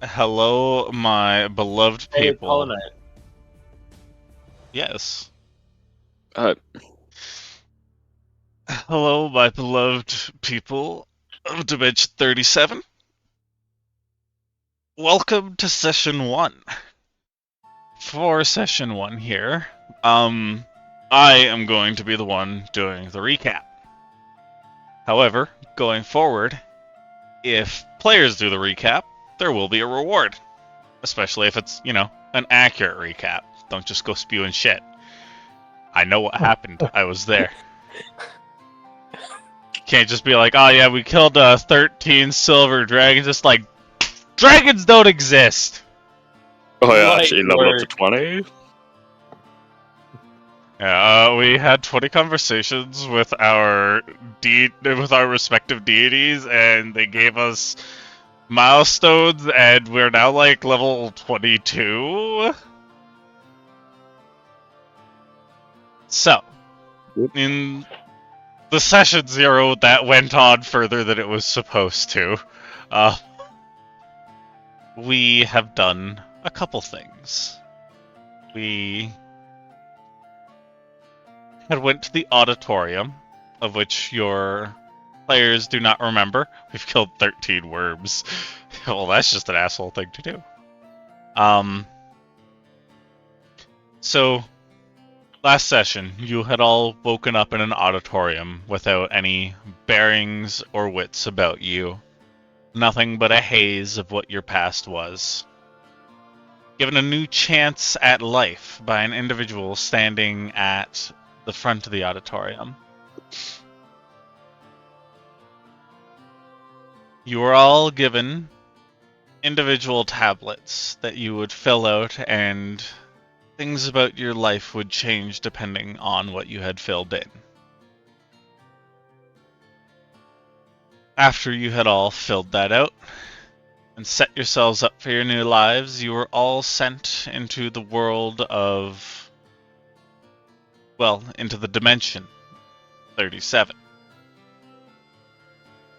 Hello, my beloved Hey, it's Hollow people. Knight. Yes. Uh, Hello, my beloved people of Dimension 37. Welcome to Session 1. For Session 1 here, I am going to be the one doing the recap. However, going forward, if players do the recap, there will be a reward. Especially if it's, an accurate recap. Don't just go spewing shit. I know what happened. I was there. Can't just be like, oh yeah, we killed 13 silver dragons. Just like, dragons don't exist! oh yeah, Light actually level up to work. 20. Yeah, we had 20 conversations with our respective deities, and they gave us milestones, and we're now like level 22. So, in the session 0, that went on further than it was supposed to. We have done a couple things. We had went to the auditorium, of which your players do not remember. We've killed 13 worms. Well, that's just an asshole thing to do. So, last session, you had all woken up in an auditorium without any bearings or wits about you. Nothing but a haze of what your past was. Given a new chance at life by an individual standing at the front of the auditorium. You were all given individual tablets that you would fill out, and things about your life would change depending on what you had filled in. After you had all filled that out and set yourselves up for your new lives, you were all sent into the world of, into the Dimension 37.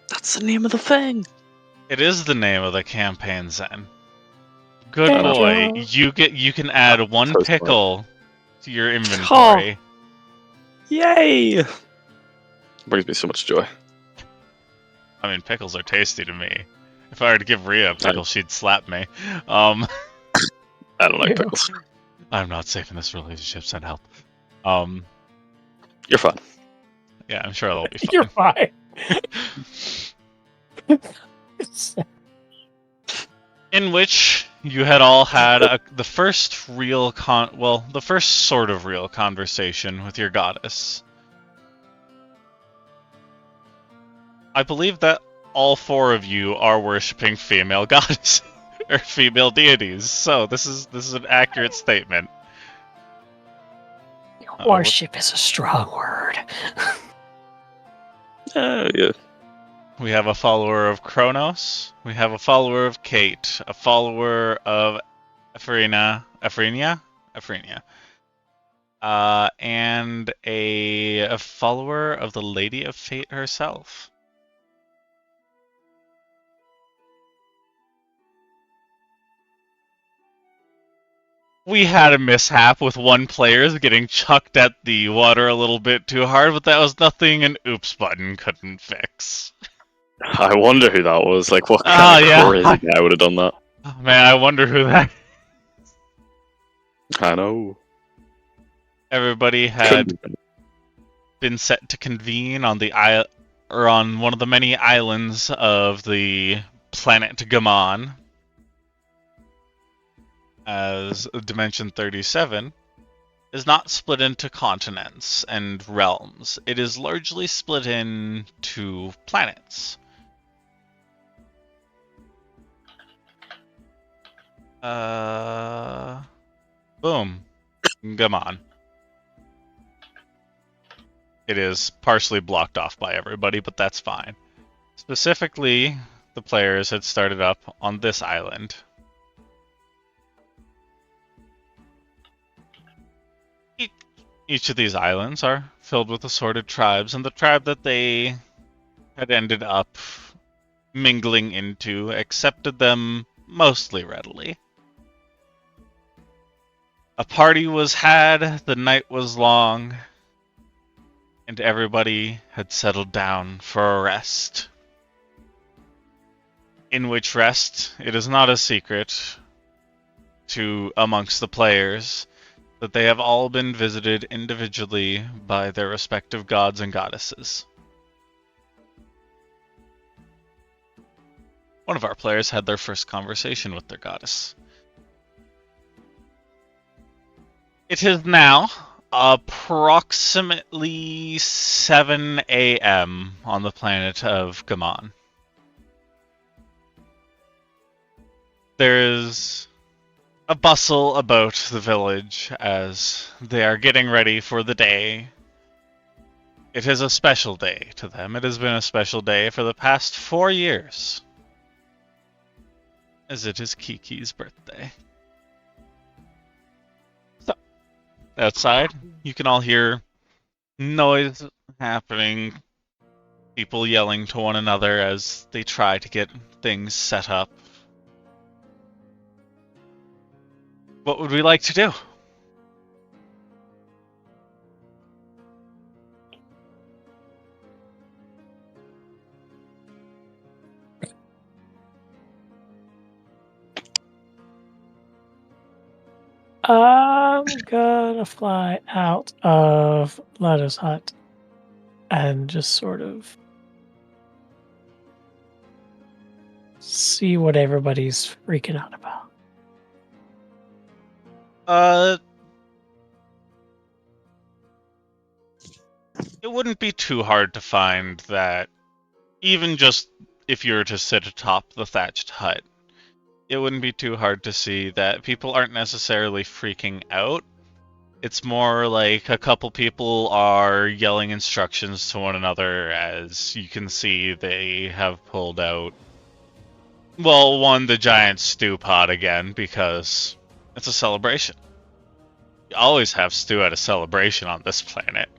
That's the name of the thing. It is the name of the campaign, Zen. Good Pedro. boy. You can add one So smart. pickle to your inventory. Yay! Brings me so much joy. I mean, pickles are tasty to me. If I were to give Rhea a pickle, she'd slap me. I don't like pickles. I'm not safe in this relationship, send help. You're fine. Yeah, I'm sure that'll be fine. You're fine. In which you had all had the first sort of real conversation with your goddess. I believe that all four of you are worshipping female goddesses or female deities, so this is an accurate statement. Worship is a strong word. Yeah. We have a follower of Kronos. We have a follower of Kate. A follower of Ephrenia. And a follower of the Lady of Fate herself. We had a mishap with one player getting chucked at the water a little bit too hard, but that was nothing an oops button couldn't fix. I wonder who that was. Like, what kind of crazy guy would have done that? Oh, man, I wonder who that. I know. Everybody had been set to convene on on one of the many islands of the planet Gaman, as Dimension 37 is not split into continents and realms. It is largely split into planets. Boom. Gaman. It is partially blocked off by everybody, but that's fine. Specifically, the players had started up on this island. Each of these islands are filled with assorted tribes, and the tribe that they had ended up mingling into accepted them mostly readily. A party was had, the night was long, and everybody had settled down for a rest. In which rest, it is not a secret to amongst the players that they have all been visited individually by their respective gods and goddesses. One of our players had their first conversation with their goddess. It is now approximately 7 a.m. on the planet of Gaman. There is a bustle about the village as they are getting ready for the day. It is a special day to them. It has been a special day for the past 4 years, as it is Kiki's birthday. So, outside, you can all hear noise happening, people yelling to one another as they try to get things set up. What would we like to do? I'm gonna fly out of Lada's hut and just sort of see what everybody's freaking out about. It wouldn't be too hard to find that, even just if you were to sit atop the thatched hut, it wouldn't be too hard to see that people aren't necessarily freaking out. It's more like a couple people are yelling instructions to one another. As you can see, they have pulled out, well, one, the giant stew pot again, because it's a celebration. You always have stew at a celebration on this planet.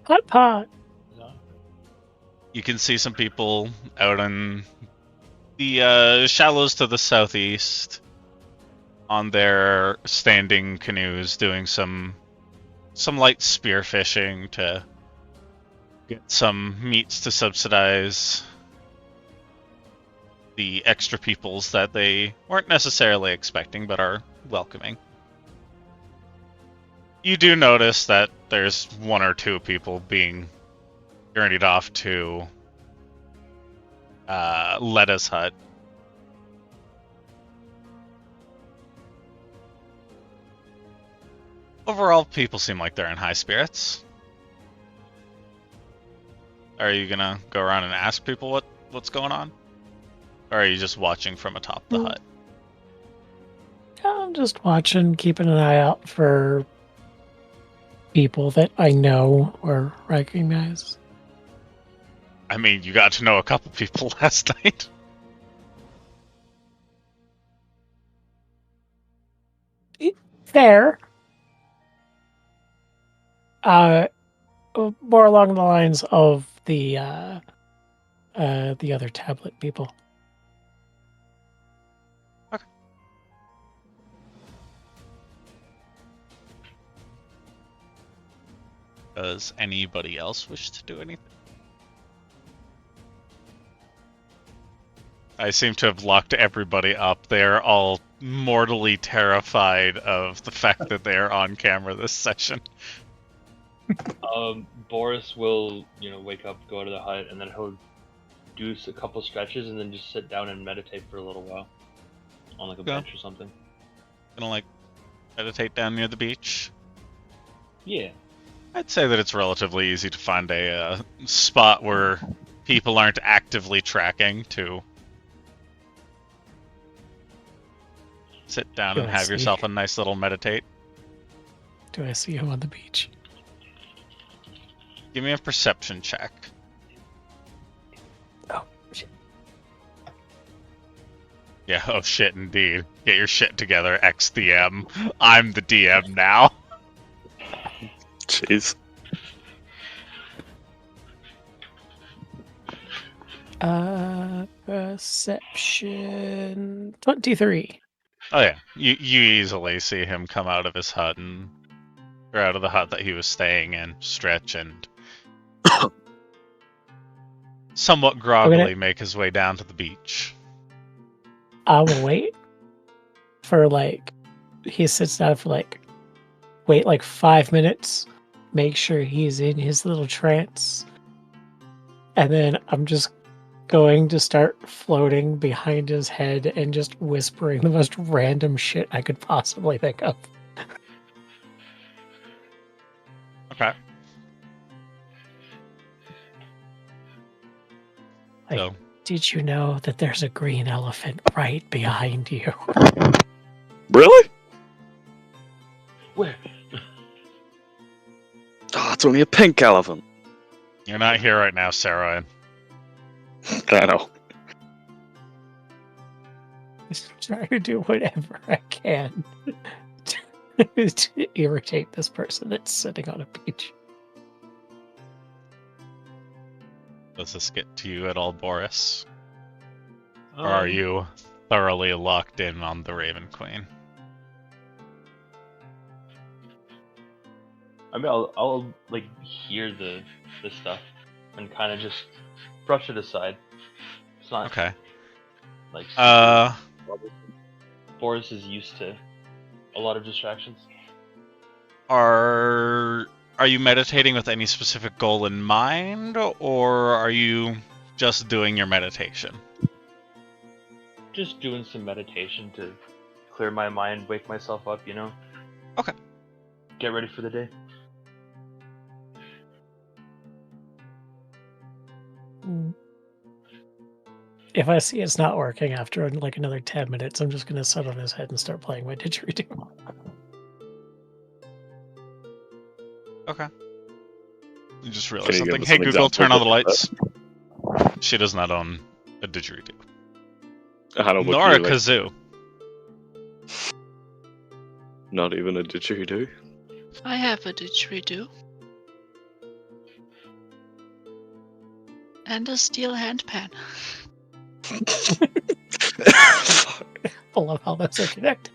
Hot pot! You can see some people out in the shallows to the southeast on their standing canoes doing some light spearfishing to get some meats to subsidize the extra peoples that they weren't necessarily expecting but are welcoming. You do notice that there's 1 or 2 people being journeyed off to Leda's hut. Overall, people seem like they're in high spirits. Are you gonna go around and ask people what's going on? Or are you just watching from atop the hut? I'm just watching, keeping an eye out for people that I know or recognize. I mean, you got to know a couple people last night. Fair. More along the lines of the other tablet people. Okay. Does anybody else wish to do anything? I seem to have locked everybody up. They're all mortally terrified of the fact that they are on camera this session. Boris will, wake up, go to the hut, and then he'll do a couple stretches and then just sit down and meditate for a little while on like a bench or something. Gonna meditate down near the beach? Yeah. I'd say that it's relatively easy to find a spot where people aren't actively tracking to sit down and have yourself a nice little meditate. Do I see him on the beach? Give me a perception check. Oh, shit. Yeah, oh shit indeed. Get your shit together, XDM. I'm the DM now. Jeez. Perception 23. Oh yeah, you easily see him come out of his hut or out of the hut that he was staying in, stretch and somewhat groggily make his way down to the beach. I will wait for he sits down for wait 5 minutes, make sure he's in his little trance, and then I'm just going to start floating behind his head and just whispering the most random shit I could possibly think of. Okay. So, did you know that there's a green elephant right behind you? Really? Where? Oh, it's only a pink elephant. You're not here right now, Sarah. I know. Just trying to do whatever I can to irritate this person that's sitting on a beach. Does this get to you at all, Boris? Or are you thoroughly locked in on the Raven Queen? I mean, I'll hear the stuff and kind of just brush it aside. It's not okay. Boris is used to a lot of distractions. Are you meditating with any specific goal in mind, or are you just doing your meditation? Just doing some meditation to clear my mind, wake myself up, Okay. Get ready for the day. If I see it's not working after another 10 minutes, I'm just going to sit on his head and start playing my didgeridoo. Okay. You just realized something. Hey Google, turn on the lights. She does not own a didgeridoo. Nor a kazoo. Not even a didgeridoo? I have a didgeridoo. And a steel handpan. I love how those are connected.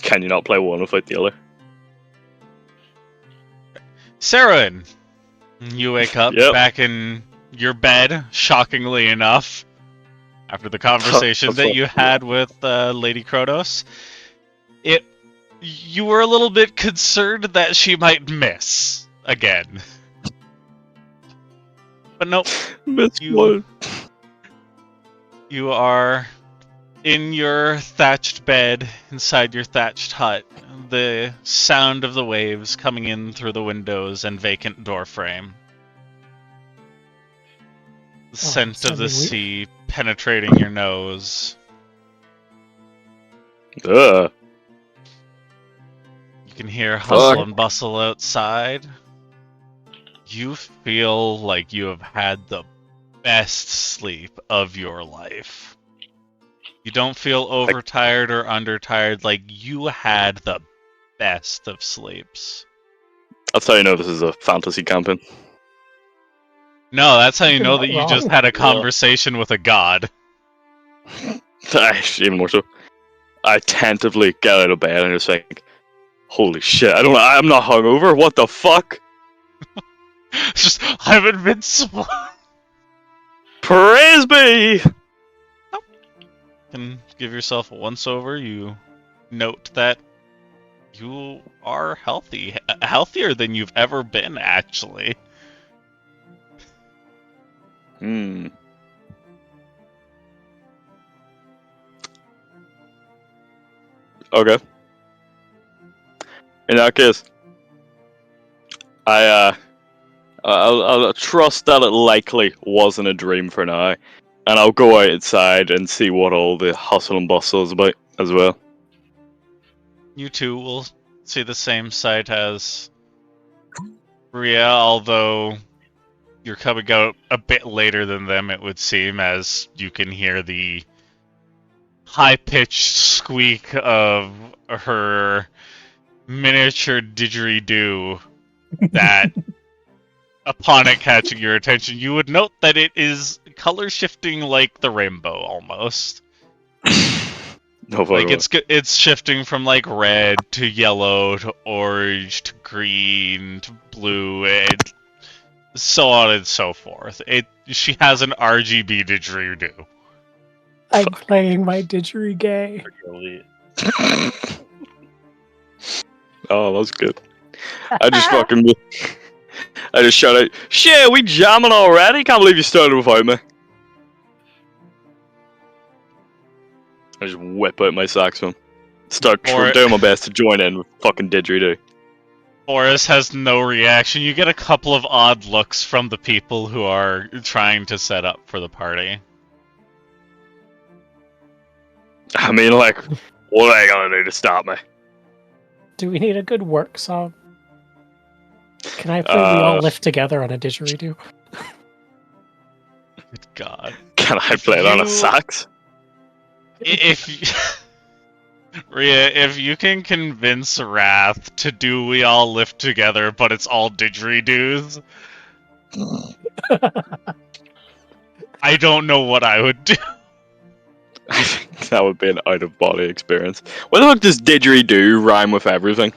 Can you not play one without the other? Sarah, you wake up back in your bed, shockingly enough, after the conversation that you had with Lady Kronos. You were a little bit concerned that she might miss again. But nope. You are in your thatched bed, inside your thatched hut, the sound of the waves coming in through the windows and vacant door frame. The scent of the sea penetrating your nose. Ugh. You can hear hustle and bustle outside. You feel like you have had the best sleep of your life. You don't feel overtired or undertired, like you had the best of sleeps. That's how you know this is a fantasy campaign. No, that's how you know that you just had a conversation with a god. Even more so. I tentatively get out of bed and just think, holy shit, I'm not hungover, what the fuck? Just, I'm invincible. Praise be! And give yourself a once-over. You note that you are healthy. Healthier than you've ever been, actually. Okay. In that case, I'll trust that it likely wasn't a dream for now, and I'll go outside and see what all the hustle and bustle is about as well. You too will see the same sight as Ria, although you're coming out a bit later than them, it would seem, as you can hear the high-pitched squeak of her miniature didgeridoo that, upon it catching your attention, you would note that it is color shifting like the rainbow almost. No, Like it's shifting from like red to yellow to orange to green to blue and so on and so forth. She has an RGB didgeridoo. I'm playing my didgeridoo. Elite. Oh, that was good. I just shout out, "Shit, we jamming already? Can't believe you started without me." I just whip out my saxophone. Start doing my best to join in with fucking didgeridoo. Boris has no reaction. You get a couple of odd looks from the people who are trying to set up for the party. I mean, like, what are they gonna do to stop me? Do we need a good work song? Can I play We All Live Together on a didgeridoo? Good God. Can I play it on a sax? If Rhea, if you can convince Wrath to do We All Live Together, but it's all didgeridoos, I don't know what I would do. I think that would be an out-of-body experience. What the fuck does didgeridoo rhyme with everything?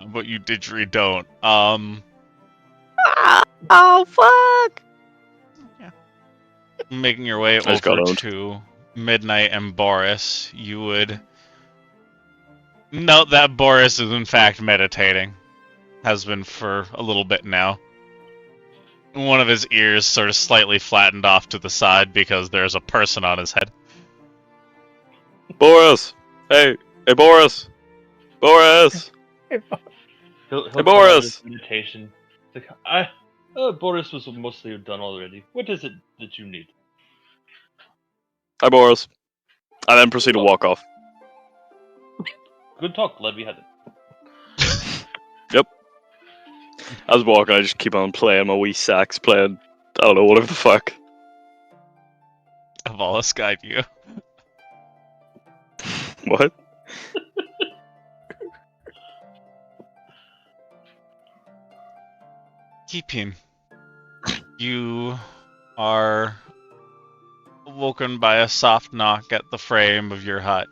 But you didgeridoo. Oh, fuck! Making your way just got over owned. to Midnight and Boris, you would note that Boris is in fact meditating. Has been for a little bit now. One of his ears sort of slightly flattened off to the side because there's a person on his head. Boris! Hey, Boris! Boris! He'll Hey, come out Boris! of his meditation. It's like, Boris was mostly done already. What is it that you need? Hi, Boris. I then proceed to walk off. Good talk, glad we had it. I was walking, I just keep on playing my wee sax, playing, I don't know, whatever the fuck. Avalis guide you. What? Keeping. You are woken by a soft knock at the frame of your hut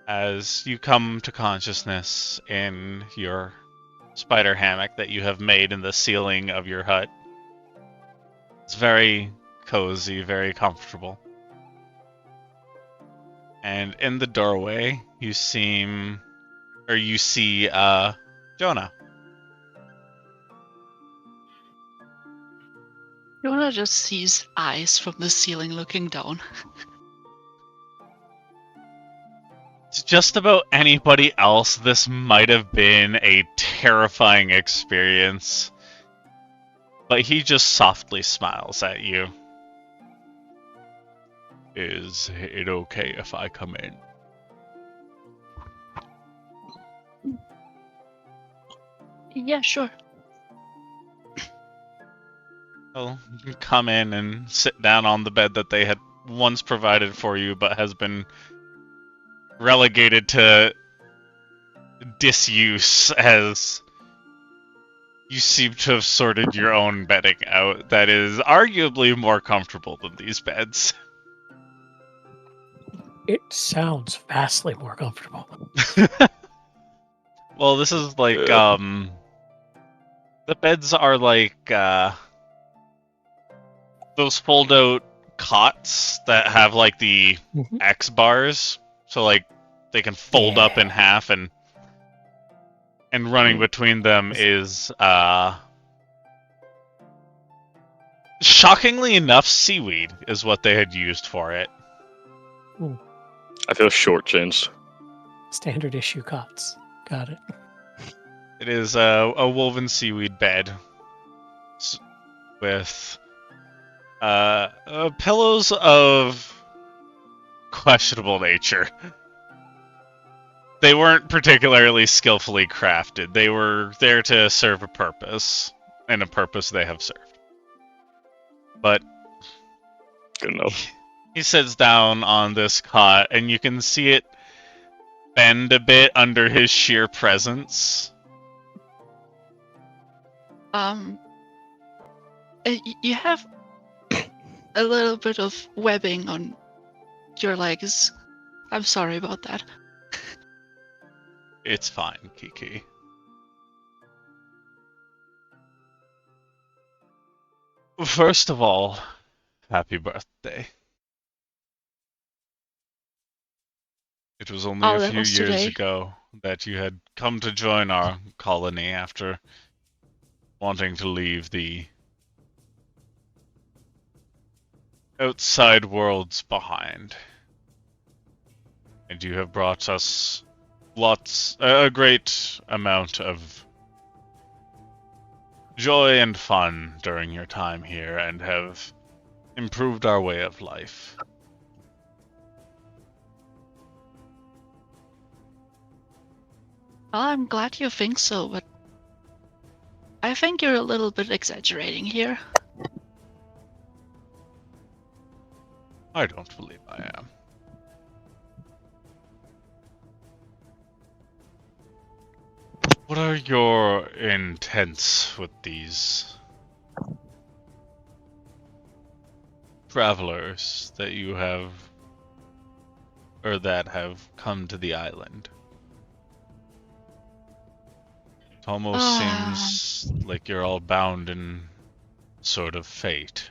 as you come to consciousness in your spider hammock that you have made in the ceiling of your hut. It's very cozy, very comfortable. And in the doorway, you see Jonah. Jonah just sees eyes from the ceiling looking down. To just about anybody else, this might have been a terrifying experience. But he just softly smiles at you. Is it okay if I come in? Yeah, sure. Well, you can come in and sit down on the bed that they had once provided for you, but has been relegated to disuse as you seem to have sorted your own bedding out that is arguably more comfortable than these beds. It sounds vastly more comfortable. Well, this is like, the beds are like, those fold-out cots that have, like, the Mhm. X bars, so, like, they can fold up in Yeah. half, and running between them is, shockingly enough, seaweed is what they had used for it. I feel shortchanged. Standard issue cots. Got it. It is a woven seaweed bed with pillows of questionable nature. They weren't particularly skillfully crafted. They were there to serve a purpose, and a purpose they have served. But Good enough. he sits down on this cot, and you can see it bend a bit under his sheer presence. You have a little bit of webbing on your legs. I'm sorry about that. It's fine, Kiki. First of all, happy birthday. It was only Oh, a that few was years today. ago that you had come to join our colony after wanting to leave the outside worlds behind. And you have brought us a great amount of joy and fun during your time here and have improved our way of life. Well, I'm glad you think so, but I think you're a little bit exaggerating here. I don't believe I am. What are your intents with these travelers that you have, or that have come to the island? It almost seems like you're all bound in sort of fate.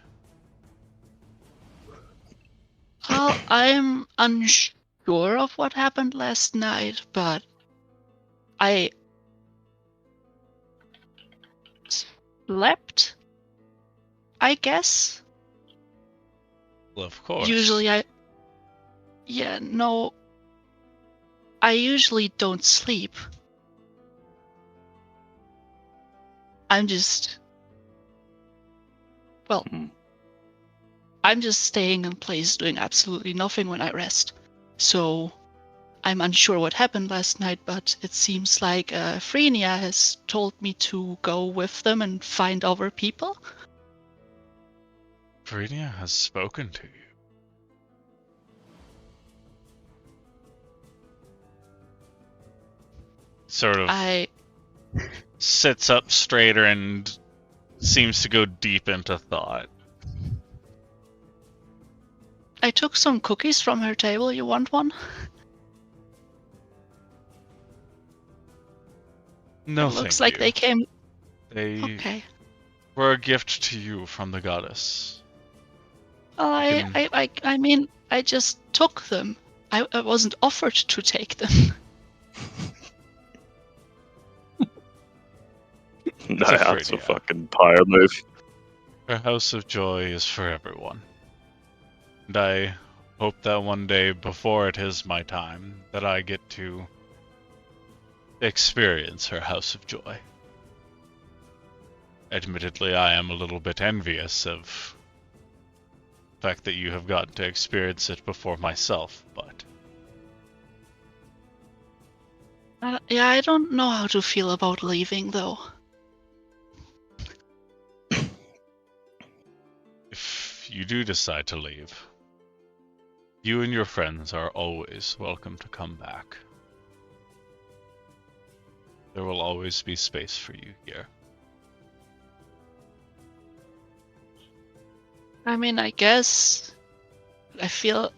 Well, I'm unsure of what happened last night, but I slept, I guess. Well, of course. Usually I usually don't sleep. I'm just I'm just staying in place doing absolutely nothing when I rest. So I'm unsure what happened last night, but it seems like Frenia has told me to go with them and find other people. Veridia has spoken to you. Sort of sits up straighter and seems to go deep into thought. I took some cookies from her table. You want one? No, it looks thank like you. they came. They Okay. were a gift to you from the goddess. Well, I mean, I just took them. I wasn't offered to take them. That's a fucking power move. Her house of joy is for everyone. And I hope that one day, before it is my time, that I get to experience her house of joy. Admittedly, I am a little bit envious of the fact that you have gotten to experience it before myself, but... Yeah, I don't know how to feel about leaving, though. If you do decide to leave, you and your friends are always welcome to come back. There will always be space for you here. I mean, I guess I feel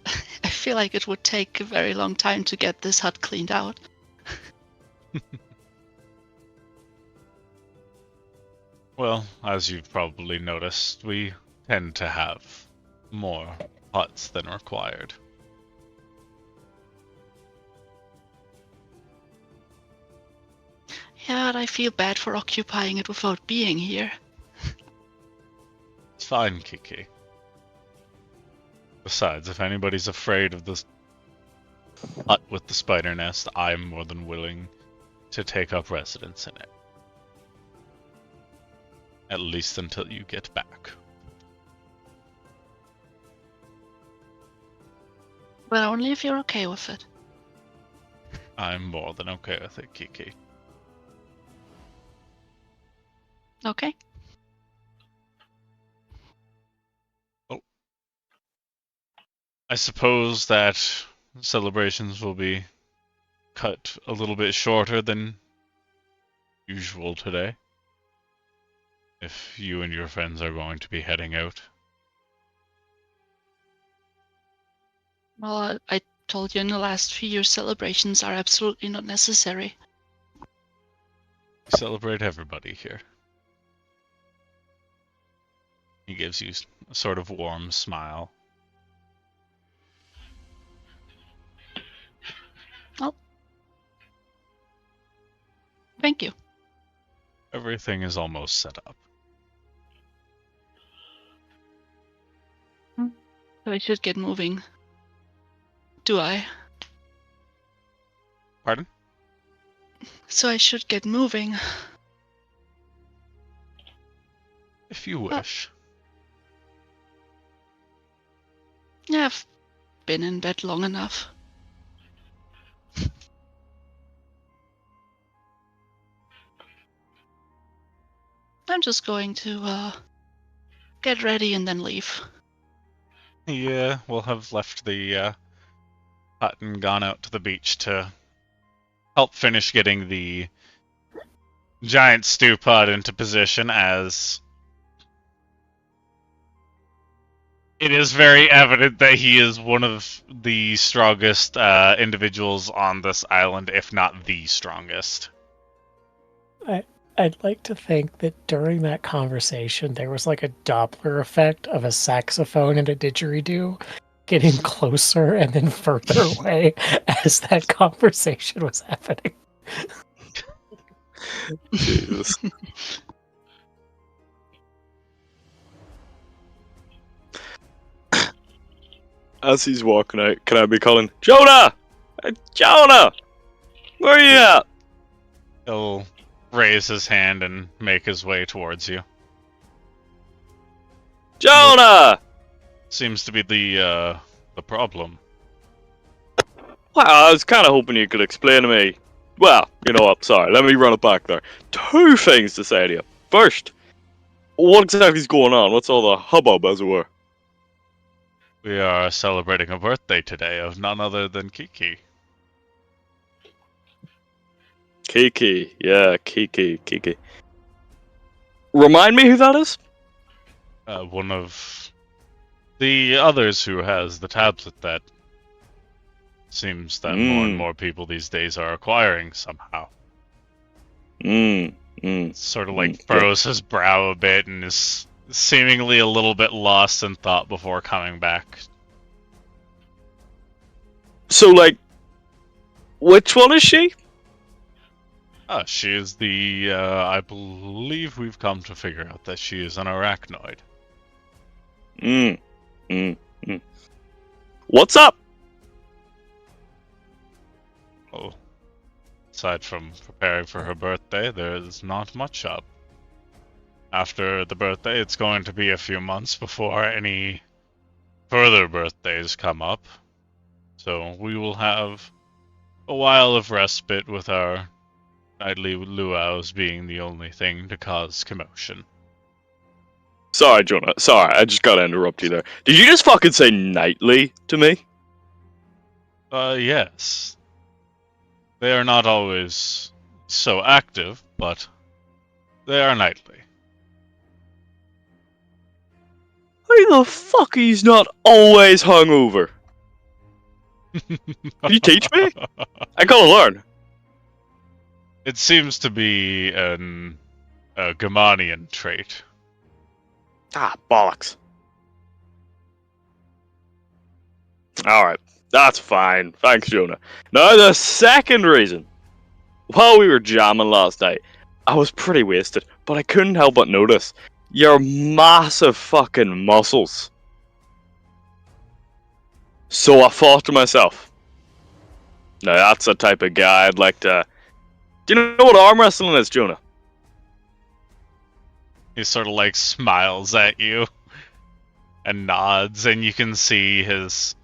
like it would take a very long time to get this hut cleaned out. Well, as you've probably noticed, we tend to have more huts than required. Yeah, I feel bad for occupying it without being here. It's fine, Kiki. Besides, if anybody's afraid of the hut with the spider nest, I'm more than willing to take up residence in it. At least until you get back. But only if you're okay with it. I'm more than okay with it, Kiki. Okay. Well, I suppose that celebrations will be cut a little bit shorter than usual today. if you and your friends are going to be heading out. Well, I told you in the last few years, celebrations are absolutely not necessary. We celebrate everybody here. He gives you a sort of warm smile. Thank you. Everything is almost set up. So I should get moving. Do I? Pardon? So I should get moving. If you wish. Yeah, I've been in bed long enough. I'm just going to get ready and then leave. Yeah, we'll have left the hut and gone out to the beach to help finish getting the giant stew pot into position, as it is very evident that he is one of the strongest individuals on this island, if not the strongest. I'd like to think that during that conversation there was like a Doppler effect of a saxophone and a didgeridoo getting closer and then further away as that conversation was happening. Jesus. As he's walking out, can I be calling, Jonah! Jonah! Where are you at? He'll raise his hand and make his way towards you. Jonah! Seems to be the problem. Well, I was kind of hoping you could explain to me. Well, you know what, sorry, let me run it back there. 2 things to say to you. First, what exactly is going on? What's all the hubbub, as it were? We are celebrating a birthday today of none other than Kiki. Kiki, yeah, Kiki. Remind me who that is? One of the others who has the tablet that seems that more and more people these days are acquiring somehow. Sort of like furrows his brow a bit and is seemingly a little bit lost in thought before coming back. So, like, which one is she? She is the, I believe we've come to figure out that she is an arachnoid. What's up? Oh, aside from preparing for her birthday, there is not much up. After the birthday, it's going to be a few months before any further birthdays come up. So we will have a while of respite with our nightly luau's being the only thing to cause commotion. Sorry, Jonah. Sorry, I just gotta interrupt you there. Did you just fucking say nightly to me? Yes. They are not always so active, but they are nightly. Why the fuck he's not always hungover? Can you teach me? I gotta learn. It seems to be a Gamanian trait. Ah, bollocks. Alright, that's fine. Thanks, Jonah. Now, the second reason. While we were jamming last night, I was pretty wasted, but I couldn't help but notice your massive fucking muscles. So I thought to myself, now that's the type of guy I'd like to... Do you know what arm wrestling is, Jonah? He sort of like smiles at you and nods, and you can see his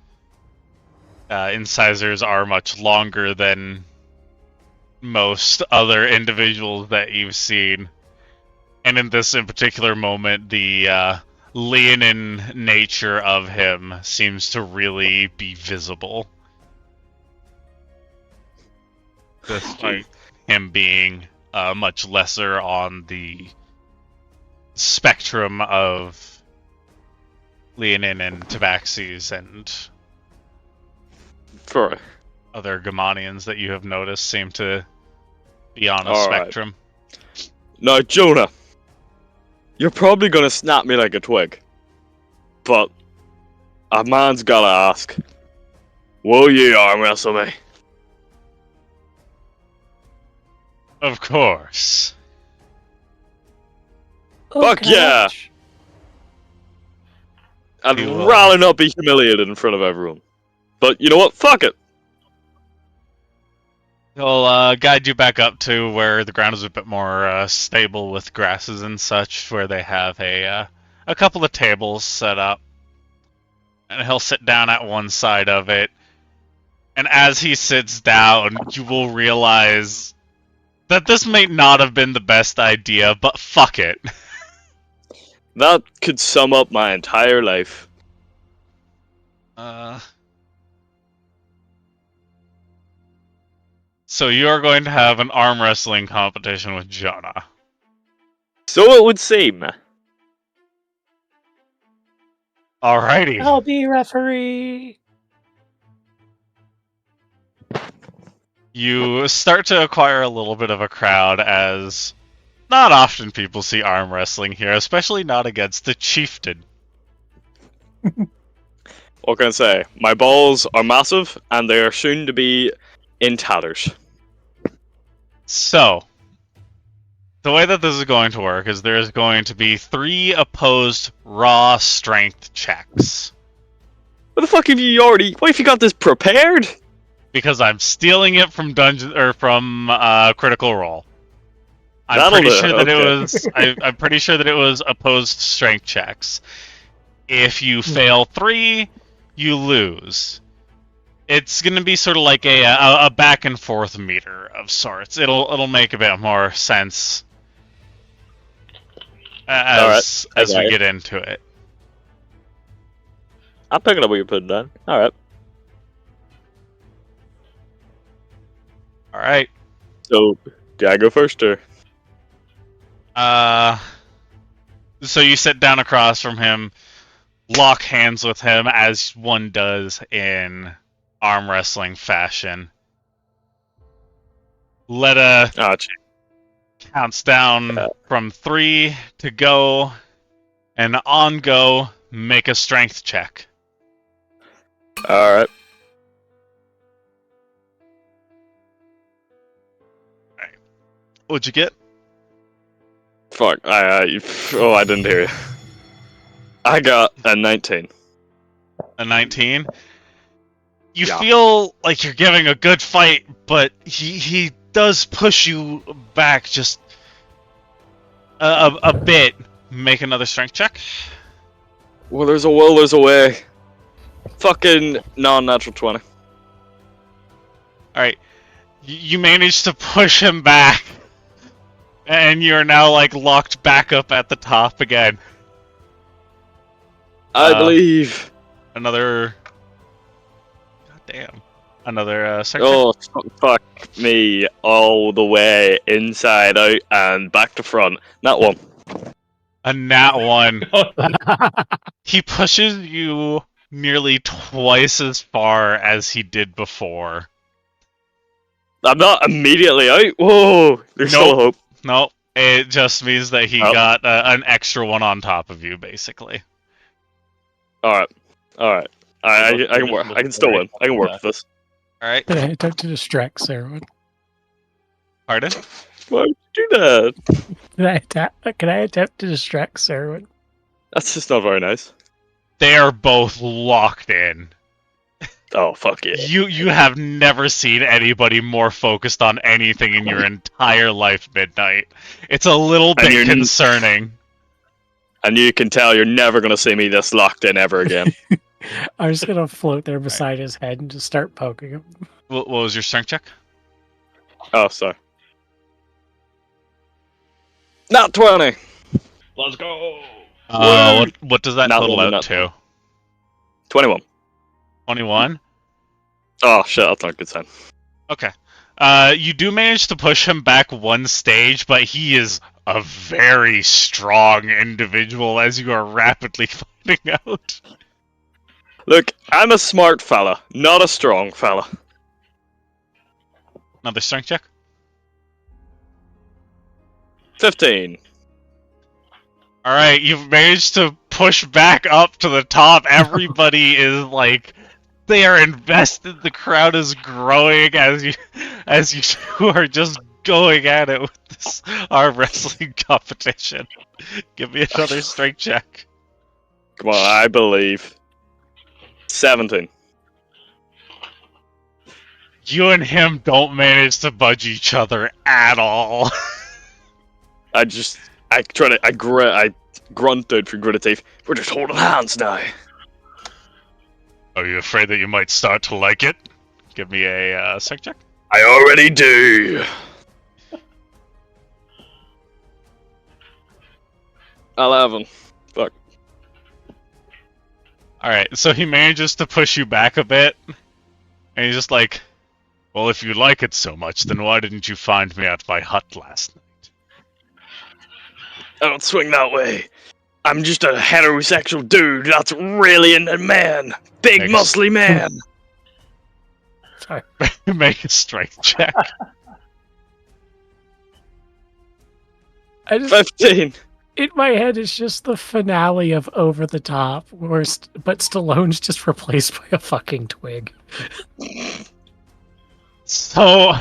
incisors are much longer than most other individuals that you've seen. And in this in particular moment, the leonine nature of him seems to really be visible. Despite him being much lesser on the spectrum of Leonin and Tabaxis and For other Gamanians that you have noticed seem to be on a All right. spectrum. now, Jonah, you're probably gonna snap me like a twig, but a man's gotta ask: will you arm wrestle me? Of course. Fuck Okay. yeah! I'd You will. rather not be humiliated in front of everyone. But you know what? Fuck it. He'll guide you back up to where the ground is a bit more stable with grasses and such, where they have a couple of tables set up. And he'll sit down at one side of it. And as he sits down, you will realize that this may not have been the best idea, but fuck it. That could sum up my entire life. So you're going to have an arm wrestling competition with Jonah. So it would seem. Alrighty. I'll be referee. You start to acquire a little bit of a crowd, as not often people see arm wrestling here, especially not against the chieftain. What can I say? My balls are massive, and they are soon to be in tatters. So, the way that this is going to work is there's going to be 3 opposed raw strength checks. What the fuck have you already? What if you got this prepared? Because I'm stealing it from Critical Role. I'm That'll pretty do, sure that it okay. was. I'm pretty sure that it was opposed strength checks. If you fail 3, you lose. It's gonna be sort of like a back and forth meter of sorts. It'll make a bit more sense as we Okay. get into it. I'm picking up what you're putting down. Alright. All right. So, do I go first, or? So you sit down across from him, lock hands with him as one does in arm wrestling fashion. Letta Ah, gee. counts down Yeah. from 3 to go, and on go, make a strength check. Alright. What'd you get? Fuck. I didn't hear you. I got a 19. A 19? You Yeah. feel like you're giving a good fight, but he does push you back just a bit. Make another strength check. Well, there's a will, there's a way. Fucking non-natural 20. Alright. You manage to push him back. And you're now, like, locked back up at the top again. I believe. Another... God damn. Another, strength Oh, fuck me all the way inside out and back to front. That one. check. A nat 1. He pushes you nearly twice as far as he did before. I'm not immediately out. Whoa, there's Nope. still hope. No, it just means that he Oh. got an extra one on top of you, basically. Alright. Alright. I can work. I can still win. I can work with this. Alright, Can I attempt to distract Sarah? pardon? Why would you do that? Can I attempt to distract Sarah? That's just not very nice. They are both locked in. Oh, fuck yeah. You have never seen anybody more focused on anything in your entire life, Midnight. It's a little And bit you're- concerning. And you can tell you're never going to see me this locked in ever again. I'm just gonna float there beside his head and just start poking him. What was your strength check? Oh, sorry. Not 20. Let's go. What does that Not total one, out not to? 21. 21? Oh, shit, that's not a good sign. Okay. You do manage to push him back one stage, but he is a very strong individual as you are rapidly finding out. Look, I'm a smart fella, not a strong fella. Another strength check. 15. Alright, you've managed to push back up to the top. Everybody is like, they are invested. The crowd is growing as you two are just going at it with this arm wrestling competition. Give me another strength check. Come on, I believe. 17. You and him don't manage to budge each other at all. I grunted through gritted teeth. We're just holding hands now. Are you afraid that you might start to like it? Give me a strength check. I already do. 11. Fuck. Alright, so he manages to push you back a bit, and he's just like, well, if you like it so much, then why didn't you find me at my hut last night? I don't swing that way. I'm just a heterosexual dude that's really into men. Big, Thanks. muscly man. Sorry. Make a strength check. I just 15. in my head it's just the finale of Over the Top, but Stallone's just replaced by a fucking twig. So,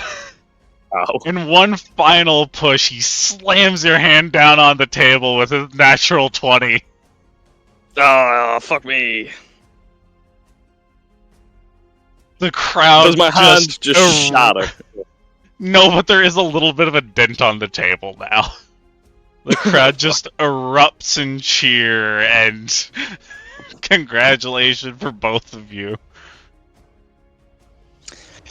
Ow. in one final push, he slams your hand down on the table with his natural 20. Oh, fuck me. The crowd Does my hand just shatter? No, but there is a little bit of a dent on the table now. The crowd just erupts in cheer and congratulations for both of you.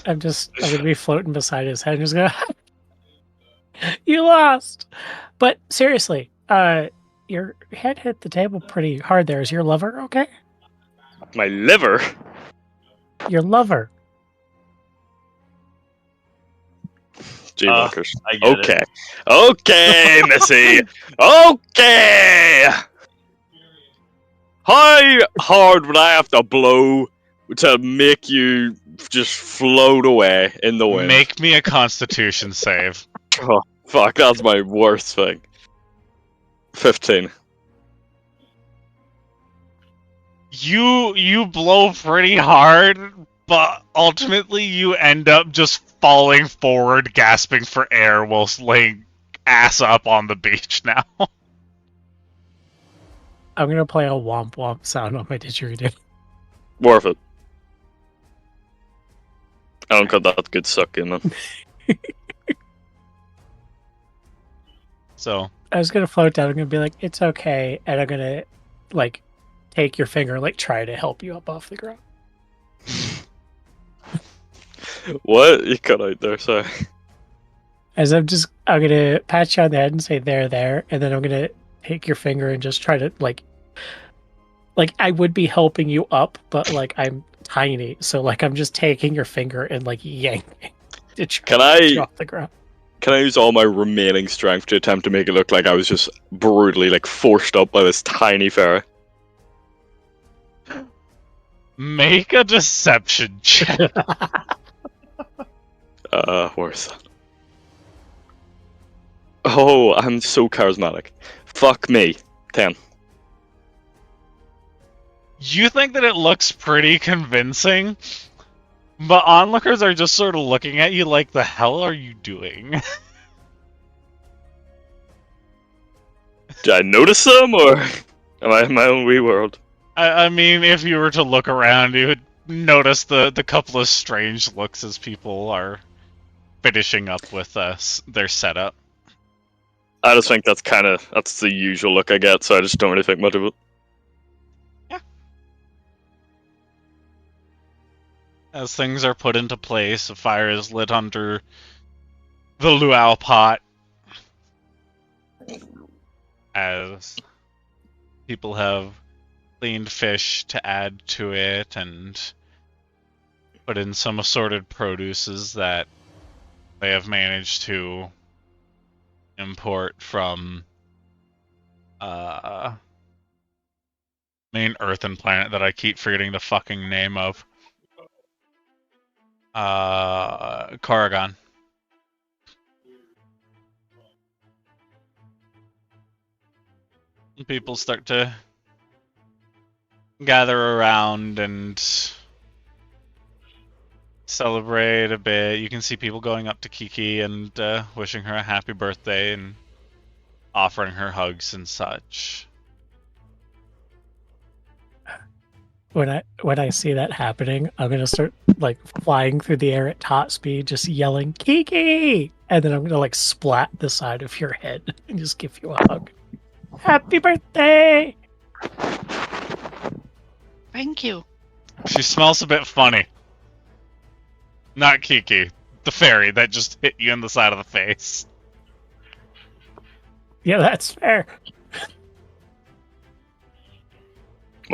I'm gonna be floating beside his head and just go, you lost. But seriously, your head hit the table pretty hard there. Is your lover okay? My liver? Your lover. G-Bunkers. I get Okay. it. Okay, Missy. Okay. How hard would I have to blow to make you just float away in the wind? Make me a constitution save. Oh, fuck, that's my worst thing. 15. You blow pretty hard, but ultimately you end up just falling forward, gasping for air whilst laying ass up on the beach now. I'm gonna play a womp womp sound on my didgeridoo. Worth it. I don't got that good suck in them. So, I was gonna float down. I'm gonna be like, it's okay, and I'm gonna like take your finger, like try to help you up off the ground. What? You cut out there, sorry. As I'm gonna pat you on the head and say there, and then I'm gonna take your finger and just try to like I would be helping you up, but like I'm tiny, so like I'm just taking your finger and like yanking to try Can to I- get you off the ground. Can I use all my remaining strength to attempt to make it look like I was just brutally like forced up by this tiny fairy? make a deception check. Where's that? Oh, I'm so charismatic. Fuck me. 10. You think that it looks pretty convincing, but onlookers are just sort of looking at you like, the hell are you doing? Did I notice them, or am I in my own wee world? I mean, if you were to look around, you would notice the couple of strange looks as people are finishing up with their setup. I just think that's the usual look I get, so I just don't really think much of it. As things are put into place, a fire is lit under the luau pot. As people have cleaned fish to add to it and put in some assorted produces that they have managed to import from main earthen planet that I keep forgetting the fucking name of. Corrigan. People start to gather around and celebrate a bit. You can see people going up to Kiki and wishing her a happy birthday and offering her hugs and such. When I see that happening, I'm gonna start like flying through the air at top speed, just yelling "Kiki!" and then I'm gonna like splat the side of your head and just give you a hug. Happy birthday! Thank you. She smells a bit funny. Not Kiki, the fairy that just hit you in the side of the face. Yeah, that's fair.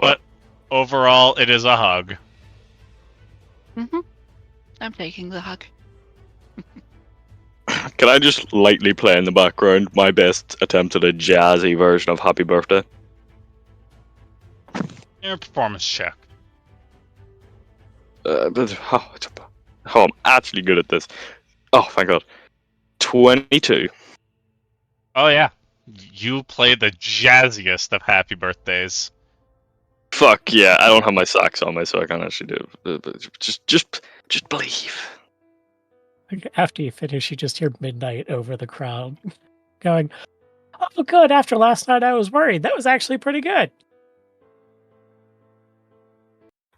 But overall, it is a hug. I'm taking the hug. Can I just lightly play in the background my best attempt at a jazzy version of Happy Birthday? Your performance check. But I'm actually good at this. Oh, thank God. 22. Oh yeah, you play the jazziest of happy birthdays. Fuck yeah, I don't have my sax on me, so I can't actually do it. But just believe. Like, after you finish, you just hear Midnight over the crowd going, "Oh, good. After last night, I was worried. That was actually pretty good."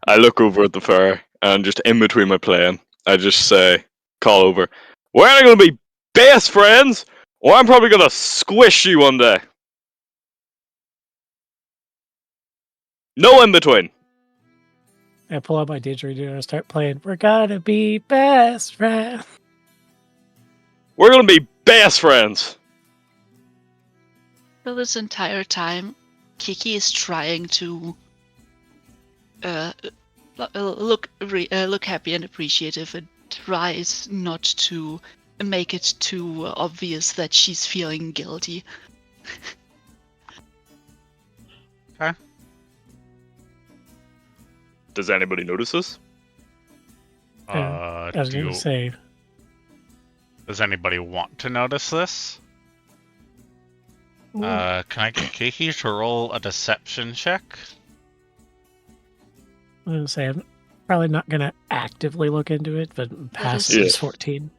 I look over at the fair, and just in between my playing, I just say, call over, we're either gonna be best friends, or I'm probably gonna squish you one day. No in between. I pull out my didgeridoo and start playing. We're gonna be best friends. We're gonna be best friends. So this entire time, Kiki is trying to look happy and appreciative, and tries not to make it too obvious that she's feeling guilty. Okay. Does anybody notice this? I was gonna say, Does anybody want to notice this? Can I get Kiki to roll a deception check? I'm gonna say I'm probably not gonna actively look into it, but passive Yeah. is 14.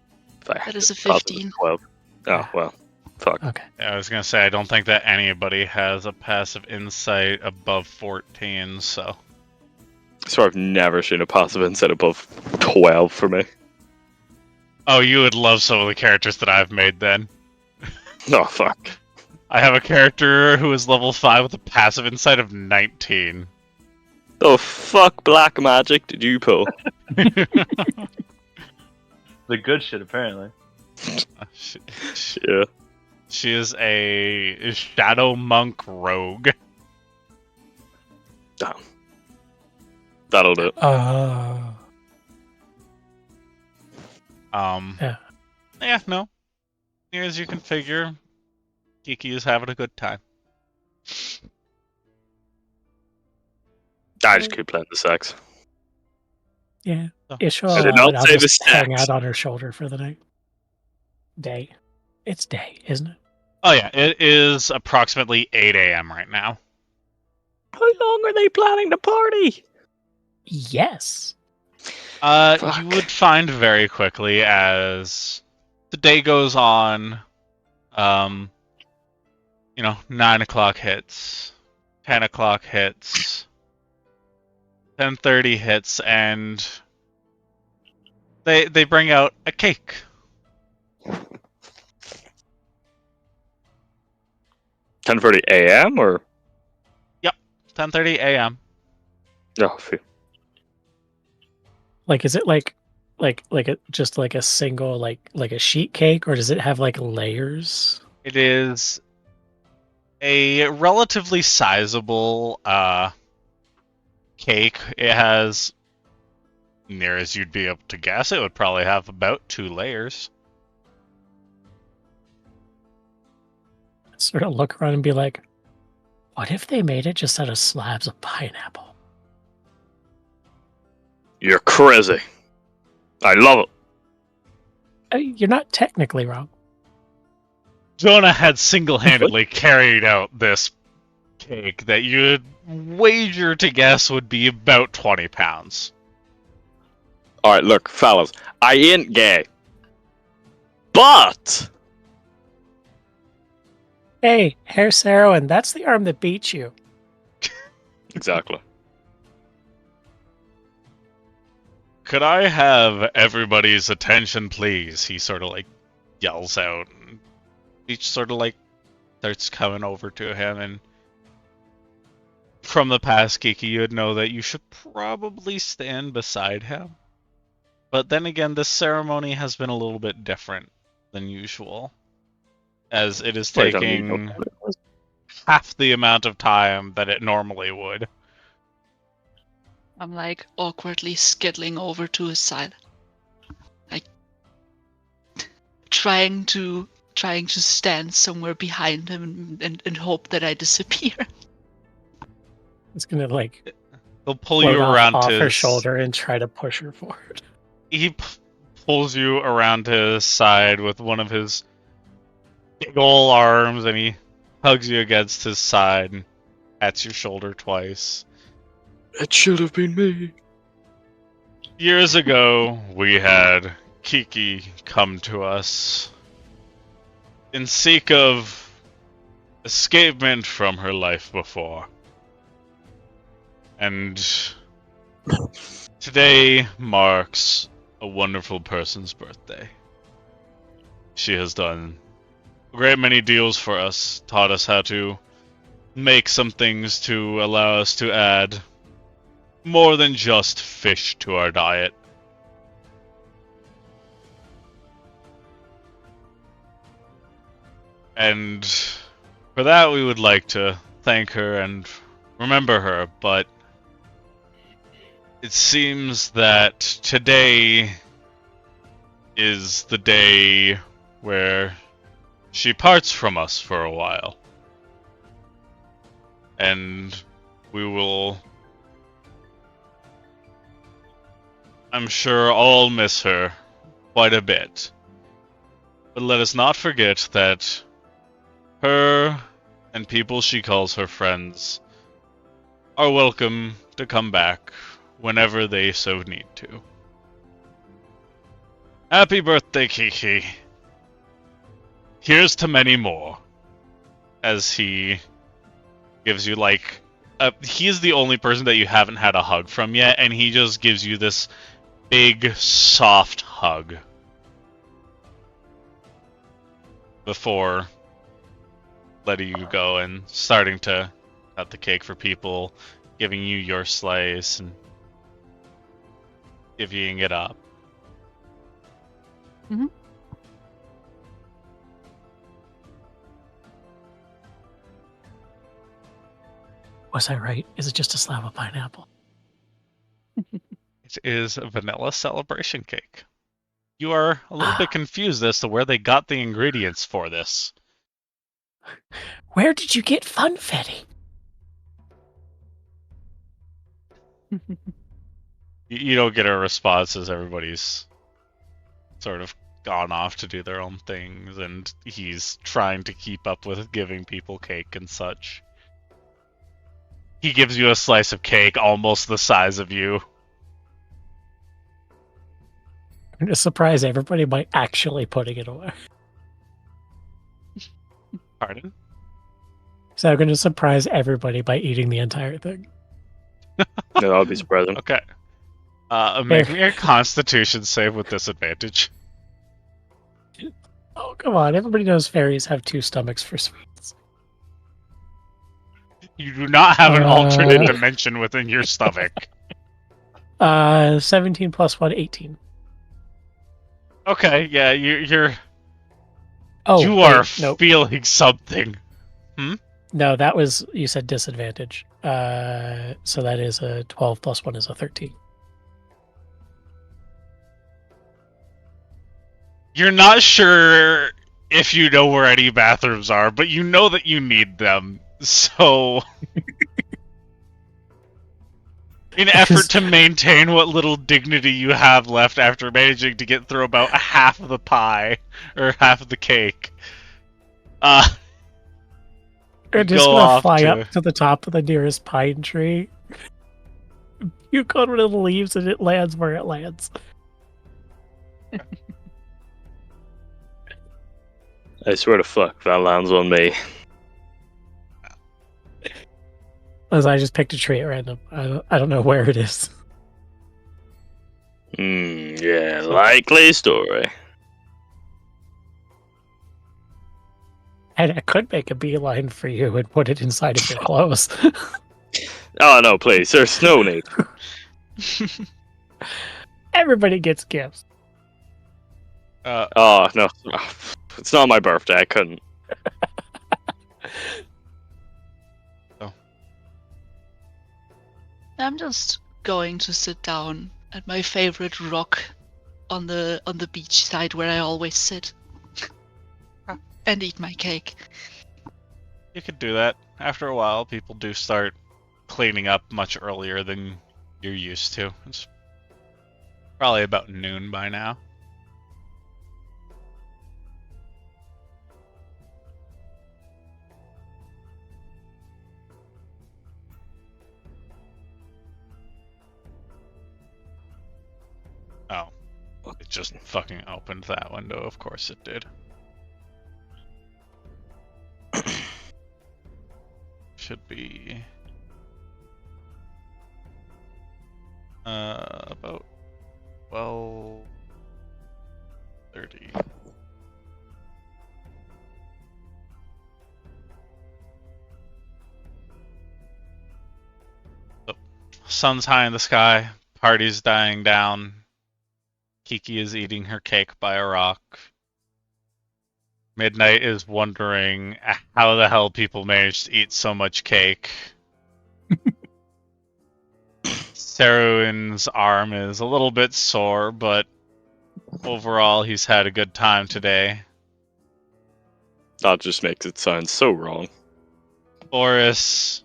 That is a Positive 15. 12. Oh, well. Fuck. Okay. Yeah, I was gonna say I don't think that anybody has a passive insight above 14, so So I've never seen a passive insight above 12 for me. oh, you would love some of the characters that I've made then. Oh, fuck. I have a character who is level 5 with a passive insight of 19. The fuck black magic did you pull? The good shit, apparently. Yeah. She is a Shadow Monk rogue. Damn. That'll do it. Yeah. Yeah, no. Near as you can figure, Kiki is having a good time. I just keep playing the sex. Yeah. Oh. Ishwa, I did not I'll say the just hang sex. out on her shoulder for the night. Day. It's day, isn't it? Oh yeah, it is approximately 8 a.m. right now. How long are they planning to party? Yes. Fuck. You would find very quickly as the day goes on, 9 o'clock hits, 10 o'clock hits, 10:30 hits, and they bring out a cake. 10:30 a.m. or 10:30 a.m. no? Phew. Like, is it like just like a single like a sheet cake, or does it have like layers? It is a relatively sizable cake. It has, near as you'd be able to guess, it would probably have about 2 layers. sort of look around and be like, what if they made it just out of slabs of pineapple? You're crazy. I love it. You're not technically wrong. Jonah had single-handedly carried out this cake that you'd wager to guess would be about 20 pounds. Alright, look, fellas. I ain't gay. But... Hey, Herr Sarowin, that's the arm that beat you. Exactly. Could I have everybody's attention, please? He sort of like yells out. And each sort of like starts coming over to him, and from the past, Kiki, you'd know that you should probably stand beside him. But then again, this ceremony has been a little bit different than usual, as it is Wait, I don't even know taking what it was. half the amount of time that it normally would. I'm like awkwardly skittling over to his side, like trying to stand somewhere behind him and hope that I disappear. It's gonna like He'll pull float you around off his her shoulder and try to push her forward. He pulls you around his side with one of his big ol' arms, and he hugs you against his side and pats your shoulder twice. It should have been me. Years ago, we had Kiki come to us in seek of escapement from her life before. And today marks a wonderful person's birthday. She has done a great many deals for us, taught us how to make some things to allow us to add more than just fish to our diet. And for that, we would like to thank her and remember her, but it seems that today is the day where she parts from us for a while. And we will, I'm sure, all miss her quite a bit. But let us not forget that her and people she calls her friends are welcome to come back whenever they so need to. Happy birthday, Kiki. Here's to many more. As he gives you like he's the only person that you haven't had a hug from yet, and he just gives you this big soft hug before letting you go and starting to cut the cake for people, giving you your slice and divvying it up. Mhm. Was I right? Is it just a slab of pineapple? It is a vanilla celebration cake. You are a little bit confused as to where they got the ingredients for this. Where did you get funfetti? You don't get a response as everybody's sort of gone off to do their own things, and he's trying to keep up with giving people cake and such. He gives you a slice of cake almost the size of you. I'm just surprised everybody by actually putting it away. Pardon? So I'm going to surprise everybody by eating the entire thing. No, that would be surprising. Okay. Make me a constitution save with disadvantage. Oh, come on. Everybody knows fairies have 2 stomachs for sweets. You do not have an alternate dimension within your stomach. 17 plus 1, 18. Okay, yeah, you're Oh, you are wait, nope. feeling something. No, that was, you said disadvantage. So that is a 12 plus 1 is a 13. You're not sure if you know where any bathrooms are, but you know that you need them. So, in effort to maintain what little dignity you have left after managing to get through about half of the pie, or half of the cake, You're just go gonna off fly to- up to the top of the nearest pine tree. You cut rid of the leaves and it lands where it lands. I swear to fuck, that lands on me. As I just picked a tree at random. I don't know where it is. Yeah, likely story. And I could make a beeline for you and put it inside of your clothes. Oh no, please, there's no need. Everybody gets gifts. Oh no, it's not my birthday. I couldn't. I'm just going to sit down at my favorite rock on the beach side where I always sit and eat my cake. You could do that. After a while, people do start cleaning up much earlier than you're used to. It's probably about noon by now. Oh. It just fucking opened that window, of course it did. Should be about 12:30. So, sun's high in the sky, party's dying down. Kiki is eating her cake by a rock. Midnight is wondering how the hell people manage to eat so much cake. Saruin's arm is a little bit sore, but overall he's had a good time today. That just makes it sound so wrong. Boris,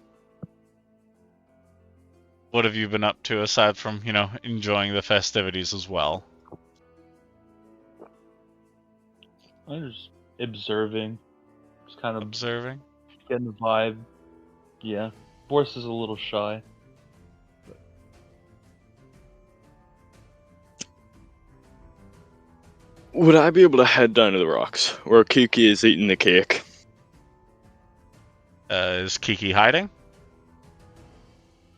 what have you been up to aside from, enjoying the festivities as well? I'm just observing, just kind of Observing? getting the vibe. Yeah, Boris is a little shy. Would I be able to head down to the rocks where Kiki is eating the cake? Is Kiki hiding?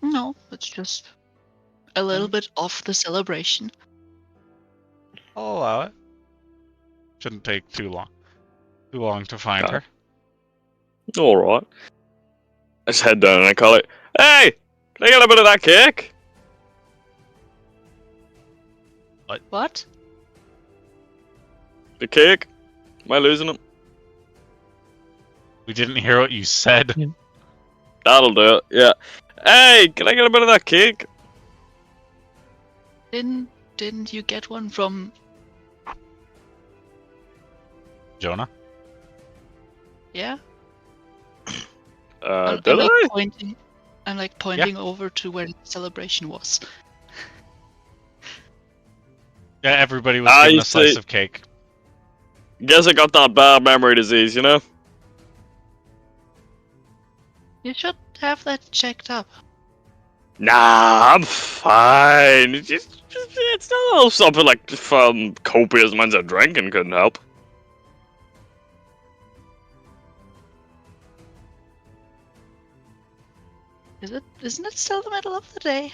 No, it's just a little bit off the celebration. I'll allow it. Shouldn't take too long to find Got her. it. Alright. I just head down and I call it, "Hey! Can I get a bit of that cake?" What? The cake? Am I losing it? We didn't hear what you said. That'll do it, yeah. Hey! Can I get a bit of that cake? Didn't you get one from? Jonah? Yeah. Did I? I'm like pointing over to where the celebration was. Yeah, everybody was Ah, given you a slice see- of cake. Guess I got that bad memory disease, you know? You should have that checked up. Nah, I'm fine. It's not something like from copious amounts of drinking couldn't help. Isn't it still the middle of the day?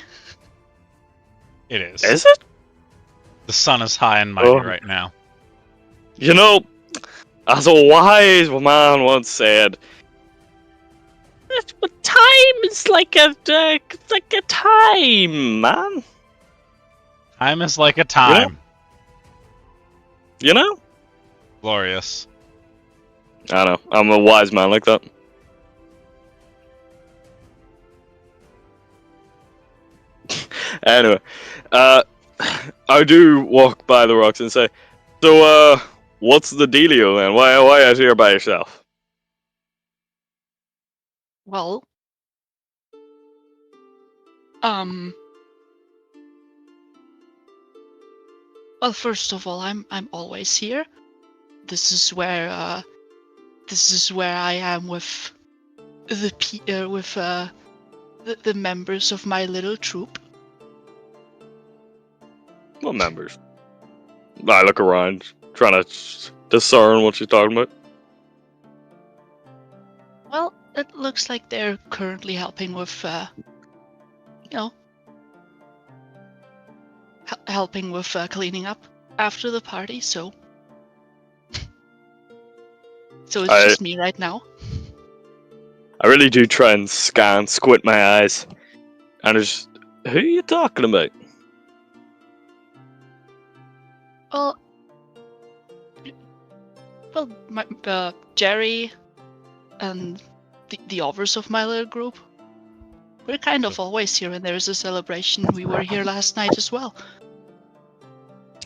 It is. Is it? The sun is high and mighty Oh. right now. You know, as a wise man once said, "But time is like a time, man. Time is like a time. You know?" Glorious. I know. I'm a wise man like that. Anyway, I do walk by the rocks and say, "So, What's the dealio then? Why are you here by yourself? Well, um, well, first of all, I'm always here. This is where I am with the members of my little troop. What members? I look around, trying to discern what she's talking about. Well, it looks like they're currently helping with, helping with cleaning up after the party. So it's just me right now. I really do try and squint my eyes, and just, who are you talking about? Well, Jerry and the others of my little group. We're kind of always here when there's a celebration. We were here last night as well.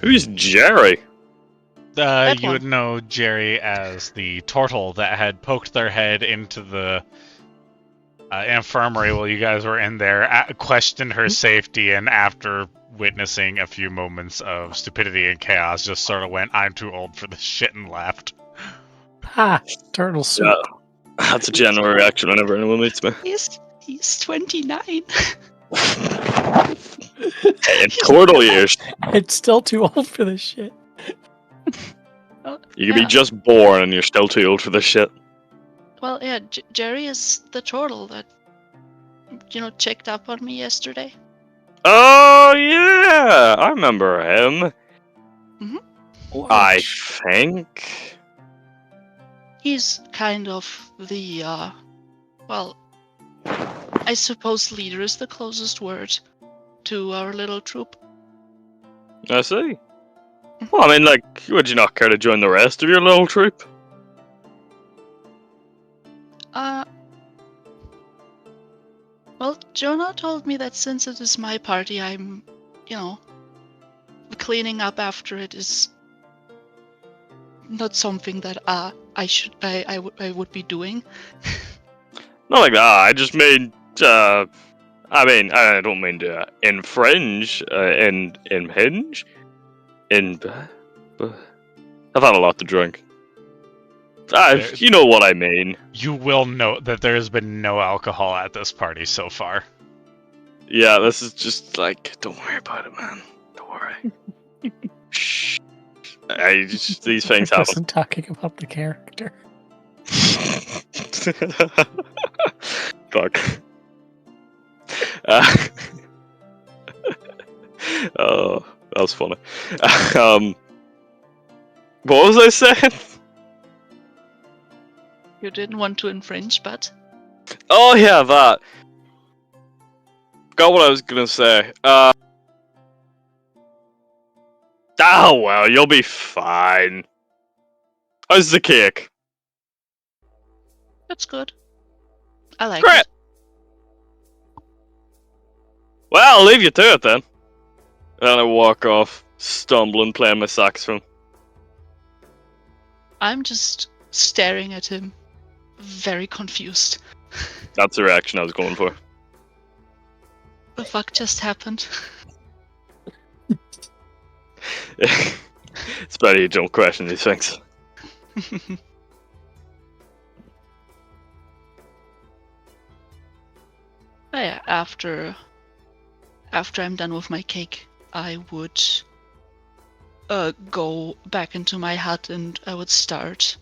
Who's Jerry? That You one. would know Jerry as the turtle that had poked their head into the infirmary while you guys were in there, questioned her safety, and after witnessing a few moments of stupidity and chaos, just sort of went, "I'm too old for this shit," and left. Ha! Turtle soup. Yeah, that's a general reaction whenever anyone meets me. He's 29. In turtle years, It's still too old for this shit. you could be just born and you're still too old for this shit. Well, yeah, Jerry is the turtle that, checked up on me yesterday. Oh yeah, I remember him. Mhm. I think. He's kind of the, I suppose leader is the closest word to our little troop. I see. Well, I mean, like, would you not care to join the rest of your little troop? Well, Jonah told me that since it is my party, I'm, cleaning up after it is not something that I would be doing. Not like that. I just mean, I don't mean to infringe, impinge. I've had a lot to drink. You know what I mean. You will note that there has been no alcohol at this party so far. Yeah, this is just like, don't worry about it, man. Don't worry. Shh. These things I happen. wasn't talking about the character. Fuck. Oh, that was funny. What was I saying? You didn't want to infringe, but Oh yeah, that. Got what I was gonna say. Oh well, you'll be fine. How's the cake? that's good. I like Great. it. Well, I'll leave you to it then. And I walk off, stumbling, playing my saxophone. I'm just staring at him, very confused. That's the reaction I was going for. The fuck just happened? It's better you don't question these things. Yeah, after I'm done with my cake, I would go back into my hut and I would start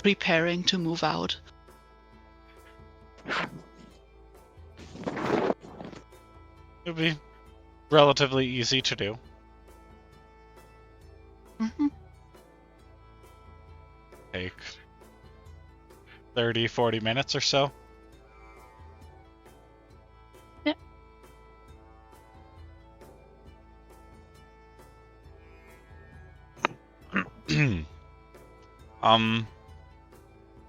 preparing to move out. It'd be relatively easy to do. Mm-hmm. Take 30, 40 minutes or so. Yeah.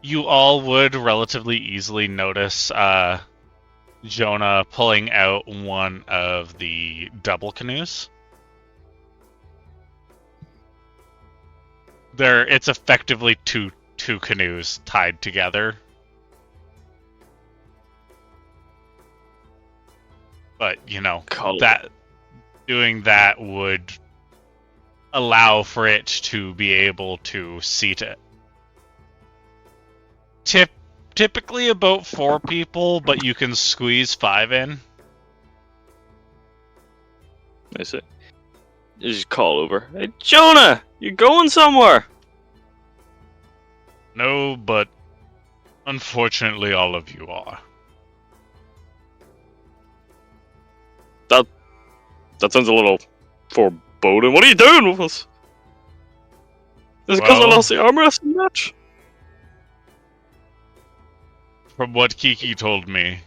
You all would relatively easily notice Jonah pulling out one of the double canoes. it's effectively two canoes tied together. But, Cool. doing that would allow for it to be able to seat it. Typically about 4 people, but you can squeeze 5 in. I see. You just call over. Hey, Jonah! You going somewhere? No, but unfortunately all of you are. That sounds a little foreboding. What are you doing with us? Is it because I Well- lost the arm wrestling match? From what Kiki told me,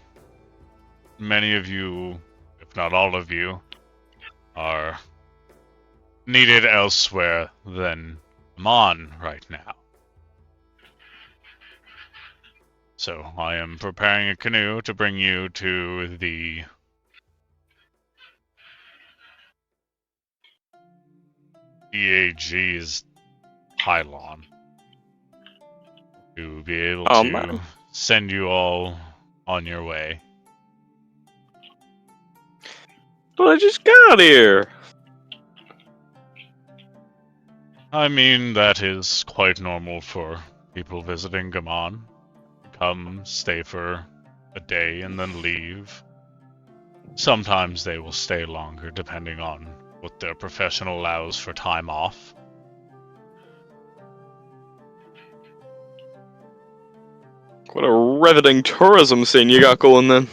many of you, if not all of you, are needed elsewhere than Mon right now. So I am preparing a canoe to bring you to the EAG's pylon to be able Oh, to man. send you all on your way. But I just got here. I mean, that is quite normal for people visiting Gammon. Come, stay for a day, and then leave. Sometimes they will stay longer, depending on what their profession allows for time off. What a riveting tourism scene you got going then.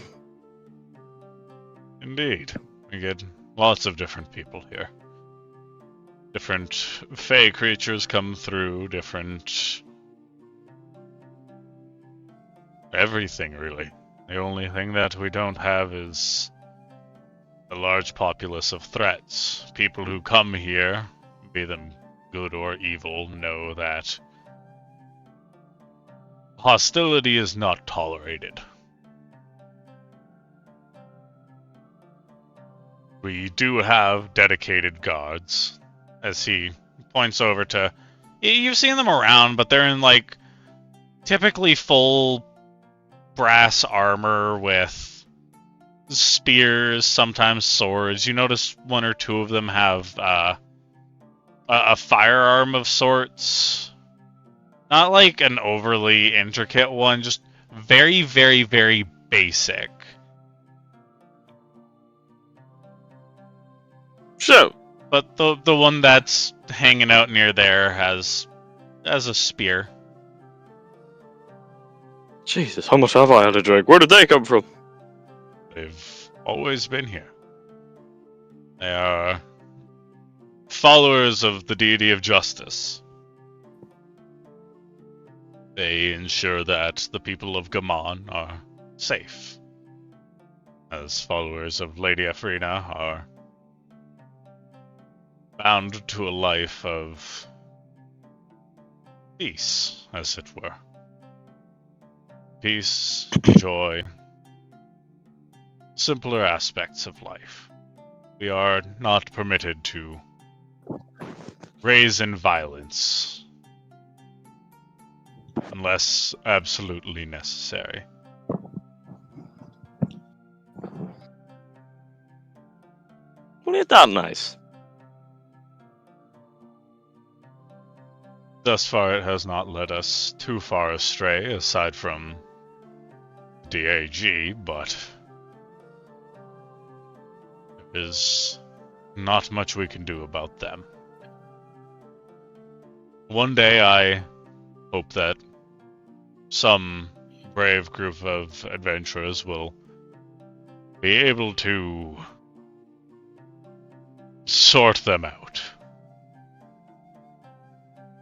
Indeed. We get lots of different people here. Different fey creatures come through, different... everything, really. The only thing that we don't have is a large populace of threats. People who come here, be them good or evil, know that hostility is not tolerated. We do have dedicated guards, as he points over to... You've seen them around, but they're in, like, typically full brass armor with spears, sometimes swords. You notice 1 or 2 of them have a firearm of sorts. Not like an overly intricate one, just very, very, very basic. So, But the one that's hanging out near there has a spear. Jesus, how much have I had to drink? Where did they come from? They've always been here. They are followers of the deity of justice. They ensure that the people of Gammon are safe. As followers of Lady Efrina are bound to a life of peace, as it were. Peace, joy, simpler aspects of life. We are not permitted to raise in violence unless absolutely necessary. Well, ain't that nice? Thus far, it has not led us too far astray, aside from DAG, but there is not much we can do about them. One day, I hope that some brave group of adventurers will be able to sort them out.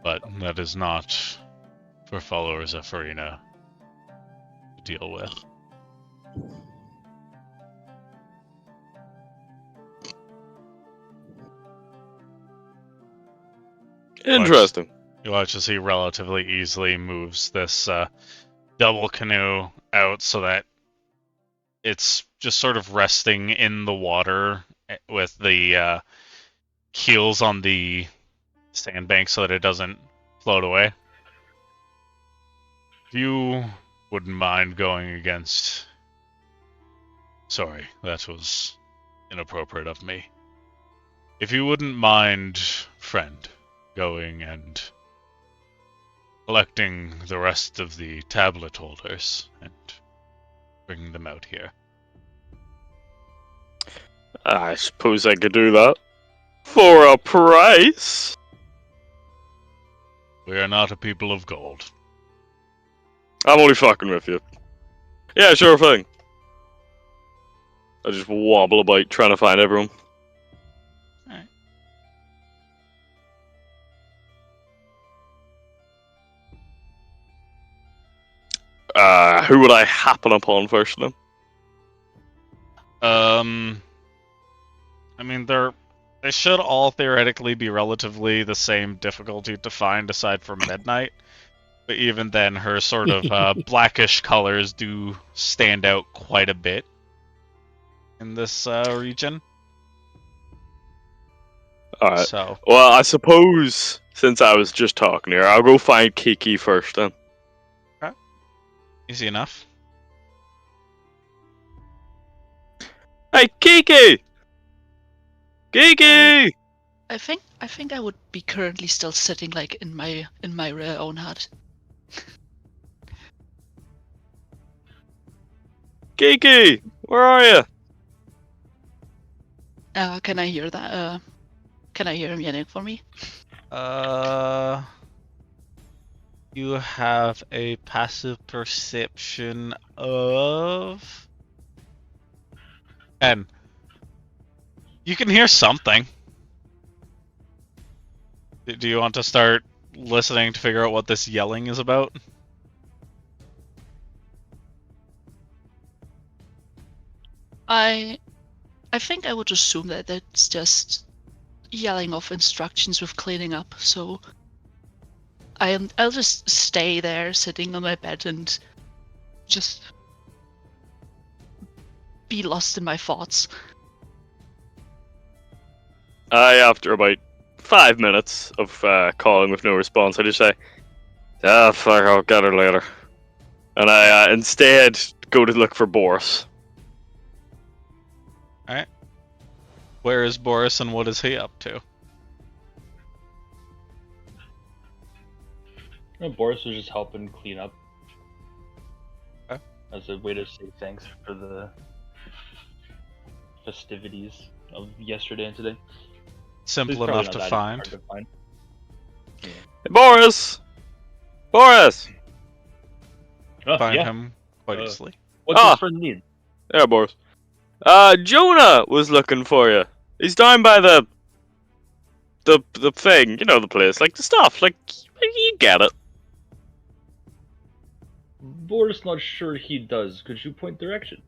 But that is not for followers of Farina to deal with. Interesting. You watch as he relatively easily moves this double canoe out so that it's just sort of resting in the water with the keels on the sandbank so that it doesn't float away. If you wouldn't mind going against... Sorry, that was inappropriate of me. If you wouldn't mind, friend, going and collecting the rest of the tablet holders and bringing them out here. I suppose I could do that. For a price? We are not a people of gold. I'm only fucking with you. Yeah, sure thing. I just wobble about trying to find everyone. Who would I happen upon first then? I mean, they should all theoretically be relatively the same difficulty to find aside from Midnight. But even then, her sort of blackish colors do stand out quite a bit in this region. Alright. So, Well, I suppose, since I was just talking here, I'll go find Kiki first then. easy enough. Hey, Kiki! Kiki! I think I would be currently still sitting like in my own hut. Kiki! Where are you? Can I hear that? Can I hear him yelling for me? You have a passive perception of... And you can hear something. Do you want to start listening to figure out what this yelling is about? I think I would assume that it's just yelling off instructions with cleaning up. So I'll just stay there, sitting on my bed, and just be lost in my thoughts. After about 5 minutes of calling with no response, I just say, fuck, I'll get her later. And I instead go to look for Boris. Alright. Where is Boris and what is he up to? Boris was just helping clean up. Okay. As a way to say thanks for the festivities of yesterday and today. Simple It's probably enough not to that find. hard to find. Hey, Boris! Boris! Oh, Find yeah. him quite easily. What's Ah. his friend need? Yeah, Boris. Jonah was looking for you. He's down by the thing, you know, the place, like the stuff, like you get it. Boris not sure he does. Could you point direction?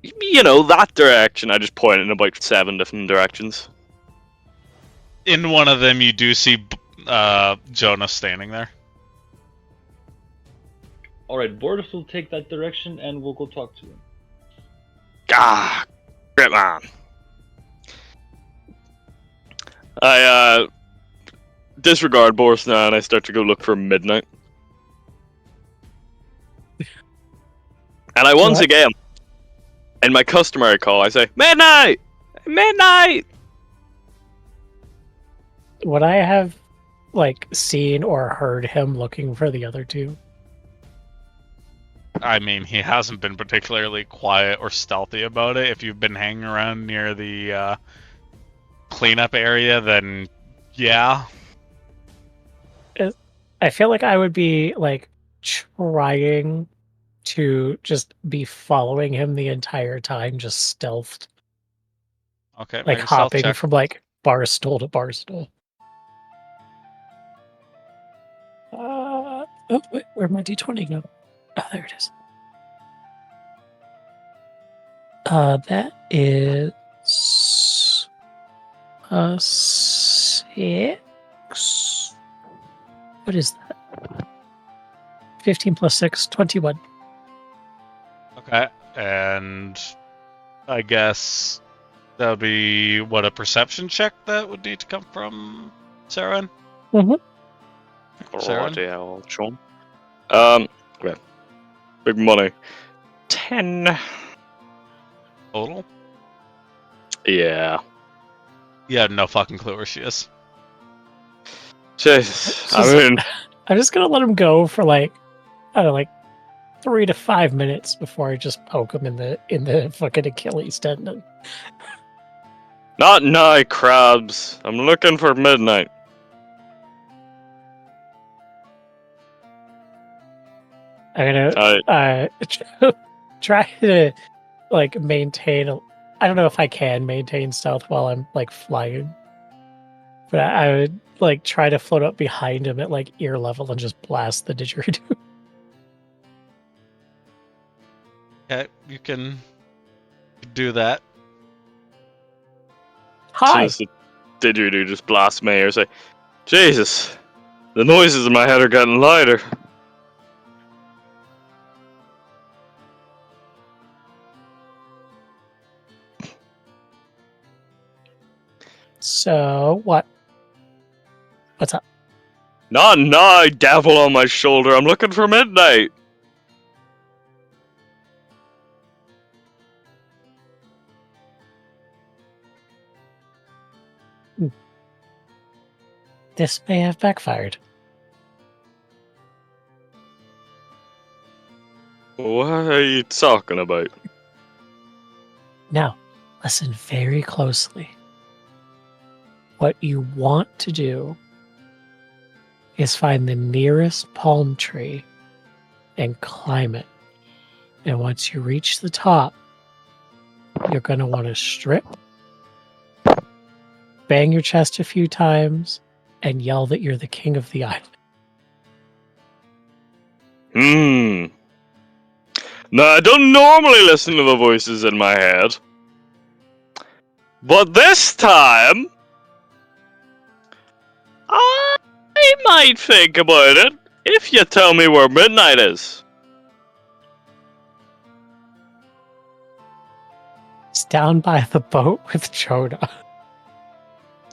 You know, that direction. I just point in about 7 different directions. In one of them, you do see Jonah standing there. Alright, Boris will take that direction and we'll go talk to him. Ah, great man. I disregard Boris now and I start to go look for Midnight. And I once What? again, in my customary call, I say, Midnight! Midnight! Would I have like seen or heard him looking for the other two? I mean, he hasn't been particularly quiet or stealthy about it. If you've been hanging around near the cleanup area, then yeah. I feel like I would be like trying to just be following him the entire time, just stealthed, Okay, like make a stealth hopping check. from like bar stool to bar stool. Oh, wait, where'd my D20 go? Oh, there it is. That is 6. What is that? 15 plus 6, 21. Okay, and I guess that would be, what, a perception check that would need to come from Saren? Mm-hmm. Sharon? Righty, I'll Sean. Okay. Big money. 10. Total? Yeah. You have no fucking clue where she is. Jesus. I Just- mean, I'm just gonna let him go for like, I don't know, like 3 to 5 minutes before I just poke him in the fucking Achilles tendon. not now, crabs. I'm looking for midnight. I'm gonna try to like maintain. I don't know if I can maintain stealth while I'm like flying, but I would like try to float up behind him at like ear level and just blast the didgeridoo. Okay, you can do that. Hi. Just did you just blast me or say, Jesus, the noises in my head are getting louder. So what? What's up? Not now, devil on my shoulder. I'm looking for midnight. This may have backfired. What are you talking about? Now, listen very closely. What you want to do is find the nearest palm tree and climb it. And once you reach the top, you're going to want to strip, bang your chest a few times, and yell that you're the king of the island. Now, I don't normally listen to the voices in my head. But this time, I might think about it if you tell me where midnight is. It's down by the boat with Choda.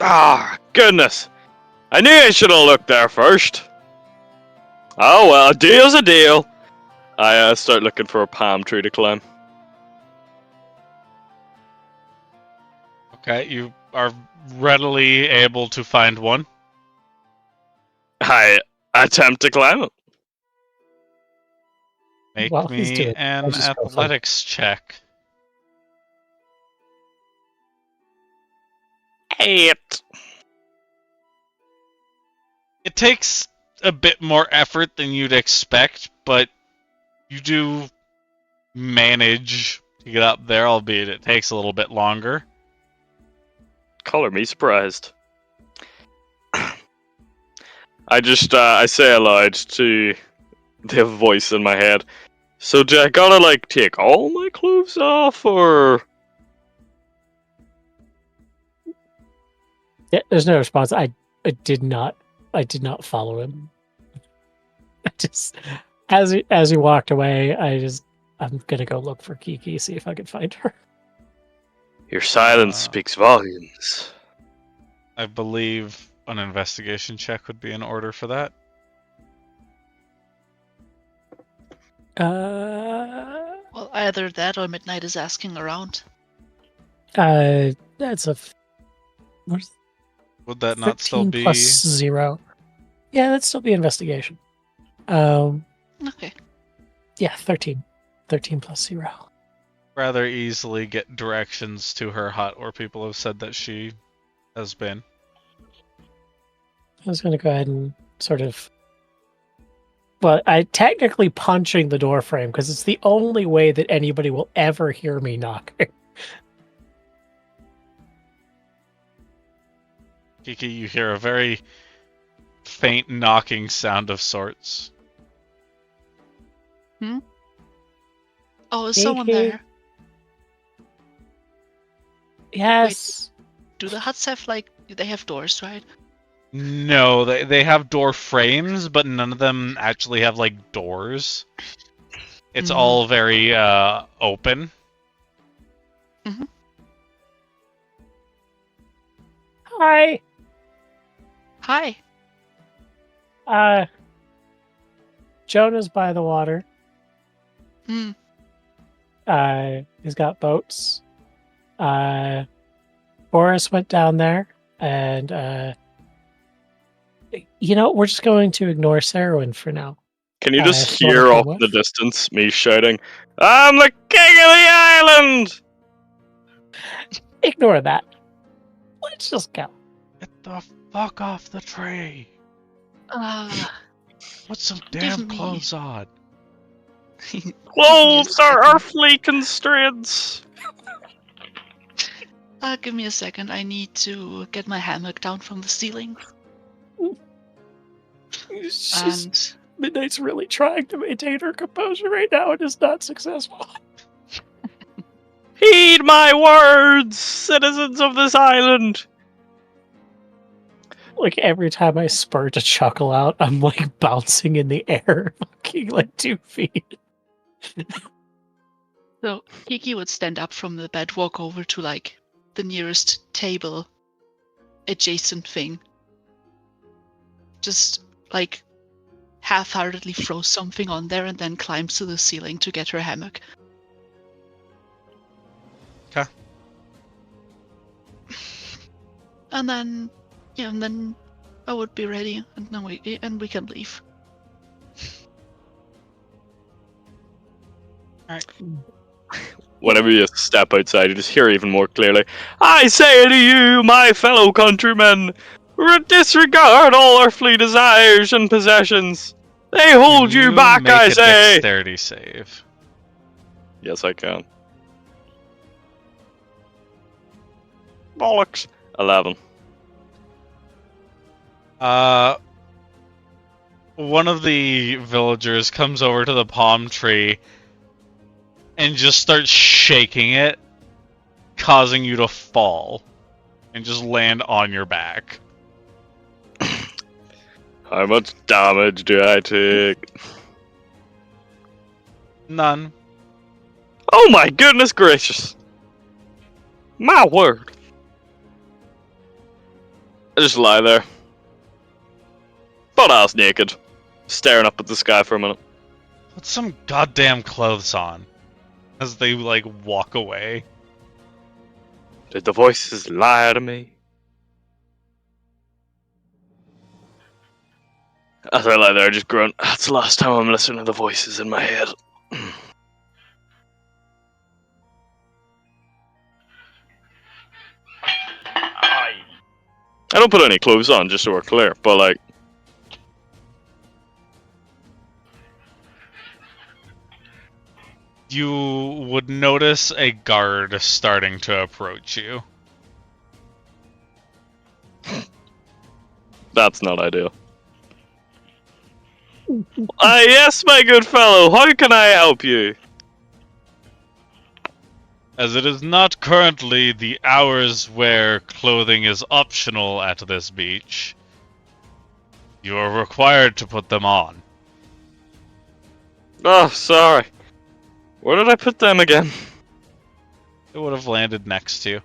Ah, goodness. I knew I should have looked there first. Oh well, a deal's a deal. I start looking for a palm tree to climb. Okay, you are readily able to find one. I attempt to climb it. Make While he's me doing it, an I'll just go for it. athletics check. 8. It takes a bit more effort than you'd expect, but you do manage to get up there, albeit it takes a little bit longer. Color me surprised. I just, I say aloud to the voice in my head. So do I gotta, like, take all my clothes off, or... Yeah, there's no response. I did not follow him. I just as he walked away, I'm gonna go look for Kiki, see if I can find her. Your silence speaks volumes. I believe an investigation check would be in order for that. Well, either that or Midnight is asking around. That's a what is Would that not still 13 be? plus 0. Yeah, that'd still be investigation. Okay. Yeah, 13. 13 plus 0. Rather easily get directions to her hut where people have said that she has been. I was gonna go ahead and sort of. Well, I technically punching the door frame because it's the only way that anybody will ever hear me knocking. Kiki, you hear a very faint knocking sound of sorts. Oh, is someone Kiki. there? Yes. Do the huts have they have doors, right? No, they have door frames, but none of them actually have like doors. It's Mhm. all very open. Hi. Hi. Jonah's by the water. Hmm. He's got boats. Boris went down there, and we're just going to ignore Sarwin for now. Can you just if you wanna hear come off with. the distance me shouting, "I'm the king of the island"? Ignore that. Let's just go. Get the fuck off the tree. Put some damn me- clothes on. Clothes are second. earthly constraints. Give me a second. I need to get my hammock down from the ceiling. And Midnight's really trying to maintain her composure right now and is not successful. Heed my words, citizens of this island. Like every time I spurt a chuckle out, I'm like bouncing in the air, fucking like 2 feet. so Kiki would stand up from the bed, walk over to like the nearest table adjacent thing. Just like half-heartedly throw something on there and then climbs to the ceiling to get her hammock. Okay. And then I would be ready, and then we can leave. Alright. Whenever you step outside, you just hear even more clearly, "I say to you, my fellow countrymen, disregard all earthly desires and possessions. They hold Can you back, make I a say." Dexterity save. Yes, I can. Bollocks. 11. One of the villagers comes over to the palm tree and just starts shaking it, causing you to fall and just land on your back. How much damage do I take? None. Oh my goodness gracious. My word. I just lie there, butt ass naked, staring up at the sky for a minute. Put some goddamn clothes on. As they, like, walk away. Did the voices lie to me? As I lie there, I just grunt. That's the last time I'm listening to the voices in my head. I don't put any clothes on, just so we're clear, but like... You would notice a guard starting to approach you. That's not ideal. Yes, my good fellow, how can I help you? As it is not currently the hours where clothing is optional at this beach, you are required to put them on. Oh, sorry. Where did I put them again? It would have landed next to you.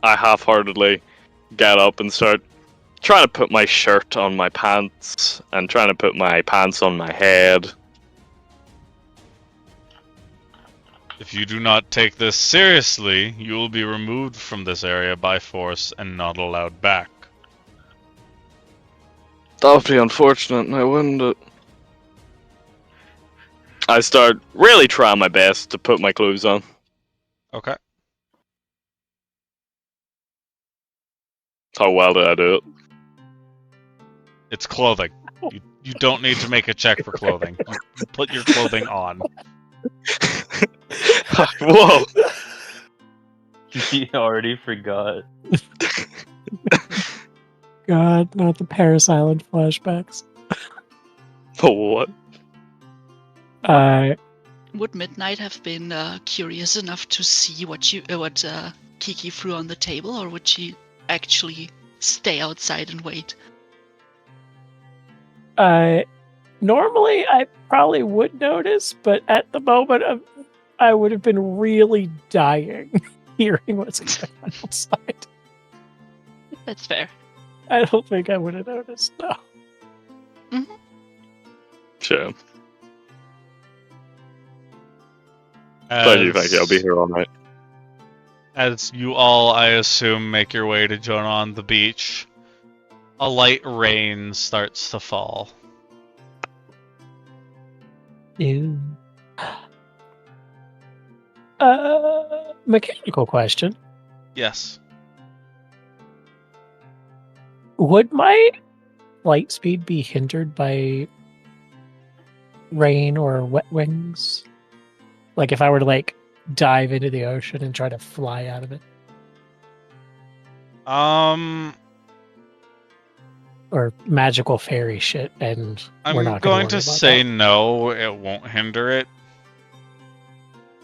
I half-heartedly get up and start trying to put my shirt on my pants and trying to put my pants on my head. If you do not take this seriously, you will be removed from this area by force and not allowed back. That would be unfortunate, now wouldn't it? I start really trying my best to put my clothes on. Okay. How well did I do it? It's clothing. You don't need to make a check for clothing. You put your clothing on. Whoa! He already forgot. God, not the Paris Island flashbacks. What? Would Midnight have been curious enough to see what Kiki threw on the table, or would she actually stay outside and wait? Normally I probably would notice, but at the moment I would have been really dying hearing what's going on outside. That's fair. I don't think I would have noticed. No. Sure. Thank you. I'll be here all night. As you all, I assume, make your way to Jonah on the beach, a light rain starts to fall. Ew. Mechanical question. Yes. Would my light speed be hindered by rain or wet wings? Like if I were to like dive into the ocean and try to fly out of it? Or magical fairy shit, and we're I'm not going worry to about say that? no, it won't hinder it.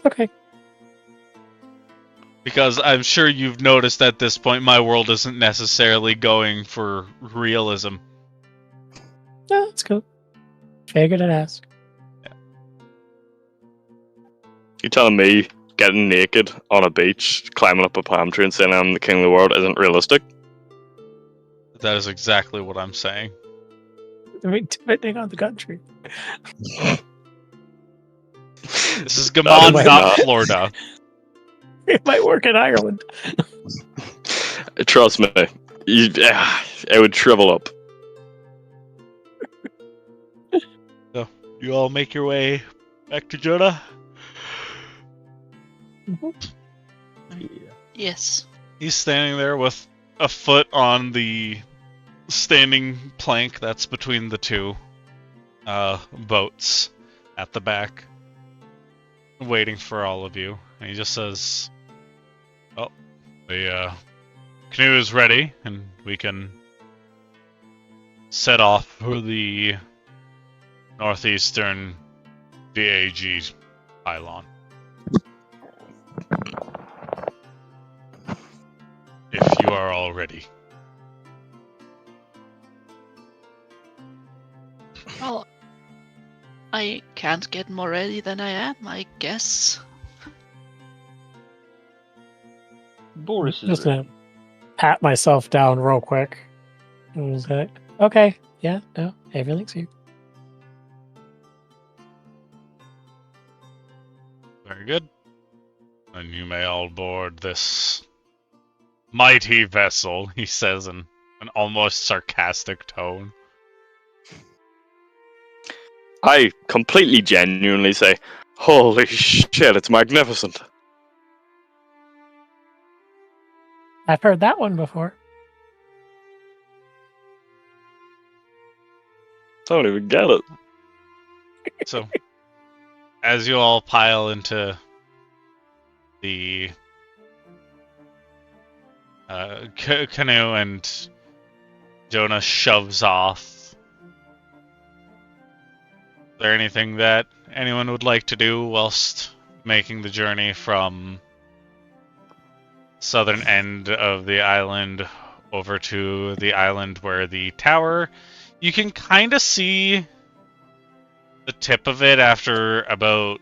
Okay. Because I'm sure you've noticed at this point my world isn't necessarily going for realism. No, that's cool. Figured I'd ask. You telling me getting naked on a beach, climbing up a palm tree, and saying I'm the king of the world isn't realistic? That is exactly what I'm saying. I mean, depending on the country. This is Gammon, might not not. Florida. It might work in Ireland. Trust me, it would shrivel up. So, you all make your way back to Jonah? Yes. He's standing there with a foot on the standing plank that's between the two boats at the back, waiting for all of you. And he just says, "Well, the canoe is ready, and we can set off for the northeastern VAG pylon. If you are all ready." Well, I can't get more ready than I am, I guess. Boris is Just ready. gonna pat myself down real quick. And was like, okay, yeah, no, everything's here. Very good. And you may all board this mighty vessel, he says in an almost sarcastic tone. I completely genuinely say, holy shit, it's magnificent. I've heard that one before. I don't even get it. So, as you all pile into the canoe and Jonah shoves off, is there anything that anyone would like to do whilst making the journey from southern end of the island over to the island where the tower, you can kind of see the tip of it after about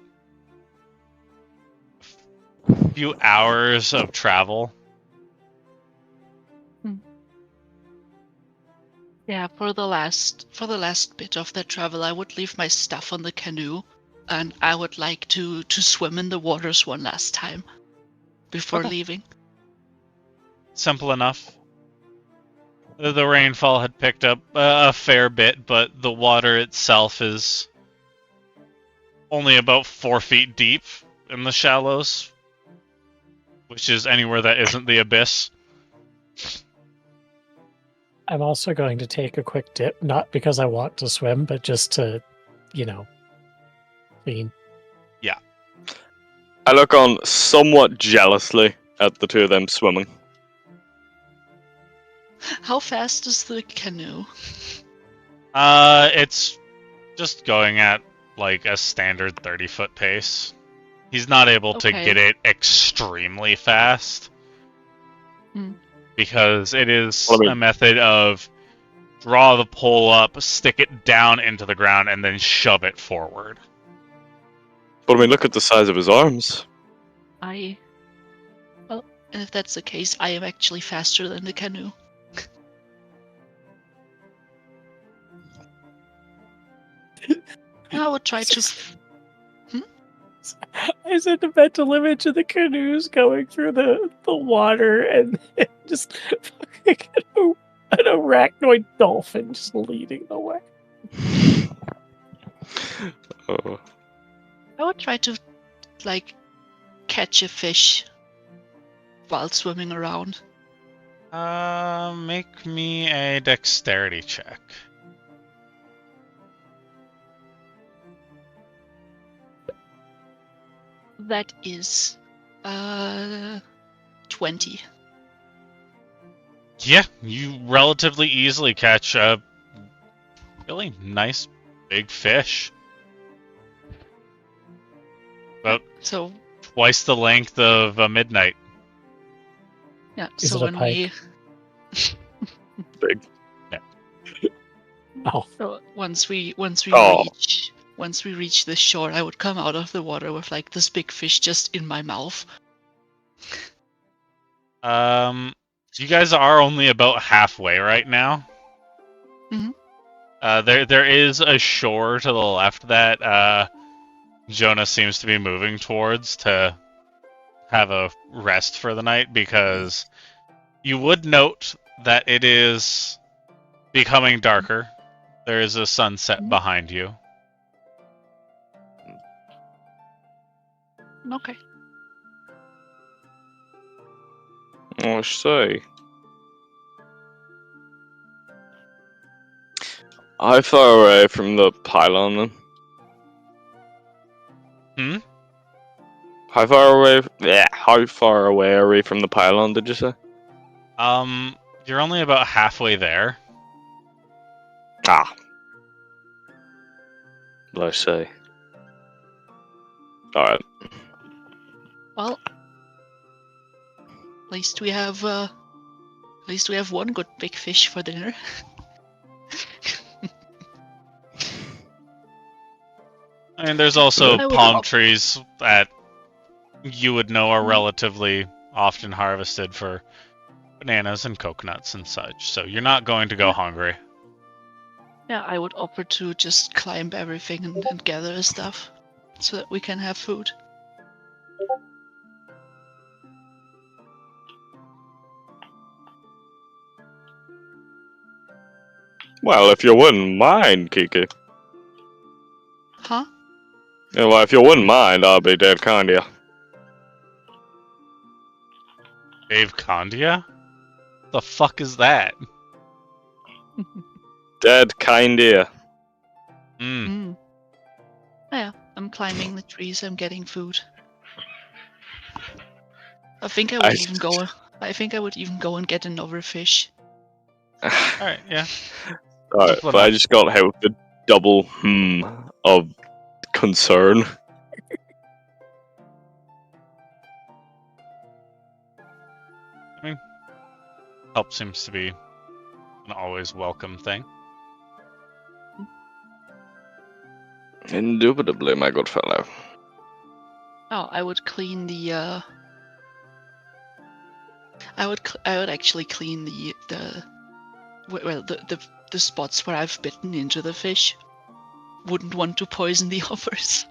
a few hours of travel. Yeah, for the last bit of that travel, I would leave my stuff on the canoe, and I would like to swim in the waters one last time before Okay. leaving. Simple enough. The rainfall had picked up a fair bit, but the water itself is only about 4 feet deep in the shallows, which is anywhere that isn't the abyss. I'm also going to take a quick dip, not because I want to swim, but just to, clean. I look on somewhat jealously at the two of them swimming. How fast is the canoe? It's just going at like a standard 30-foot pace. He's not able to Okay. get it extremely fast. Hmm. Because it is Well, I mean- a method of draw the pole up, stick it down into the ground, and then shove it forward. But I mean, look at the size of his arms. Well, if that's the case, I am actually faster than the canoe. I would try to. I said the mental image of the canoes going through the water and just fucking an arachnoid dolphin just leading the way. Oh. I would try to, like, catch a fish while swimming around. Make me a dexterity check. That is, 20. Yeah, you relatively easily catch a really nice big fish. About So twice the length of a midnight. yeah. Is So it a when we Big. Oh, so once we Oh. reach the shore, I would come out of the water with like this big fish just in my mouth. You guys are only about halfway right now. Mhm. There is a shore to the left that Jonah seems to be moving towards to have a rest for the night, because you would note that it is becoming darker. There is a sunset behind you. Okay. I see. How far away from the pylon then? Hmm? How far away? Yeah, how far away are we from the pylon? Did you say? You're only about halfway there. Ah. Let's see. All right. Well, at least we have one good big fish for dinner. And there's also I would palm love- trees that you would know are relatively often harvested for bananas and coconuts and such. So you're not going to go hungry. Yeah, I would offer to just climb everything and gather stuff so that we can have food. Well, if you wouldn't mind, Kiki. Huh? Yeah, well, if you wouldn't mind, I'll be dead kind of you. Dave Condia? The fuck is that? Dead kind of you. Mm. Yeah, I'm climbing the trees. I'm getting food. I think I would even go. I think I would even go and get another fish. Alright, yeah. Alright, Simple but I enough. just got hit with the double of concern. Help seems to be an always welcome thing. Indubitably, my good fellow. Oh, I would clean the. I would actually clean the spots where I've bitten into the fish. Wouldn't want to poison the others.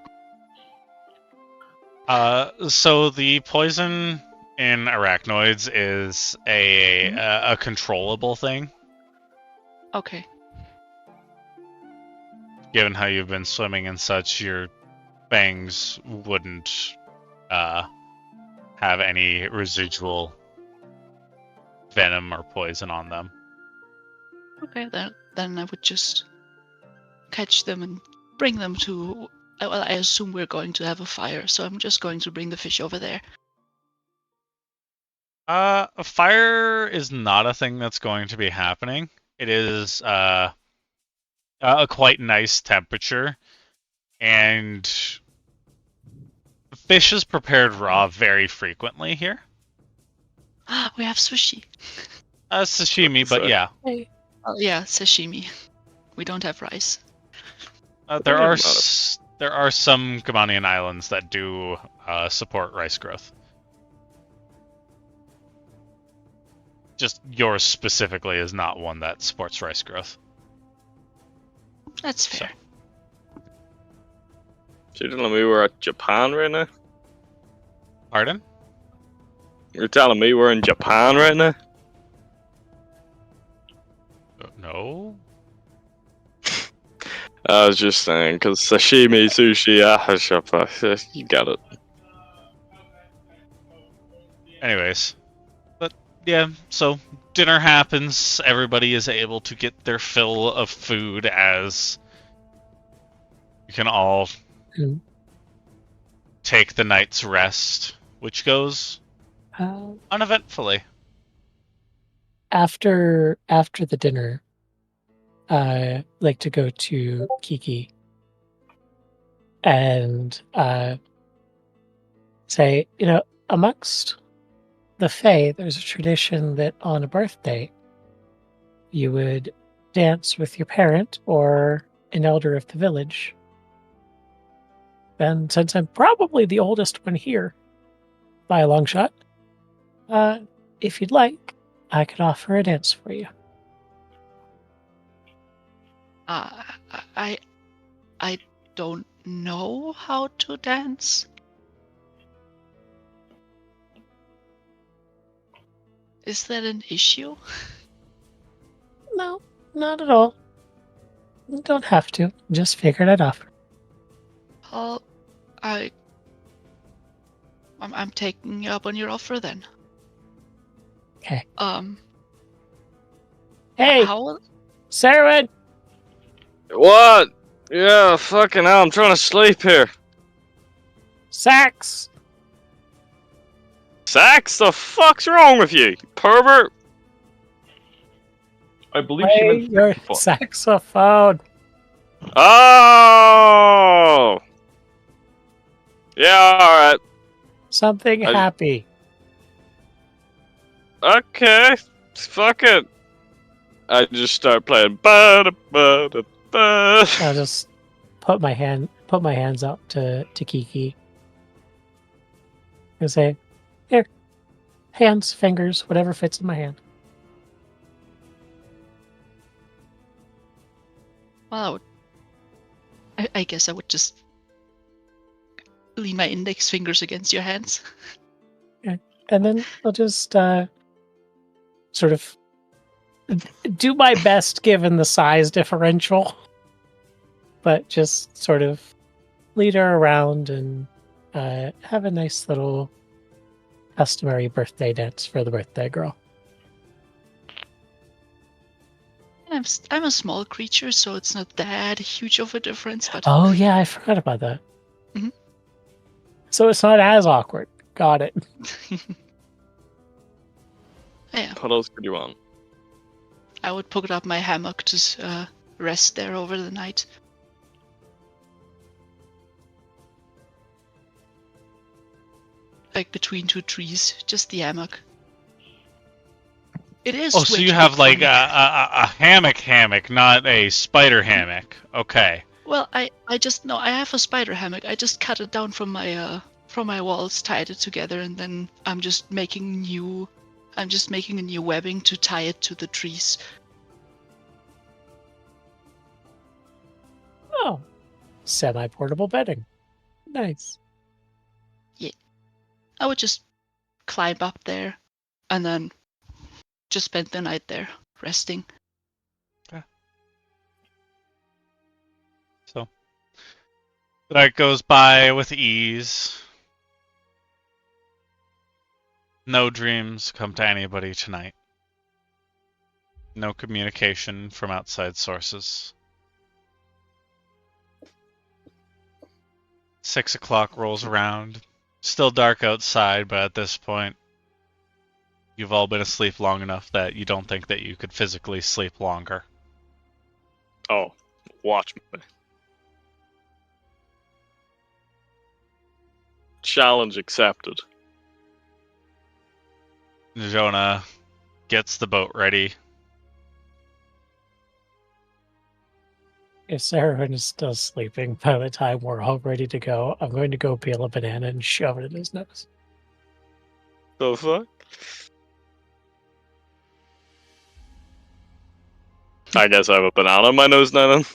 So the poison in arachnoids is a controllable thing. Okay. Given how you've been swimming and such, your fangs wouldn't have any residual venom or poison on them. Okay, then I would just catch them and bring them to. Well, I assume we're going to have a fire, so I'm just going to bring the fish over there. A fire is not a thing that's going to be happening. It is a quite nice temperature, and fish is prepared raw very frequently here. We have sushi. Sashimi, but So- yeah. Oh, yeah, sashimi. We don't have rice. There are Doesn't there are some Gamanian islands that do support rice growth. Just yours specifically is not one that supports rice growth. That's So. fair. So you're telling me we're at Japan right now? Pardon? You're telling me we're in Japan right now? No. I was just saying, because sashimi, sushi, you got it. Anyways, but yeah, so dinner happens. Everybody is able to get their fill of food as you can all Mm. take the night's rest, which goes uneventfully. After the dinner, I like to go to Kiki and say, amongst the Fae, there's a tradition that on a birthday, you would dance with your parent or an elder of the village. And since I'm probably the oldest one here, by a long shot, if you'd like, I could offer a dance for you. I don't know how to dance. Is that an issue? No, not at all. You don't have to. Just figured I'd offer. Well, I'm taking you up on your offer then. Okay. Hey, Hey, Sarah! What? Yeah, fucking hell, I'm trying to sleep here. Sax! Sax, the fuck's wrong with you, pervert? I believe she Play meant your fuck. saxophone. Oh! Yeah, alright. Something I- happy. Okay, fuck it. I just start playing. Ba-da-ba-da-ba. I'll just put my hands out to Kiki and say, "Here, hands, fingers, whatever fits in my hand." well, I guess I would just lean my index fingers against your hands. And then I'll just sort of do my best given the size differential, but just sort of lead her around and have a nice little customary birthday dance for the birthday girl. And I'm a small creature, so it's not that huge of a difference. But Oh yeah, I forgot about that. Mhm. So it's not as awkward. Got it. yeah, What else could you want? I would put up my hammock to rest there over the night. Like between two trees, just the hammock. It is. Oh, so way you too have big for like me. a hammock, not a spider hammock. Okay. Well, I just no, I have a spider hammock. I just cut it down from my walls, tied it together, and then I'm just making a new webbing to tie it to the trees. Oh, semi-portable bedding. Nice. I would just climb up there, and then just spend the night there, resting. So the night goes by with ease. No dreams come to anybody tonight. No communication from outside sources. 6 o'clock rolls around. Still dark outside, but at this point, you've all been asleep long enough that you don't think that you could physically sleep longer. Oh, watch me. Challenge accepted. Jonah gets the boat ready. If Sarah is still sleeping by the time we're all ready to go, I'm going to go peel a banana and shove it in his nose. The fuck? I guess I have a banana in my nose now then.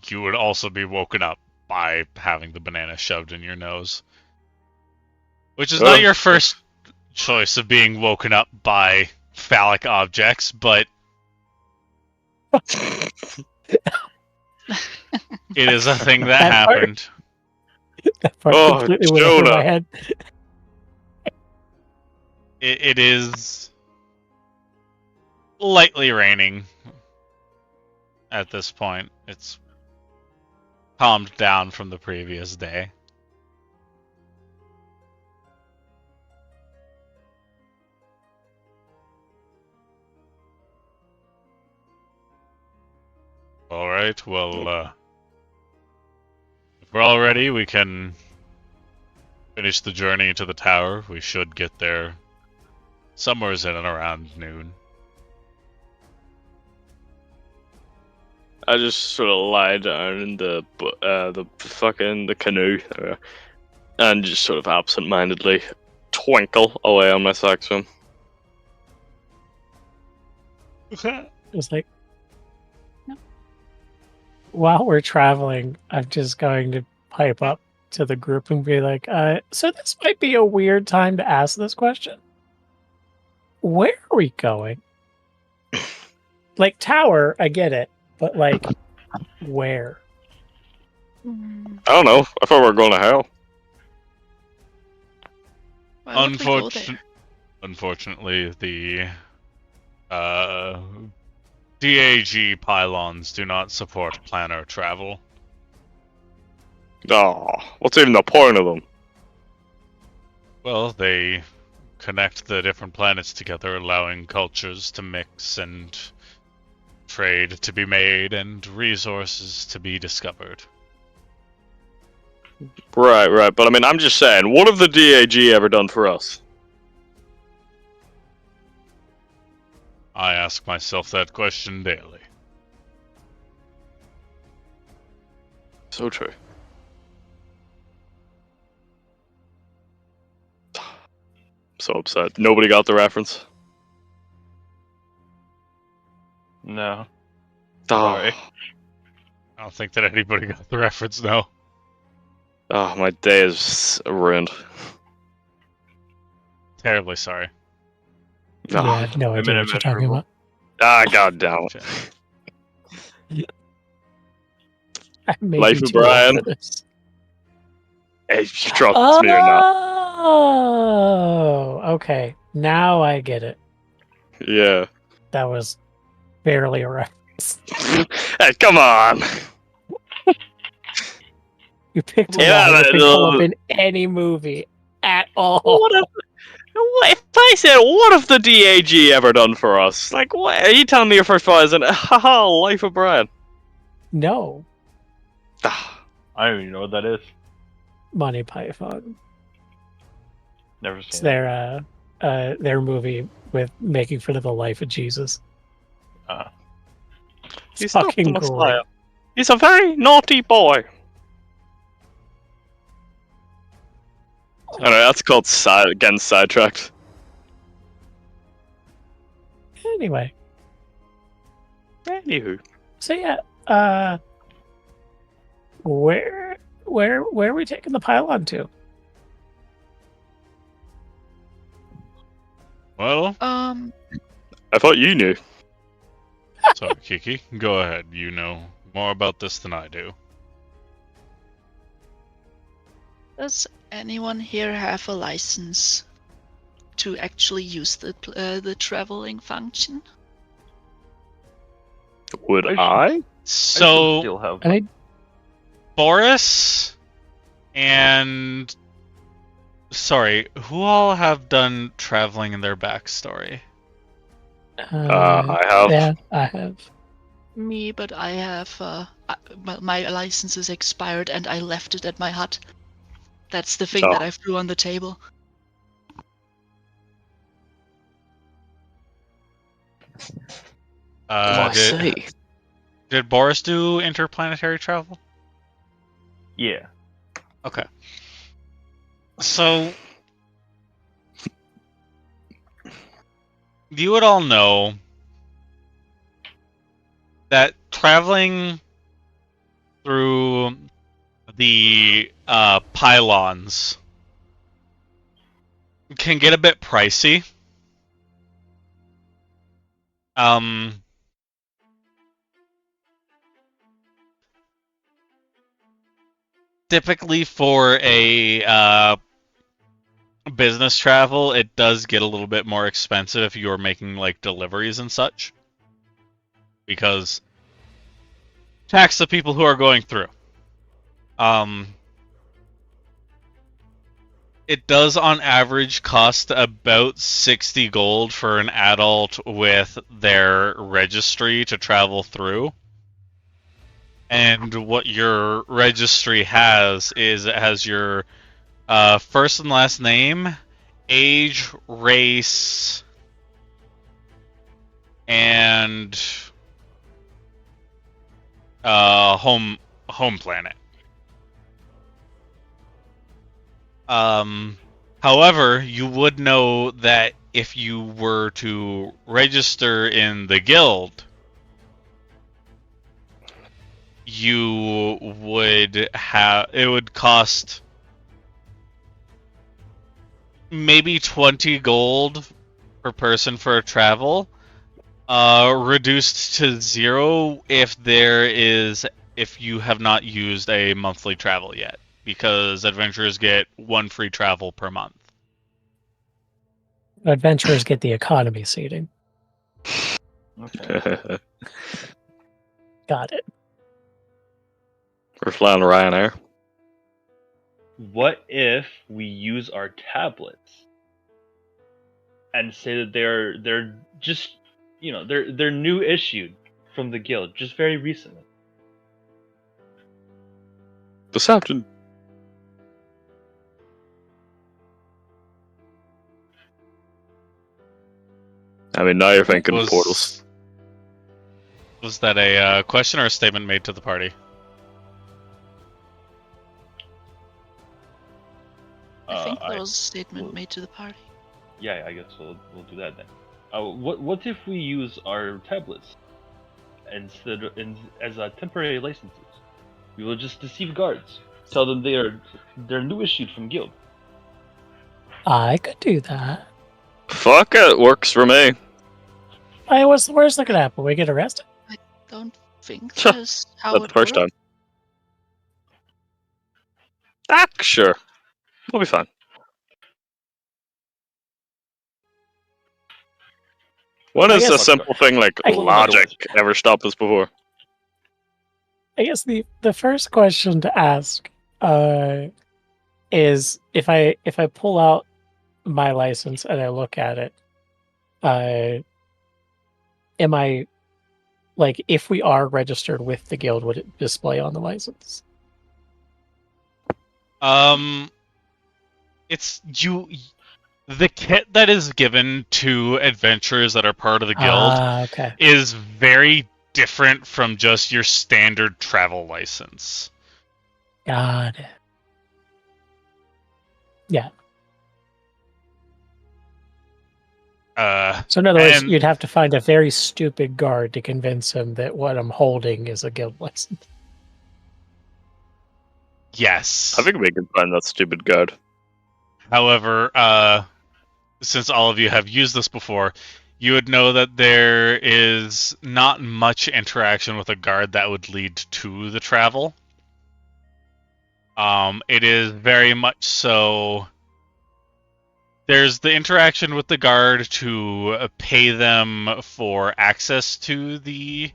You would also be woken up by having the banana shoved in your nose. Which is not your first choice of being woken up by phallic objects, but it is a thing that That part- happened. That part Oh, completely went over my Jonah. head. It is lightly raining at this point. It's calmed down from the previous day. Alright, well, if we're all ready, we can finish the journey to the tower. We should get there somewhere in and around noon. I just sort of lie down in the canoe and just sort of absent-mindedly twinkle away on my saxophone. It's like, while we're traveling, I'm just going to pipe up to the group and be like, so this might be a weird time to ask this question. Where are we going? Like, tower, I get it, but like, where? Mm, I don't know. I thought we were going to hell. why would we go there? Unfortunately, the DAG pylons do not support planar travel. Oh, what's even the point of them? Well, they connect the different planets together, allowing cultures to mix and trade to be made and resources to be discovered. Right. But I mean, I'm just saying, what have the DAG ever done for us? I ask myself that question daily. So true. So upset. Nobody got the reference. No. Sorry. I don't think that anybody got the reference, no. Oh, my day is ruined. Terribly sorry. Yeah, I have no idea women what you're talking immeasurable. about. Ah, god damn it. I may Life be of too old Brian. for this. Hey, you trust me or not? Oh, okay. Now I get it. Yeah. That was barely a reference. Hey, come on! You picked a Yeah, line that that- could come up in any movie at all. If I said, what have the DAG ever done for us? Like, what? Are you telling me your first thought isn't, haha, Life of Brian? No, Ah, I don't even know what that is. Monty Python. Never It's seen it. their movie with making fun of the life of Jesus. It's He's not the fucking Messiah. great. He's a very naughty boy. I know, that's called getting sidetracked. Anyway, Anywho. so yeah, where are we taking the pylon to? Well, I thought you knew. sorry, Kiki. Go ahead. You know more about this than I do. Does anyone here have a license to actually use the traveling function? Would I should- I? So, still have. I mean, Boris and... Sorry, who all have done traveling in their backstory? I have. Yeah, I have. Me, but I have my license is expired and I left it at my hut. That's the thing that Oh. I threw on the table. Did Boris do interplanetary travel? Yeah. Okay. So, you would all know that traveling through the pylons can get a bit pricey. Typically for a business travel, it does get a little bit more expensive if you're making like deliveries and such, because tax the people who are going through. It does on average cost about 60 gold for an adult with their registry to travel through. And what your registry has is it has your first and last name, age, race, and home planet. However, you would know that if you were to register in the guild, you would have it would cost maybe 20 gold per person for a travel, reduced to 0 if you have not used a monthly travel yet, because adventurers get 1 free travel per month. Adventurers get the economy seating. Okay. Got it. We're flying Ryanair. What if we use our tablets and say that they're just they're new issued from the guild just very recently? This happened. I mean, now you're thinking portals. Was that a question or a statement made to the party? I think that was a statement made to the party. Yeah, I guess we'll do that then. What if we use our tablets as temporary licenses? We will just deceive guards, tell them they're new issued from guild. I could do that. Fuck it, works for me. Hey, where's the gonna happen? We get arrested? I don't think that's how That's it the first works. time. Sure. We'll be fine. When I has a guess- simple thing like I- logic ever stopped us before? I guess the first question to ask is if I pull out my license and I look at it, am I, like, if we are registered with the guild, would it display on the license? It's the kit that is given to adventurers that are part of the guild Okay. is very different from just your standard travel license. Got it. Yeah. So in other words, And- you'd have to find a very stupid guard to convince him that what I'm holding is a guild license. Yes. I think we can find that stupid guard. However, since all of you have used this before, you would know that there is not much interaction with a guard that would lead to the travel. It is very much so. There's the interaction with the guard to pay them for access to the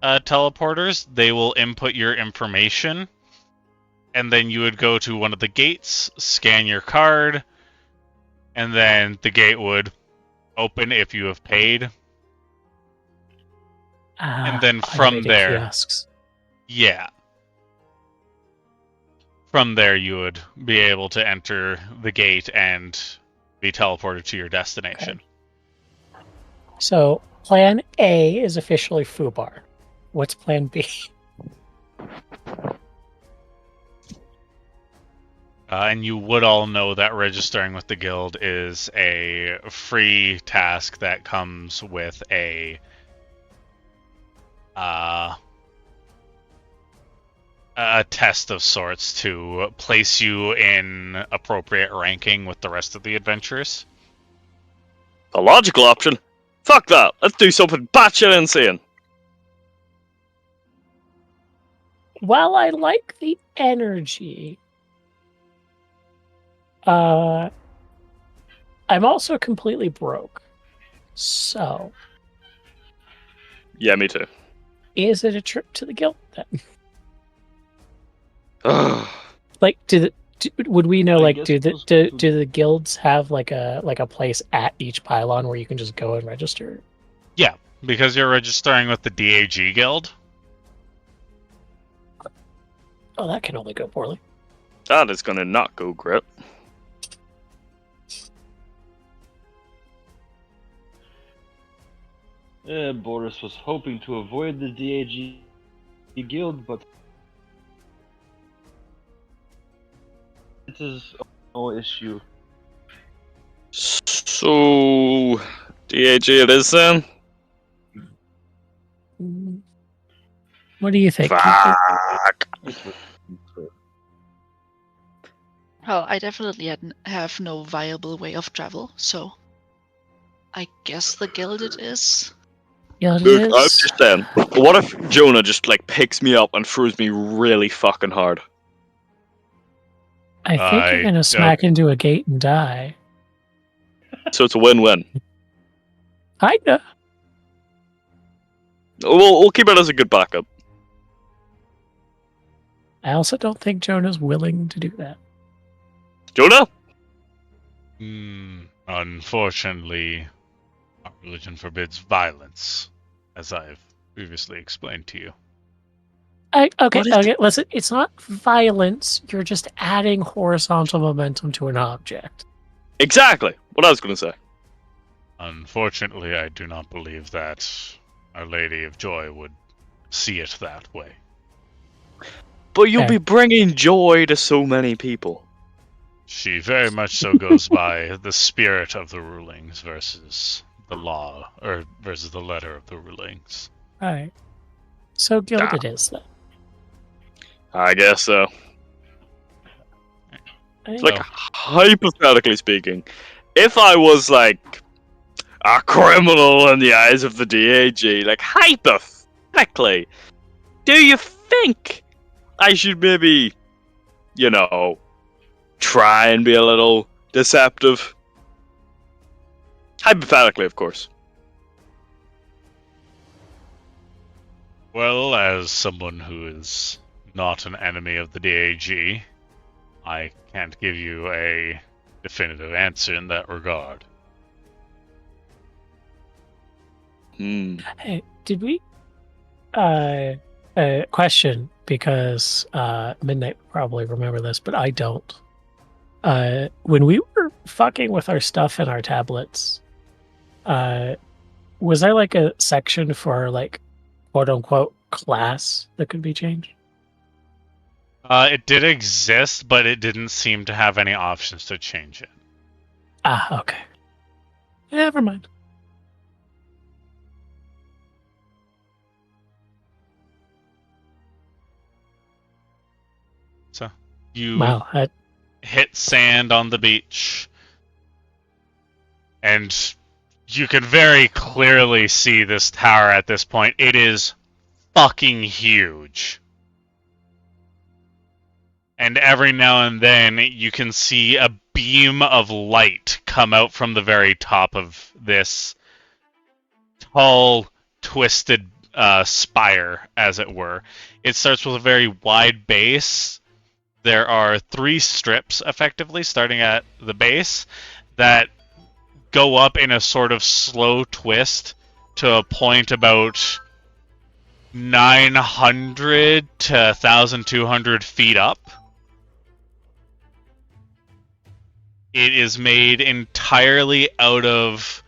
teleporters. They will input your information, and then you would go to one of the gates, scan your card, and then the gate would open if you have paid. And then from Automated there- kiosks. Yeah. From there, you would be able to enter the gate and be teleported to your destination. So plan A is officially Fubar. What's plan B? And you would all know that registering with the guild is a free task that comes with a a test of sorts to place you in appropriate ranking with the rest of the adventurers. A logical option? Fuck that. Let's do something batshit insane. While I like the energy, I'm also completely broke. So, Yeah, me too. is it a trip to the guild then? Ugh. Like, would we know? I Like, guess do those- the guilds have like a place at each pylon where you can just go and register? Yeah, because you're registering with the DAG Guild. Oh, that can only go poorly. That is gonna not go great. Boris was hoping to avoid the DAG guild, but it is no issue. So, DAG it is then? What do you think? Fuck. Well, I definitely have no viable way of travel, so I guess the guild it is. Yeah, it Look, I'm is. just saying, what if Jonah just, like, picks me up and throws me really fucking hard? I think I you're gonna smack into a gate and die. So it's a win-win. Kinda. We'll keep it as a good backup. I also don't think Jonah's willing to do that. Jonah? Unfortunately, our religion forbids violence, as I've previously explained to you. Okay, What is okay. Listen, it's not violence. You're just adding horizontal momentum to an object. Exactly what I was going to say. Unfortunately, I do not believe that Our Lady of Joy would see it that way. But you'll Okay. be bringing joy to so many people. She very much so goes by the spirit of the rulings versus the law, or versus the letter of the rulings. Right. So guild it is then. I guess so. Hey, Like, hypothetically speaking, if I was, like, a criminal in the eyes of the DAG, like, hypothetically, do you think I should maybe, you know, try and be a little deceptive? Hypothetically, of course. Well, as someone who is not an enemy of the DAG, I can't give you a definitive answer in that regard. Hey, did we? Question, because Midnight would probably remember this, but I don't. When we were fucking with our stuff and our tablets, was there like a section for like quote unquote class that could be changed? It did exist, but it didn't seem to have any options to change it. Ah, okay. Never mind. So you Wow. hit sand on the beach, and you can very clearly see this tower at this point. It is fucking huge. And every now and then you can see a beam of light come out from the very top of this tall, twisted spire, as it were. It starts with a very wide base. There are 3 strips, effectively, starting at the base, that go up in a sort of slow twist to a point about 900 to 1,200 feet up. It is made entirely out of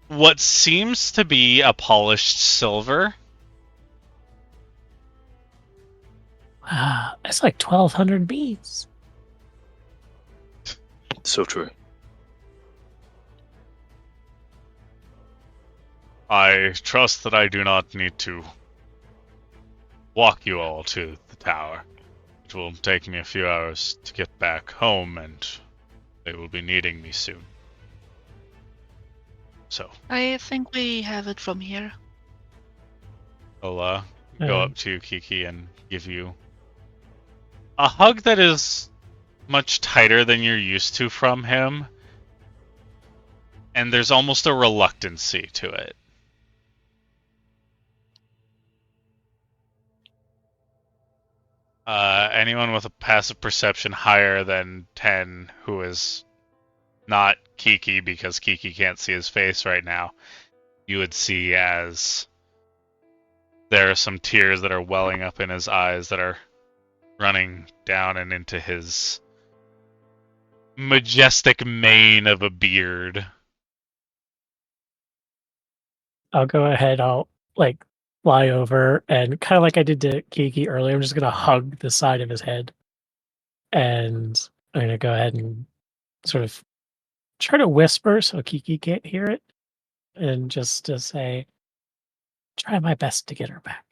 what seems to be a polished silver. Wow, that's like 1,200 bees. So true. I trust that I do not need to walk you all to the tower. It will take me a few hours to get back home, and they will be needing me soon. So, I think we have it from here. I'll go up to Kiki and give you a hug that is much tighter than you're used to from him, and there's almost a reluctancy to it. Anyone with a passive perception higher than 10 who is not Kiki, because Kiki can't see his face right now, you would see as there are some tears that are welling up in his eyes that are running down and into his majestic mane of a beard. I'll go ahead. I'll like fly over and kind of like I did to Kiki earlier. I'm just gonna hug the side of his head, and I'm gonna go ahead and sort of try to whisper so Kiki can't hear it, and just to say, try my best to get her back.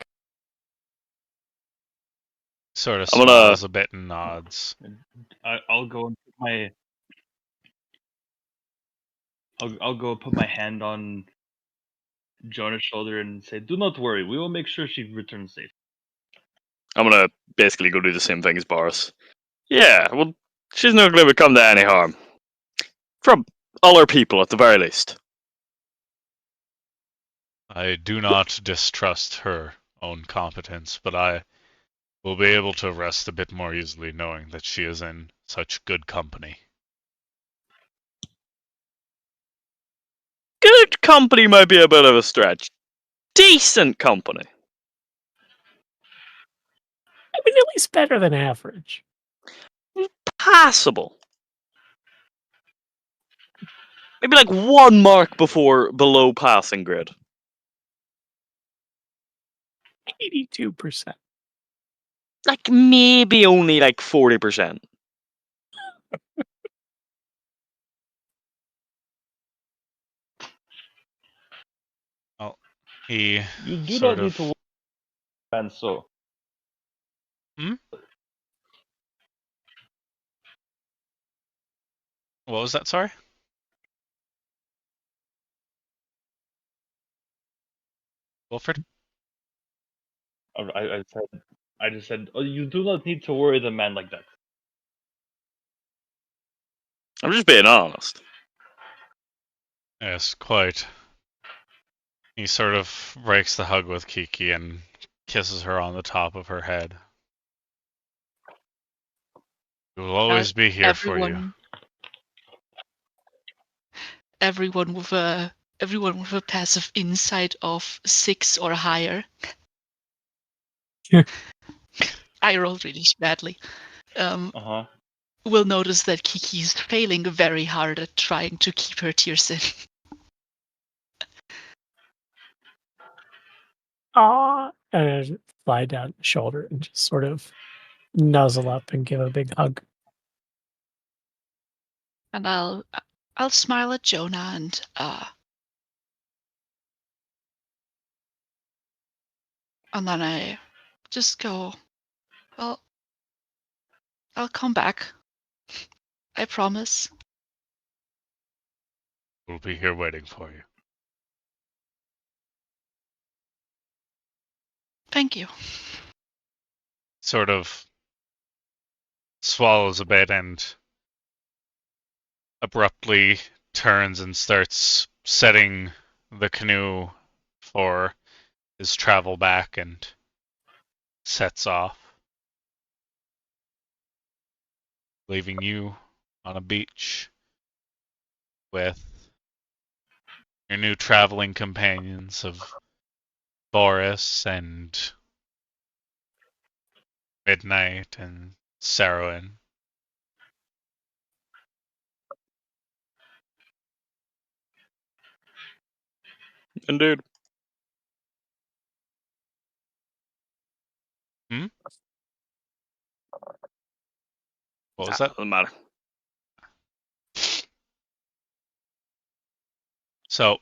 Sort of I'm gonna- smiles a bit and nods. I'll go and put my. I'll go put my hand on Jonah's shoulder and say, "Do not worry. We will make sure she returns safe." I'm gonna basically go do the same thing as Boris. Yeah, well, she's not gonna come to any harm. From other people, at the very least. I do not distrust her own competence, but I will be able to rest a bit more easily knowing that she is in such good company. Good company might be a bit of a stretch. Decent company. I mean, at least better than average. Passable. Maybe like 1 mark below passing grade. 82%. Like maybe only like 40%. He You do sort not need of to worry, and so. What was that, sorry? Wilfred? I just said, oh, you do not need to worry the man like that. I'm just being honest. Yes, quite. He sort of breaks the hug with Kiki and kisses her on the top of her head. We will always be here for you. Everyone with a passive insight of 6 or higher. Yeah. I rolled really badly. Uh-huh. Will notice that Kiki's failing very hard at trying to keep her tears in. Aw, and I just fly down the shoulder and just sort of nuzzle up and give a big hug. And I'll smile at Jonah and then I just go, well, I'll come back. I promise. We'll be here waiting for you. Thank you. Sort of swallows a bit and abruptly turns and starts setting the canoe for his travel back and sets off, leaving you on a beach with your new traveling companions of Boris and Midnight and Sarowin. Indeed. What was that? Doesn't matter. So,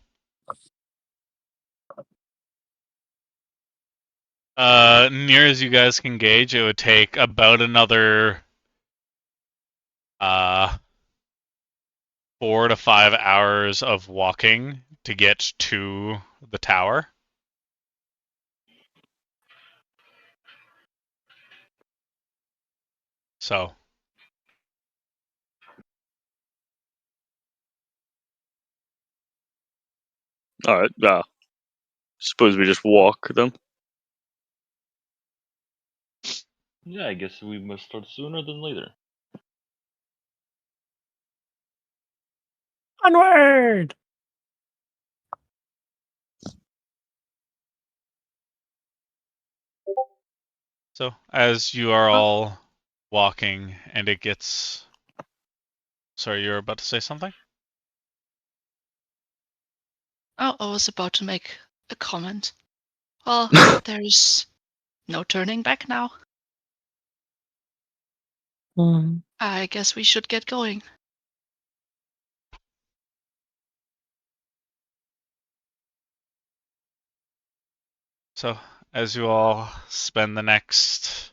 Near as you guys can gauge, it would take about another 4 to 5 hours of walking to get to the tower. So, All right. Suppose we just walk then. Yeah, I guess we must start sooner than later. Onward! so as you are all walking, and it gets. Sorry, you were about to say something? Oh, I was about to make a comment. Well, there's no turning back now. Mm. I guess we should get going. So, as you all spend the next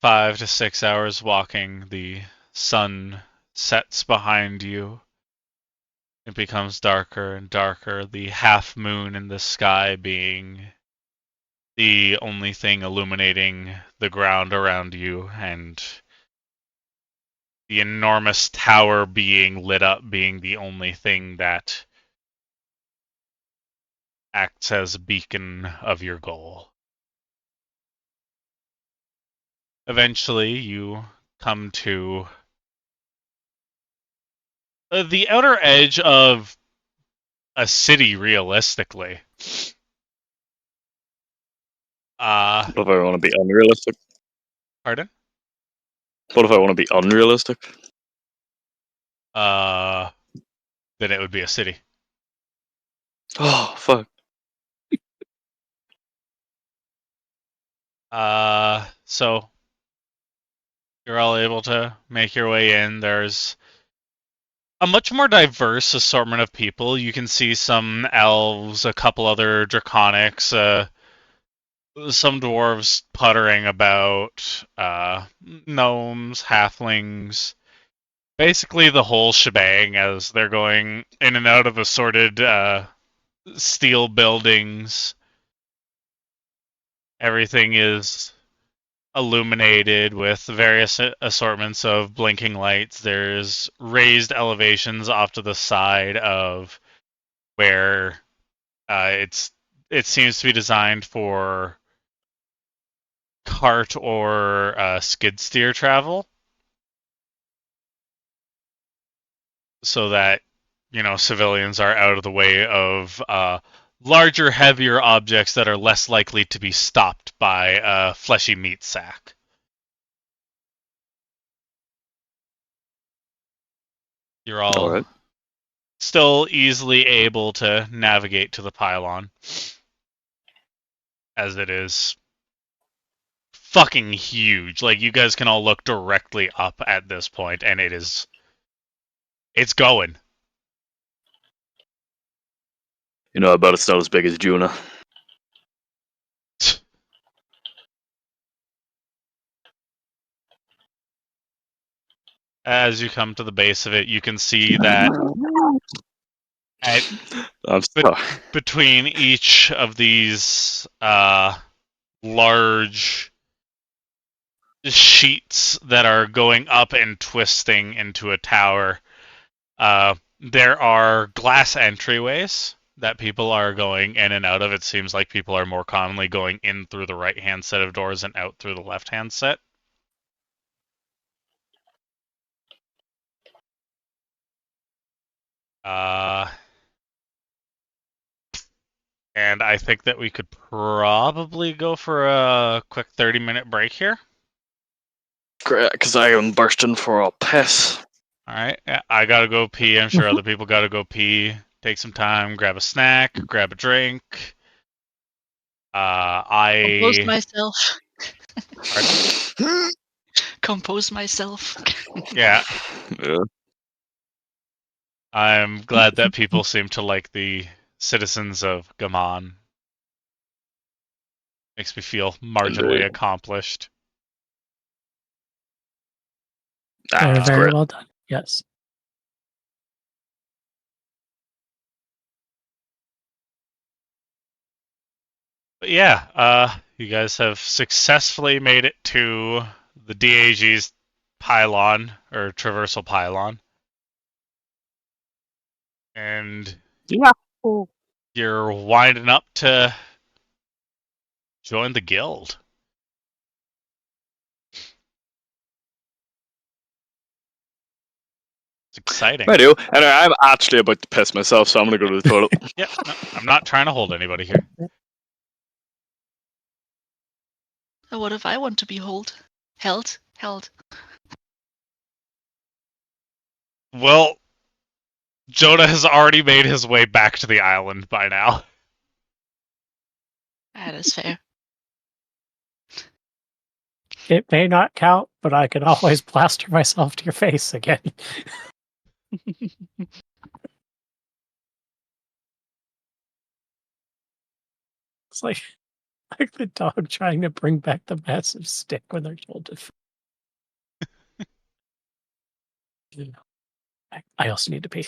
5 to 6 hours walking, the sun sets behind you. It becomes darker and darker, the half moon in the sky being the only thing illuminating the ground around you, and the enormous tower being lit up being the only thing that acts as a beacon of your goal. Eventually, you come to the outer edge of a city, realistically. What if I want to be unrealistic? Pardon? What if I want to be unrealistic? Then it would be a city. Oh, fuck. So you're all able to make your way in. There's a much more diverse assortment of people. You can see some elves, a couple other draconics, some dwarves puttering about, gnomes, halflings, basically the whole shebang as they're going in and out of assorted steel buildings. Everything is illuminated with various assortments of blinking lights. There's raised elevations off to the side of where it seems to be designed for cart or skid steer travel, so that civilians are out of the way of larger, heavier objects that are less likely to be stopped by a fleshy meat sack. You're all Alright. still easily able to navigate to the pylon, as it is fucking huge. Like, you guys can all look directly up at this point, and it's going. You know, I bet it's not as big as Juna. As you come to the base of it, you can see that I'm sorry. between each of these large sheets that are going up and twisting into a tower, there are glass entryways that people are going in and out of. It seems like people are more commonly going in through the right-hand set of doors and out through the left-hand set. And I think that we could probably go for a quick 30-minute break here. Great, because I am bursting for a piss. All right, I gotta go pee. I'm sure other people gotta go pee. Take some time, grab a snack, grab a drink. Compose myself. Pardon? Compose myself. Yeah, Yeah. I'm glad that people seem to like the citizens of Gaman. Makes me feel marginally Indeed. accomplished. That's Very great. well done. Yes. But yeah, you guys have successfully made it to the DAG's pylon, or traversal pylon. And Yeah. you're winding up to join the guild. It's exciting. I do. Anyway, I'm actually about to piss myself, so I'm gonna go to the toilet. Yeah, no, I'm not trying to hold anybody here. What if I want to be held? Well, Jonah has already made his way back to the island by now. That is fair. It may not count, but I can always plaster myself to your face again. It's like the dog trying to bring back the massive stick when they're told to. I also need to pee.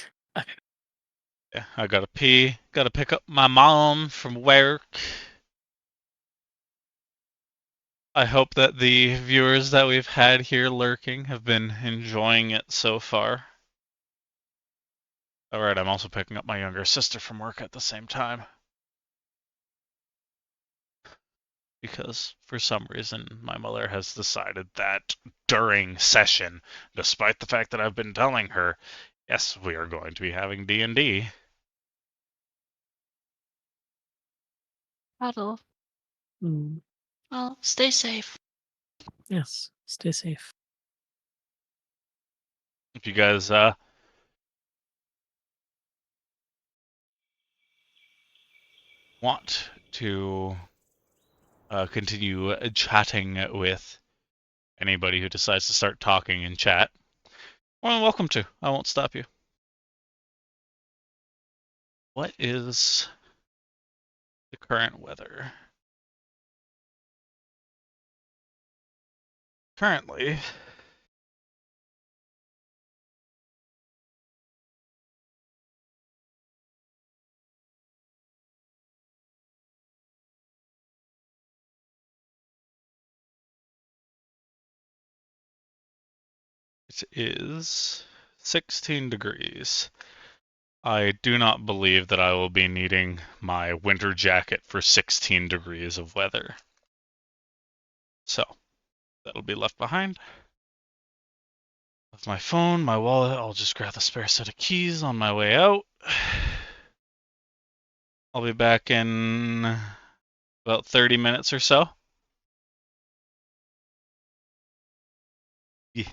Yeah, I gotta pee. Gotta pick up my mom from work. I hope that the viewers that we've had here lurking have been enjoying it so far. Alright, I'm also picking up my younger sister from work at the same time. Because for some reason my mother has decided that during session, despite the fact that I've been telling her, yes, we are going to be having D&D. Puddle. Mm, Well, stay safe. yes, stay safe. If you guys want to continue chatting with anybody who decides to start talking in chat, well, welcome to. I won't stop you. What is the current weather? Currently, it is 16 degrees. I do not believe that I will be needing my winter jacket for 16 degrees of weather. So, that'll be left behind. With my phone, my wallet, I'll just grab the spare set of keys on my way out. I'll be back in about 30 minutes or so. Yeah.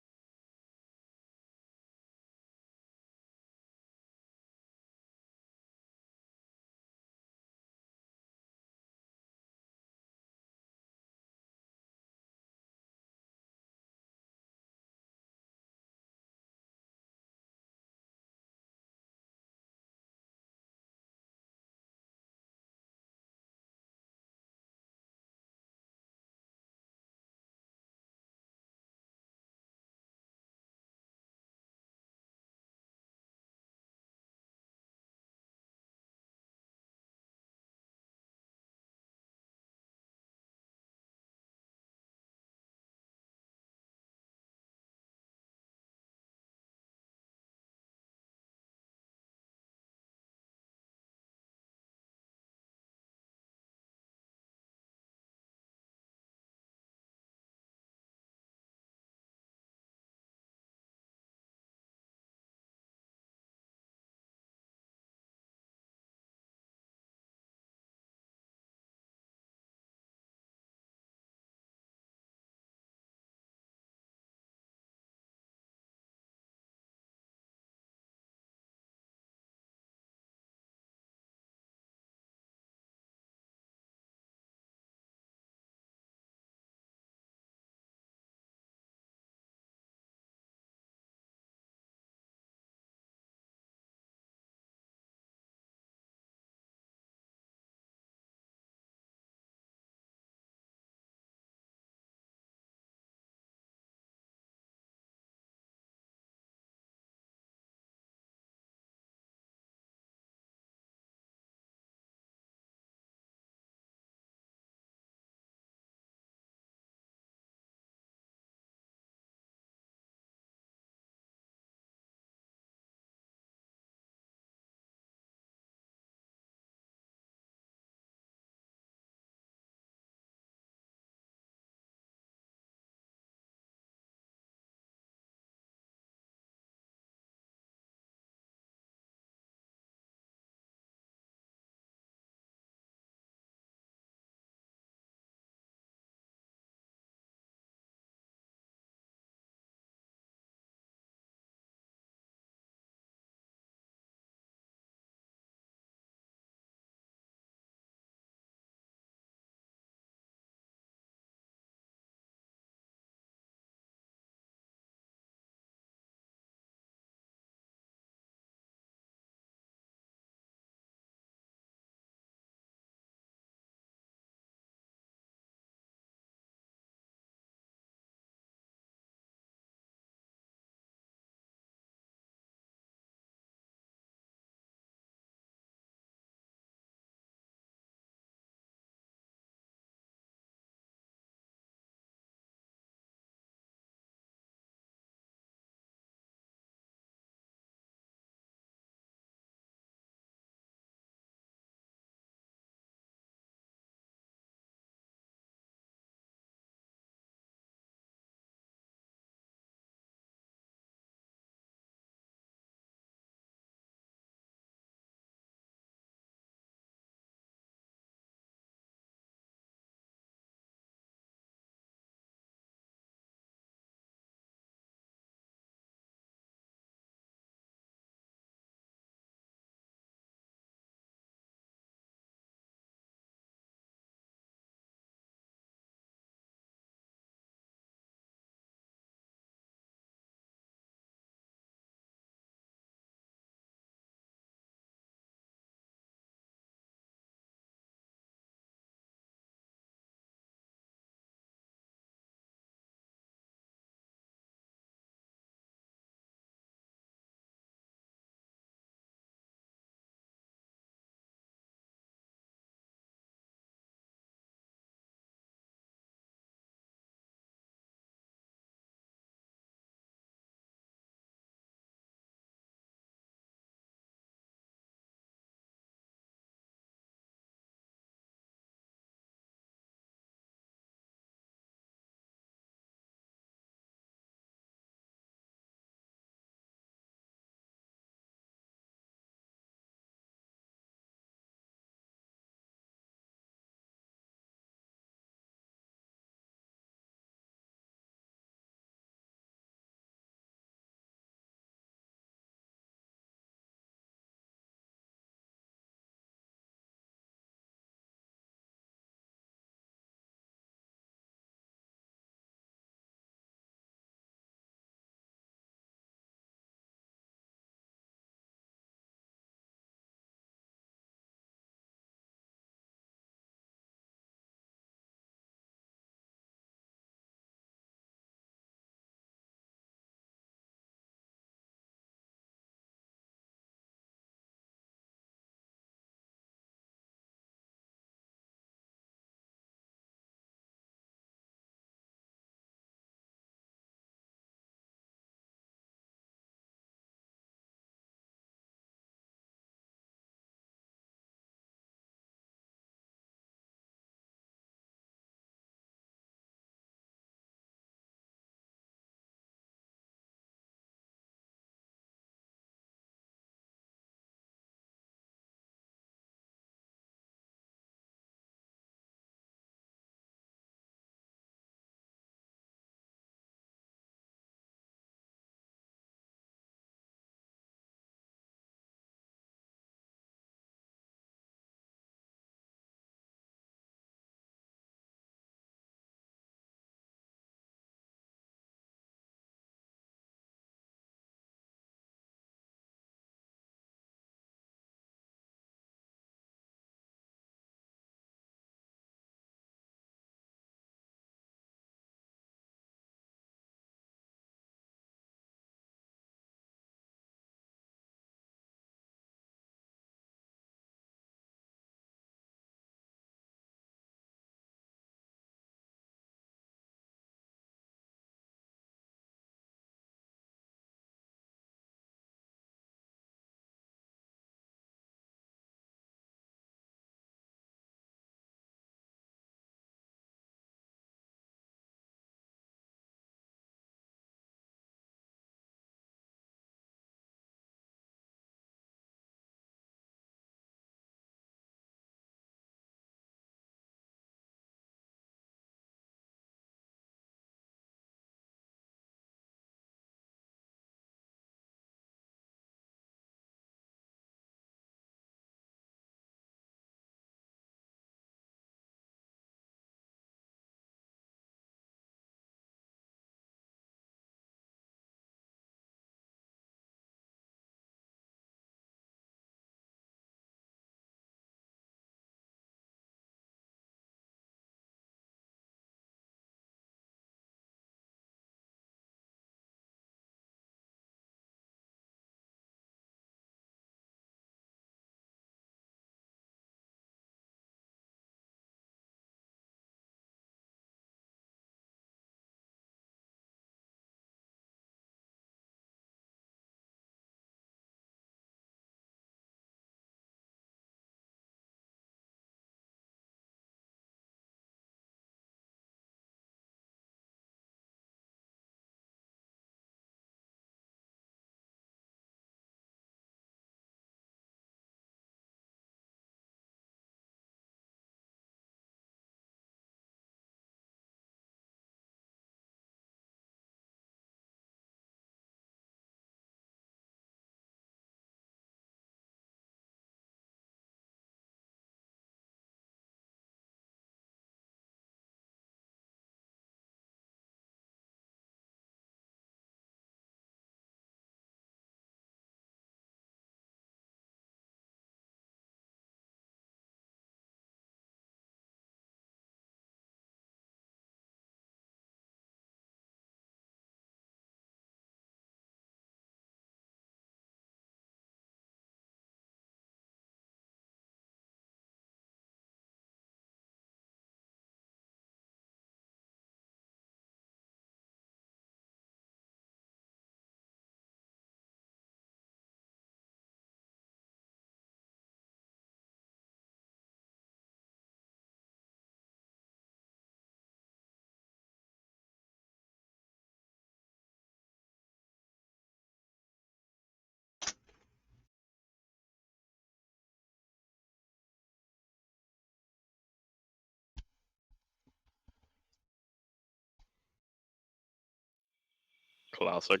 Classic.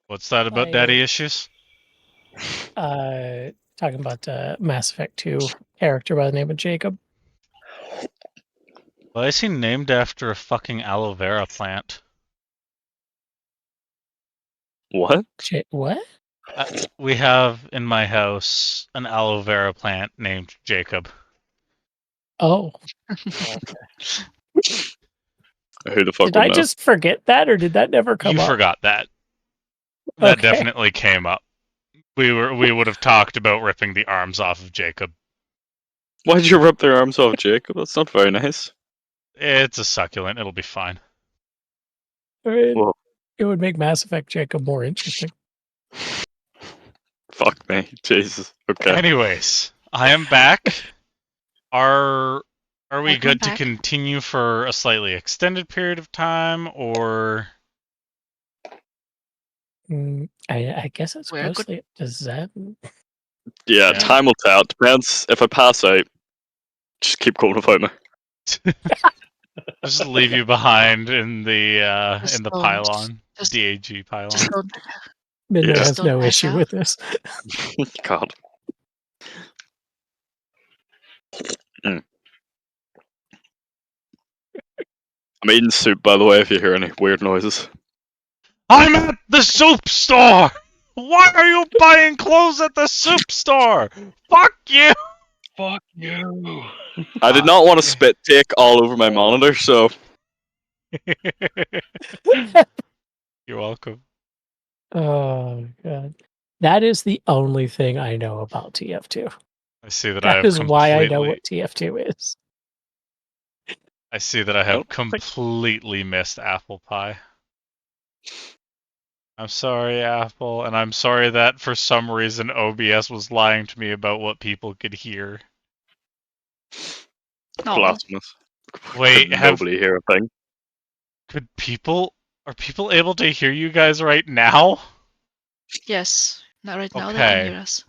What's that about daddy issues? Talking about Mass Effect 2 character by the name of Jacob. Why is he named after a fucking aloe vera plant? What? What? We have in my house an aloe vera plant named Jacob. Oh, Who the fuck did would I know? just forget that, or did that never come You up? forgot that. That Okay. definitely came up. We would have talked about ripping the arms off of Jacob. Why'd you rip their arms off, Jacob? That's not very nice. It's a succulent. It'll be fine. I mean, Whoa. it would make Mass Effect Jacob more interesting. Fuck me. Jesus. Okay. Anyways, I am back. Are we I'm good to back. continue for a slightly extended period of time, or I guess it's We're good. mostly up to Zen. Yeah, Yeah. time will tell. Depends. If I pass out, just keep going without me. just leave you behind in the Just don't. pylon, Just- DAG pylon? Just don't. Midnight Yeah. has no Don't pass issue out. with this. God. I'm eating soup, by the way, if you hear any weird noises. I'm at the soup store. Why are you buying clothes at the soup store? Fuck you. Fuck you. I did not want to spit take all over my monitor, so You're welcome. Oh god, that is the only thing I know about TF2. I see that I That have is why I know completely- what TF2 is. I see that I have don't think- completely missed apple pie. I'm sorry, Apple, and I'm sorry that for some reason OBS was lying to me about what people could hear. No. blasphemous. Wait, Could have nobody hear a thing? are people able to hear you guys right now? Yes. Not right now. They Okay. can hear us.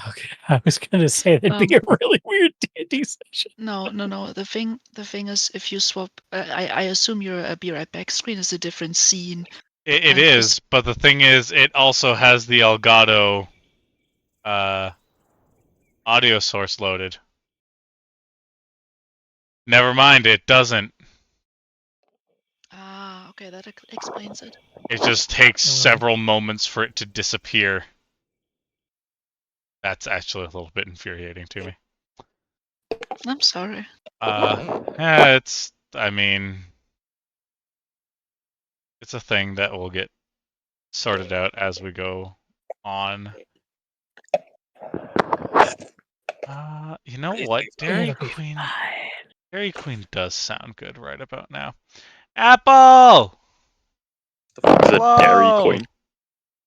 Okay, I was gonna say that'd be a really weird D&D session. No. The thing is, if you swap, I assume your Be Right Back screen is a different scene. It And is, but the thing is, it also has the Elgato audio source loaded. Never mind, it doesn't. Ah, okay, that explains it. It just takes Oh. several moments for it to disappear. That's actually a little bit infuriating to me. I'm sorry. I mean, it's a thing that will get sorted out as we go on. You know what? Dairy It'll be Queen. fine. Dairy Queen does sound good right about now. Apple! The fuck is a Dairy Hello? Queen?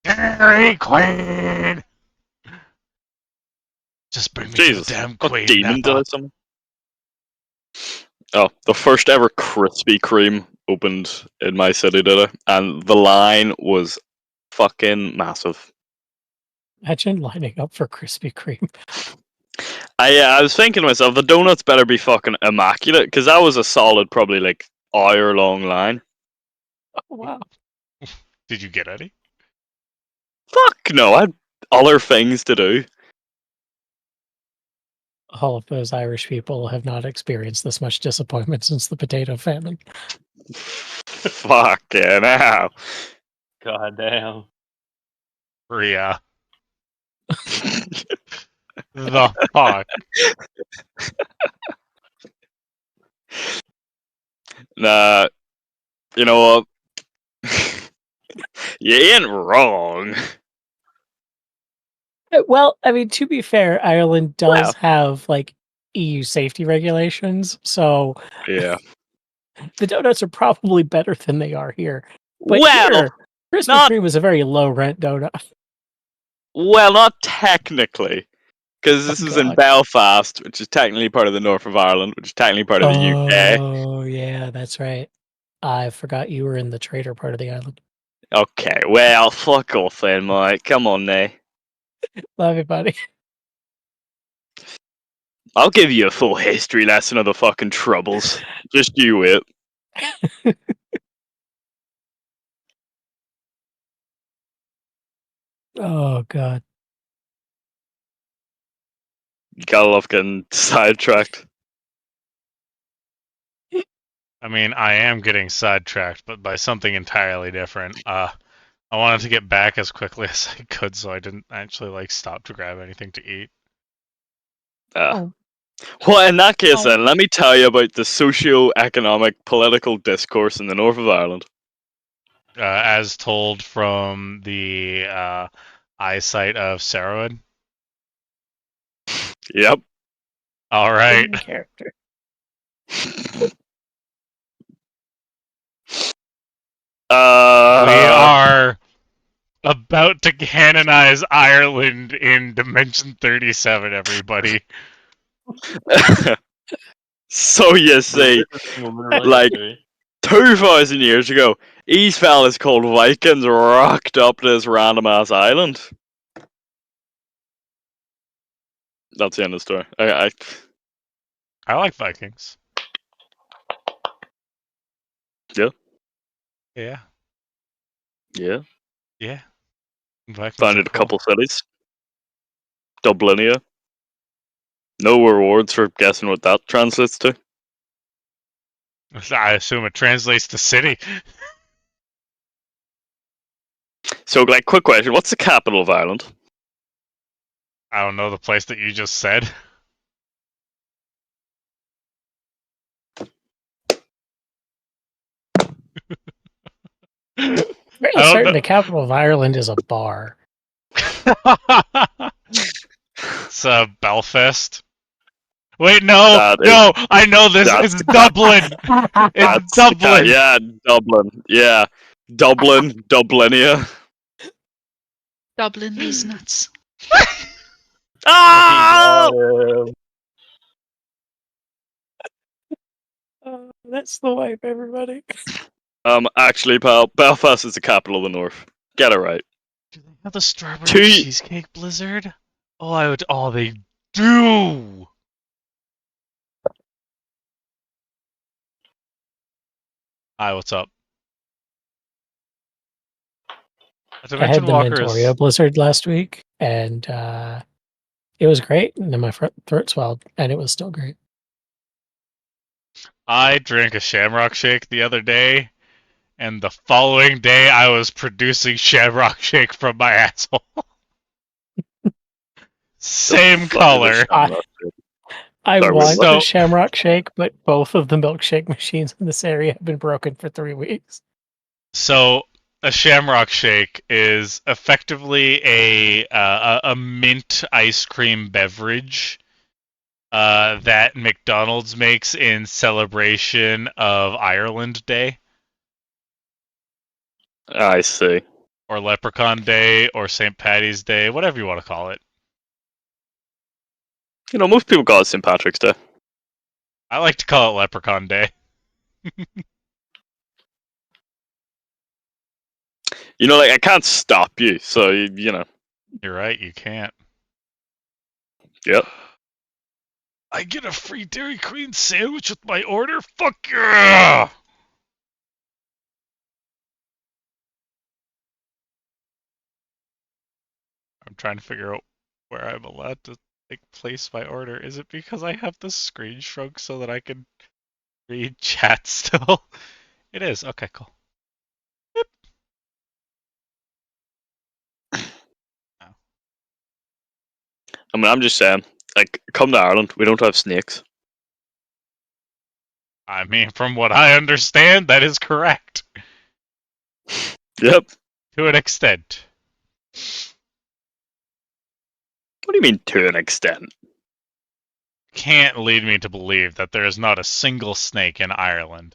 Dairy Queen! Just bring me Jesus, the damn what queen. demon Apple. did something? Oh, the first ever Krispy Kreme opened in my city, did it? And the line was fucking massive. Imagine lining up for Krispy Kreme. I was thinking to myself, the donuts better be fucking immaculate, because that was a solid, probably like hour-long line. Oh, wow. Did you get any? Fuck no, I had other things to do. All of those Irish people have not experienced this much disappointment since the potato famine. Fucking hell. God damn. Rhea. The fuck? Nah, you know what? You ain't wrong. Well, I mean, to be fair, Ireland does Well. have like EU safety regulations, so Yeah. the donuts are probably better than they are here. But Well, here, Krispy not- Kreme is a very low rent donut. Well, not technically. Because this Oh, is in God. Belfast, which is technically part of the north of Ireland, which is technically part of the UK. Oh, yeah, that's right. I forgot you were in the traitor part of the island. Okay, well, fuck off then, Mike. Come on now. Love you, buddy. I'll give you a full history lesson of the fucking troubles. Just you wait. Oh god. You gotta love getting sidetracked. I mean, I am getting sidetracked, but by something entirely different. I wanted to get back as quickly as I could, so I didn't actually like stop to grab anything to eat. Well, in that case, then, let me tell you about the socio-economic political discourse in the north of Ireland. As told from the eyesight of Sarowin. Yep. All right. In character. We are about to canonize Ireland in Dimension 37, everybody. So you see, like 2,000 years ago, these fellas called Vikings rocked up this random ass island. That's the end of the story. I like Vikings. Yeah. Yeah. Yeah. Yeah. Vikings Founded are a cool. couple cities. Dublinia. No rewards for guessing what that translates to. I assume it translates to city. So, like, quick question: what's the capital of Ireland? I don't know the place that you just said. Fairly I don't certain know. the capital of Ireland is a bar. It's Belfast. Wait, no, I know this. It's Dublin. It's Dublin. Yeah, Dublin. Yeah, Dublin, Dublinia. Dublin is nuts. Ah! That's the wife, everybody. Actually, pal, Belfast is the capital of the North. Get it right. Do they have the strawberry Two- cheesecake blizzard? Oh, I would. Oh, they do. Hi, what's up? I had the Mentoria Blizzard last week, and it was great. And then my throat swelled, and it was still great. I drank a Shamrock Shake the other day, and the following day I was producing Shamrock Shake from my asshole. Same color. I Sorry, want so- a Shamrock Shake, but both of the milkshake machines in this area have been broken for 3 weeks. So a Shamrock Shake is effectively a mint ice cream beverage that McDonald's makes in celebration of Ireland Day, I see. or Leprechaun Day, or St. Paddy's Day, whatever you want to call it. You know, most people call it St. Patrick's Day. I like to call it Leprechaun Day. You know, like, I can't stop you, so, you know. You're right, you can't. Yep. I get a free Dairy Queen sandwich with my order? Fuck yeah! I'm trying to figure out where I'm allowed to place my order. Is it because I have the screen shrunk so that I can read chat still? It is. Okay, cool. Yep. I mean, I'm just saying, like, come to Ireland, we don't have snakes. I mean, from what I understand, that is correct. Yep. To an extent. What do you mean, to an extent? Can't lead me to believe that there is not a single snake in Ireland.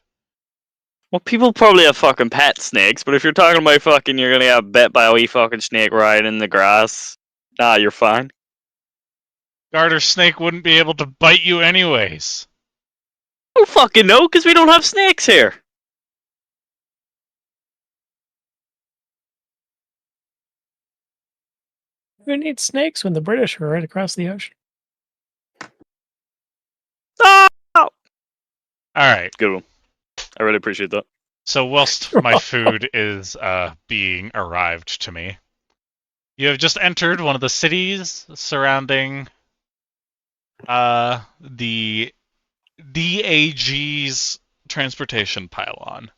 Well, people probably have fucking pet snakes, but if you're talking about fucking, you're gonna get bit by a wee fucking snake right in the grass, nah, you're fine. Garter snake wouldn't be able to bite you anyways. I don't fucking know, because we don't have snakes here. Who needs snakes when the British are right across the ocean? Ah! Alright. Good one. I really appreciate that. So whilst my food is being arrived to me, You have just entered one of the cities surrounding the DAG's transportation pylon.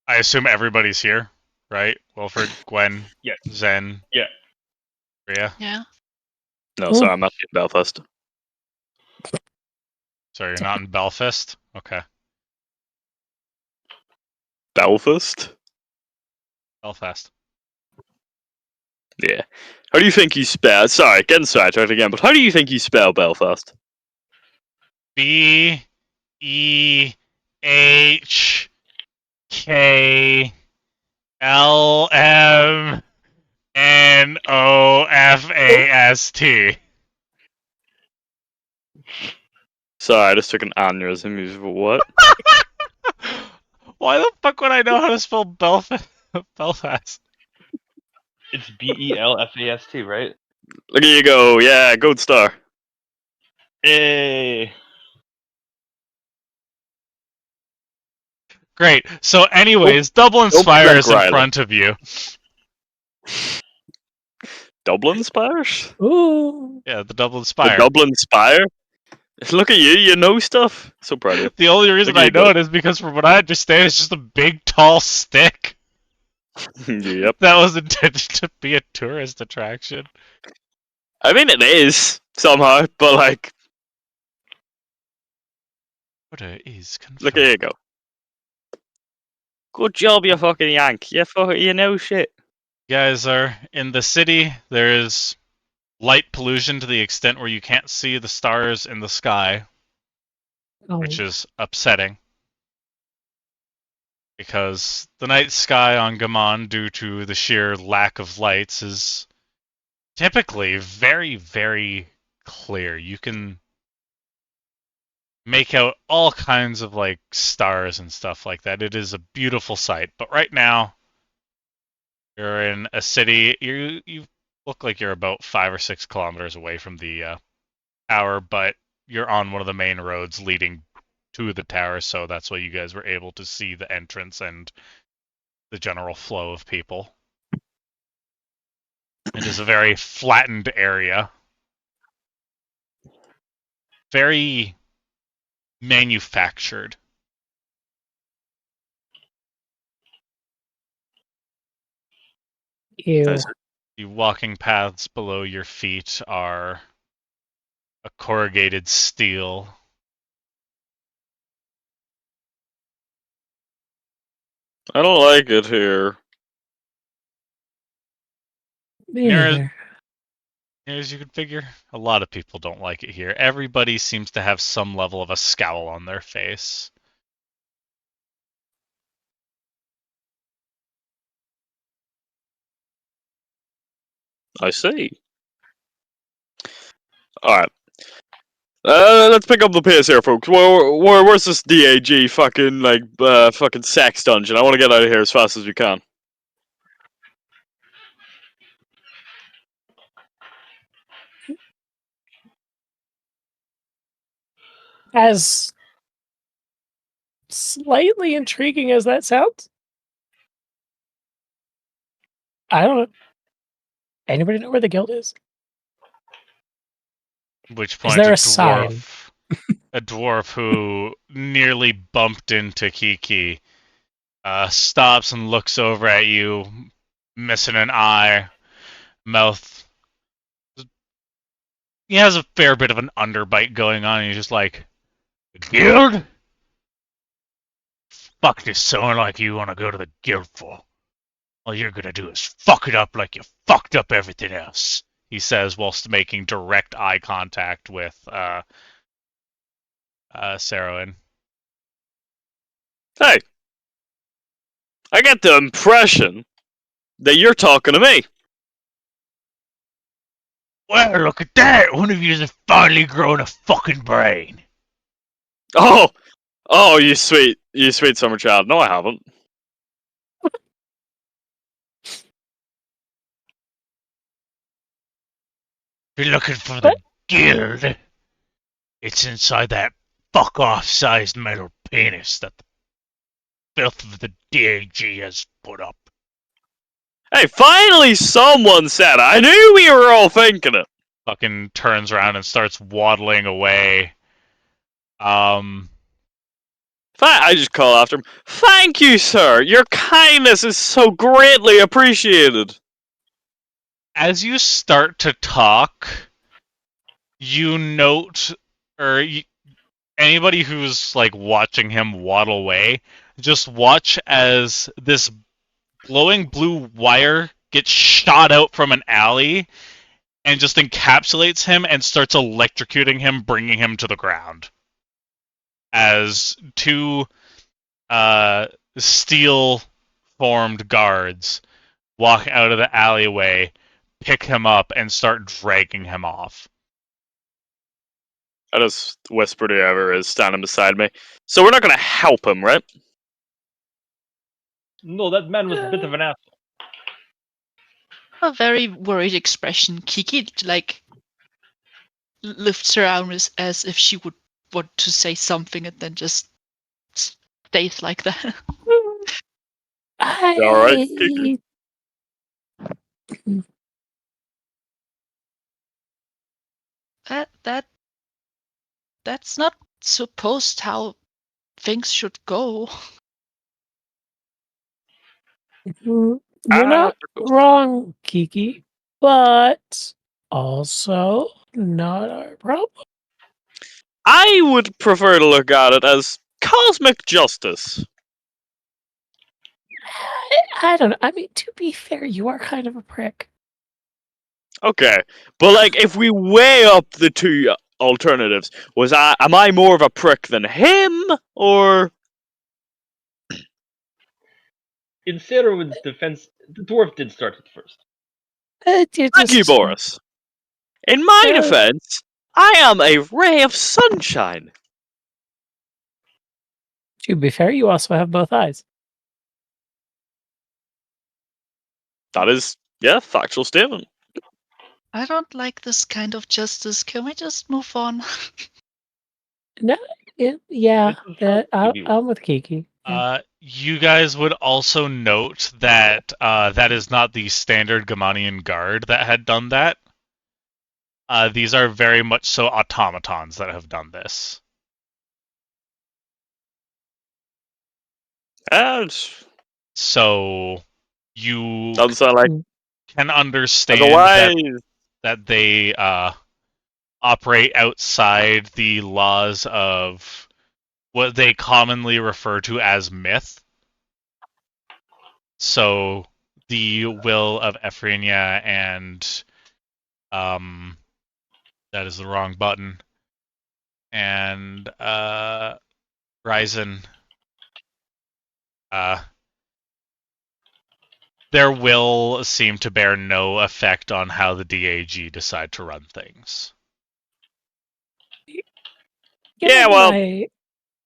I assume everybody's here, right? Wilfred, Gwen, Yes. Zen, Yeah. Rhea. Yeah. No, sorry, I'm actually in Belfast. Sorry, you're not in Belfast? Okay. Belfast? Belfast. Yeah. How do you think you spell? Sorry, getting sidetracked again, but how do you think you spell Belfast? BEHKLMNOFAST. Sorry, I just took an aneurysm. What? Why the fuck would I know how to spell Belfast? Belfast. It's Belfast, right? Look at you go. Yeah, gold star. Hey. Great. So, anyways, Dublin Don't Spire Glenn is in Riley. front of you. Dublin Spires? Ooh. Yeah, the Dublin The Spire. Dublin Spire? Look at you, you know stuff. So proud of you. The only reason Look at I you know go. it is because, from what I understand, it's just a big, tall stick Yep. that was intended to be a tourist attraction. I mean, it is, somehow, but like, Order is confirmed. look at you go. Good job, you fucking yank. You know shit. You guys are in the city. There is light pollution to the extent where you can't see the stars in the sky, Oh, which is upsetting. Because the night sky on Gaman, due to the sheer lack of lights, is typically very, very clear. You can make out all kinds of like stars and stuff like that. It is a beautiful sight. But right now, you're in a city. You look like you're about 5 or 6 kilometers away from the tower, but you're on one of the main roads leading to the tower, so that's why you guys were able to see the entrance and the general flow of people. It is a very flattened area. Very manufactured. ew. Nice. The walking paths below your feet are a corrugated steel. I don't like it here. Me Near- neither. As you can figure, a lot of people don't like it here. Everybody seems to have some level of a scowl on their face. I see. Alright. Let's pick up the pace here, folks. Where's this DAG fucking, like, fucking sex dungeon? I want to get out of here as fast as we can. As slightly intriguing as that sounds, I don't know. Anybody know where the guild is? At which point there a a sign? dwarf, a dwarf who nearly bumped into Kiki, stops and looks over at you, missing an eye, mouth. He has a fair bit of an underbite going on, and he's just like, "The guild? Fuck this sound like you want to go to the guild for. All you're gonna do is fuck it up like you fucked up everything else," he says whilst making direct eye contact with Sarowin. Hey! I get the impression that you're talking to me. Well, look at that! One of you has finally grown a fucking brain. Oh, you sweet summer child. No, I haven't. You're looking for the guild. It's inside that fuck-off-sized metal penis that the filth of the DAG has put up. Hey, finally someone said it. I knew we were all thinking it. Fucking turns around and starts waddling away. I just call after him. Thank you, sir. Your kindness is so greatly appreciated. As you start to talk, you note, anybody who's like watching him waddle away, just watch as this glowing blue wire gets shot out from an alley and just encapsulates him and starts electrocuting him, bringing him to the ground. As two steel-formed guards walk out of the alleyway, pick him up, and start dragging him off. I just whisper to whoever is standing beside me. So we're not going to help him, right? No, that man was a bit of an asshole. A very worried expression. Kiki, like, lifts her arm as if she would want to say something and then just stays like that. All right, Kiki. That's not supposed how things should go. You're not wrong, Kiki, but also not our problem. I would prefer to look at it as cosmic justice. I don't know. I mean, to be fair, you are kind of a prick. Okay, but like, if we weigh up the two alternatives, am I more of a prick than him, or? In Sailorwood's defense, the dwarf did start it first. Thank you, Boris. In my defense, I am a ray of sunshine. To be fair, you also have both eyes. That is, yeah, factual statement. I don't like this kind of justice. Can we just move on? No, yeah, I'm with Kiki. You guys would also note that that is not the standard Gamanian guard that had done that. These are very much so automatons that have done this. So you doesn't sound like can understand that they operate outside the laws of what they commonly refer to as myth. So the will of Ephraenia and that is the wrong button. And Ryzen, their will seem to bear no effect on how the DAG decide to run things. Yeah, well, my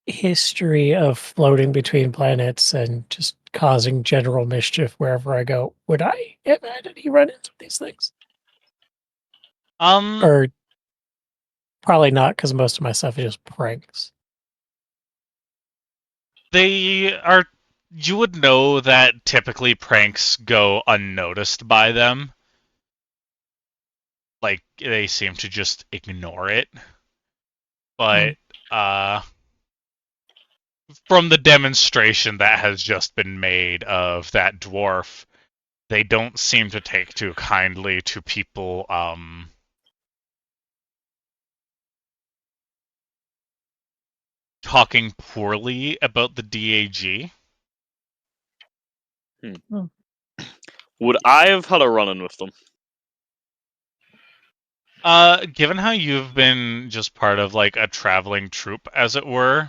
history of floating between planets and just causing general mischief wherever I go, would I have had any run-ins with these things? Or probably not, because most of my stuff is just pranks. They are. You would know that typically pranks go unnoticed by them. Like, they seem to just ignore it. But, from the demonstration that has just been made of that dwarf, they don't seem to take too kindly to people, talking poorly about the DAG. Would I have had a run-in with them? Given how you've been just part of like a traveling troupe, as it were,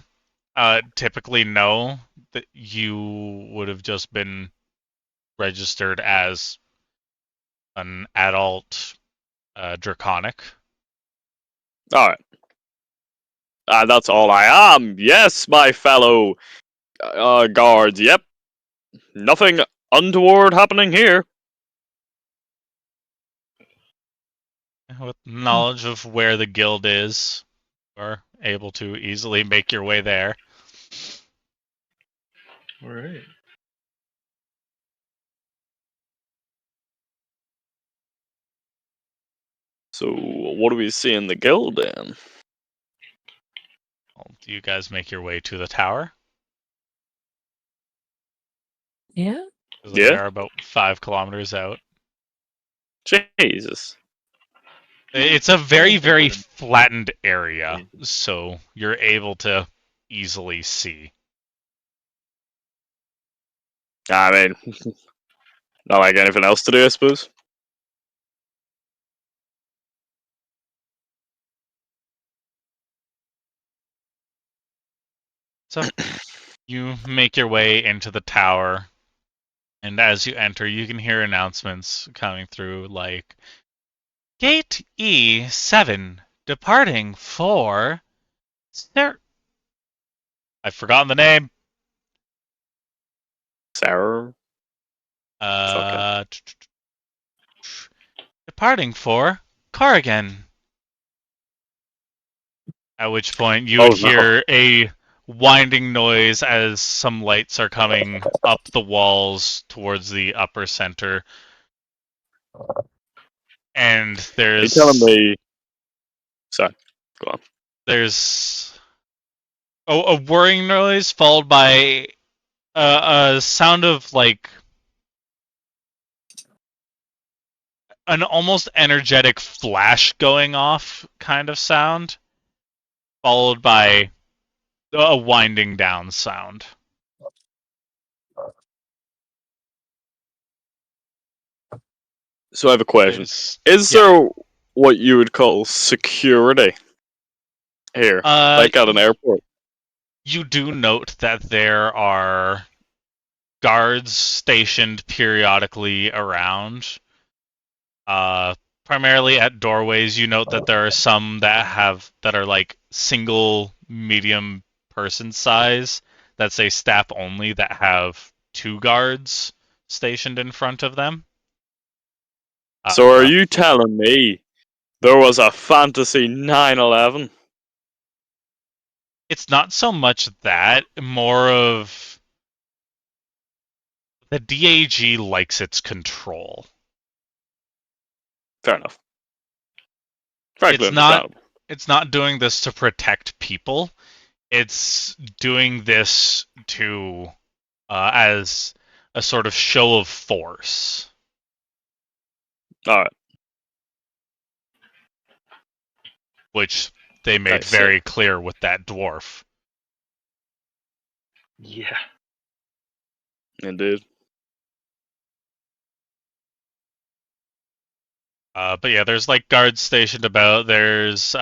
typically no, that you would have just been registered as an adult draconic. All right. That's all I am. Yes, my fellow guards. Yep. Nothing untoward happening here. With knowledge of where the guild is, you are able to easily make your way there. All right. So, what do we see in the guild then? Well, do you guys make your way to the tower? Yeah. 'Cause Yeah. they are about 5 kilometers out. Jesus. It's a very, think very we're- flattened area, so you're able to easily see. I mean, not like anything else to do, I suppose. So you make your way into the tower, and as you enter, you can hear announcements coming through like Gate E7 departing for I've forgotten the name. Sarah? Uh, departing for Corrigan. At which point you Oh, would no. hear a winding noise as some lights are coming up the walls towards the upper center. And You there's telling me? Sorry, go on. there's a whirring noise followed by a sound of like an almost energetic flash going off kind of sound, followed by a winding down sound. So I have a question. There's- Is yeah. there what you would call security here, like at an airport? You do note that there are guards stationed periodically around. Primarily at doorways, you note that there are some that are like single medium person size that say staff only that have 2 guards stationed in front of them. So are you telling me there was a fantasy 9/11? It's not so much that, more of the DAG likes its control. Fair enough. Frankly, It's not understandable. it's not doing this to protect people. It's doing this to as a sort of show of force. All right. Which they I made see. very clear with that dwarf. Yeah. Indeed. But yeah, there's like guards stationed about. There's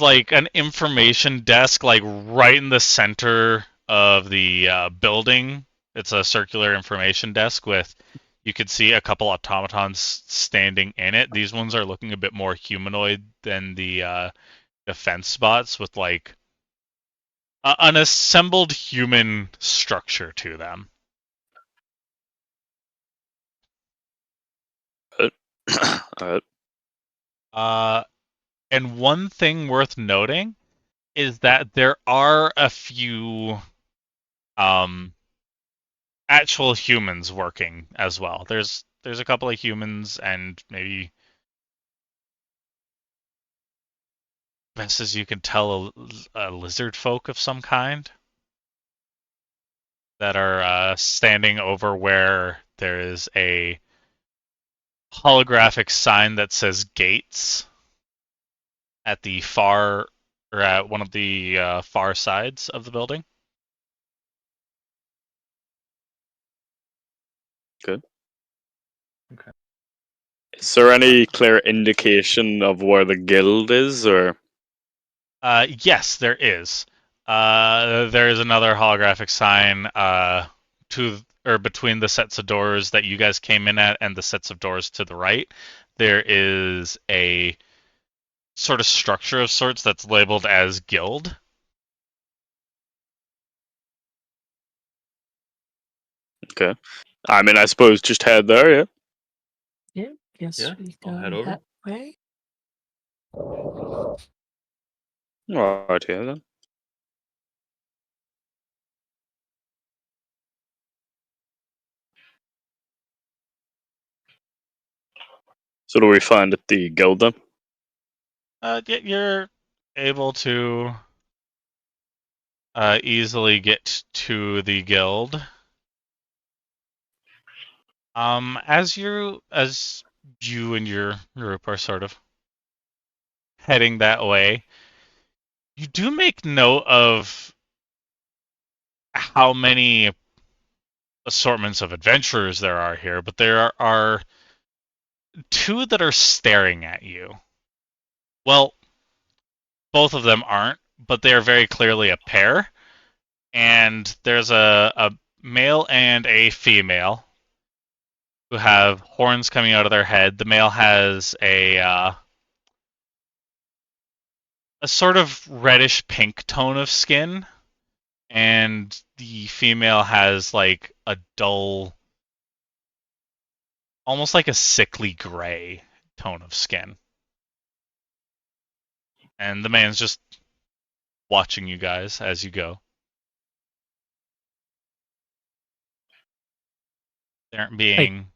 like an information desk like right in the center of the building. It's a circular information desk with, you could see a couple automatons standing in it. These ones are looking a bit more humanoid than the defense spots, with like an assembled human structure to them. All right. And one thing worth noting is that there are a few actual humans working as well. There's a couple of humans and maybe, best as you can tell, a lizard folk of some kind that are standing over where there is a holographic sign that says gates at the far, or at one of the far sides of the building. Is there any clear indication of where the guild is, or? Yes, there is. There is another holographic sign to or between the sets of doors that you guys came in at and the sets of doors to the right. There is a sort of structure of sorts that's labeled as guild. Okay. I mean, I suppose just head there, yeah. Yeah. Guess Yeah, we I'll go head over. that way. All right, yeah then. So do we find at the guild then? You're able to easily get to the guild. As you and your group are sort of heading that way, you do make note of how many assortments of adventurers there are here, but there are two that are staring at you. Well, both of them aren't, but they are very clearly a pair. And there's a male and a female who have horns coming out of their head. The male has a sort of reddish pink tone of skin, and the female has like a dull, almost like a sickly gray tone of skin. And the man's just watching you guys as you go. They aren't being.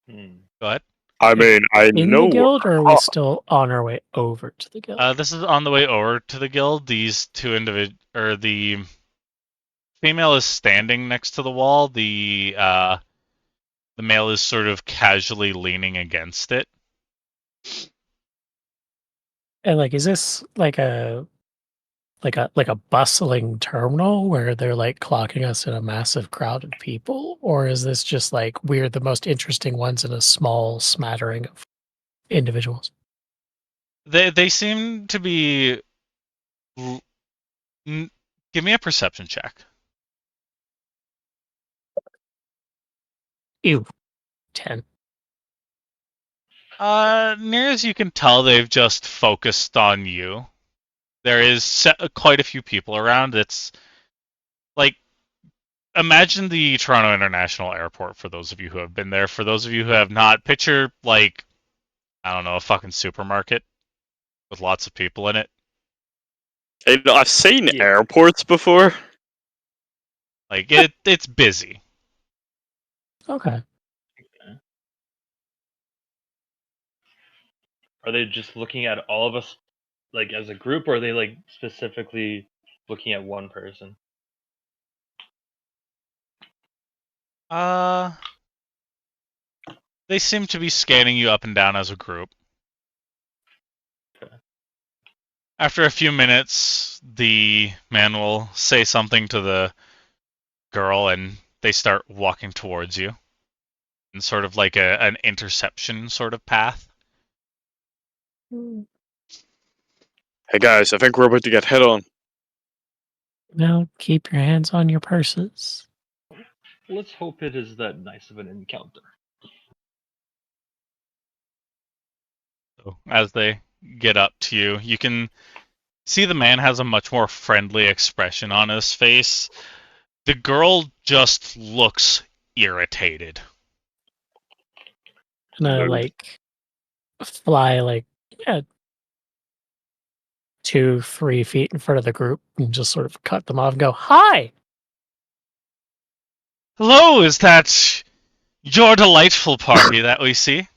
Go ahead. I mean, I In know. the guild, or are we still on our way over to the guild? This is on the way over to the guild. These two the female is standing next to the wall. The male is sort of casually leaning against it. And like, is this like a bustling terminal where they're like clocking us in a massive crowd of people, or is this just like we're the most interesting ones in a small smattering of individuals? They seem to be. Give me a perception check. Ew, 10. Near as you can tell, they've just focused on you. There is quite a few people around. It's like, imagine the Toronto International Airport for those of you who have been there. For those of you who have not, picture like, I don't know, a fucking supermarket with lots of people in it. You know, I've seen airports before. Like it's busy. Okay. Are they just looking at all of us, like as a group, or are they like specifically looking at one person? They seem to be scanning you up and down as a group. Okay. After a few minutes, the man will say something to the girl, and they start walking towards you in sort of like an interception sort of path. Hey guys, I think we're about to get hit on. Now keep your hands on your purses. Let's hope it is that nice of an encounter. So as they get up to you, you can see the man has a much more friendly expression on his face. The girl just looks irritated. And I like fly like 2-3 feet in front of the group and just sort of cut them off and go, "Hi!" Hello, is that your delightful party that we see?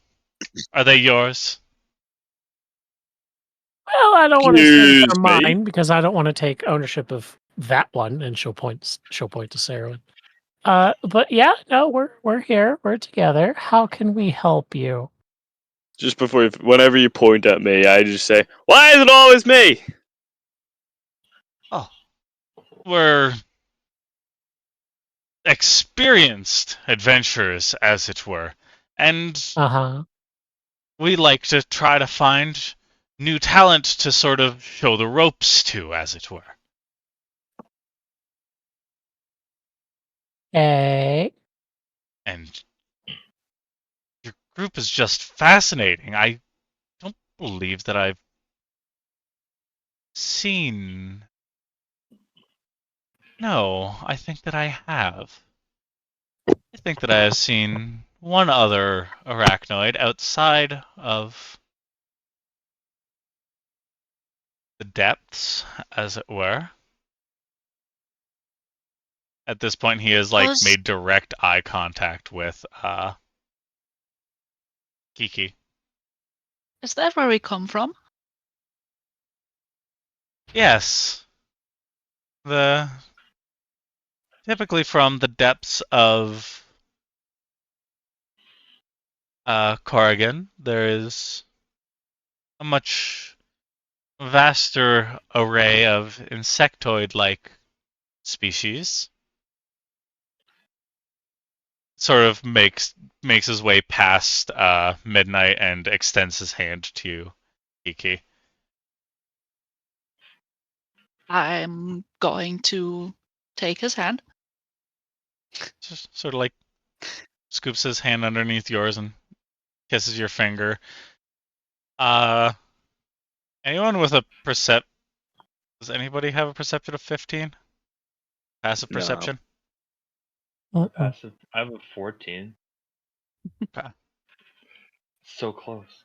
Are they yours? Well, I don't want to say Excuse they're me? mine because I don't want to take ownership of that one. And she'll point to Sarah. But yeah, no, we're here, we're together. How can we help you? Just before, whenever you point at me, I just say, "Why is it always me?" Oh, we're experienced adventurers, as it were, and we like to try to find new talent to sort of show the ropes to, as it were. Hey. And your group is just fascinating. I don't believe that I've seen. No, I think that I have. I think that I have seen one other arachnoid outside of the depths, as it were. At this point, he has like Was- made direct eye contact with Kiki. Is that where we come from? Yes. Typically from the depths of Corrigan, there is a much vaster array of insectoid-like species. Sort of makes his way past Midnight and extends his hand to you, Kiki. I'm going to take his hand. Just sort of like scoops his hand underneath yours and kisses your finger. Anyone with a does anybody have a perception of 15? Passive No. perception? Passive. I have a 14. Okay. So close.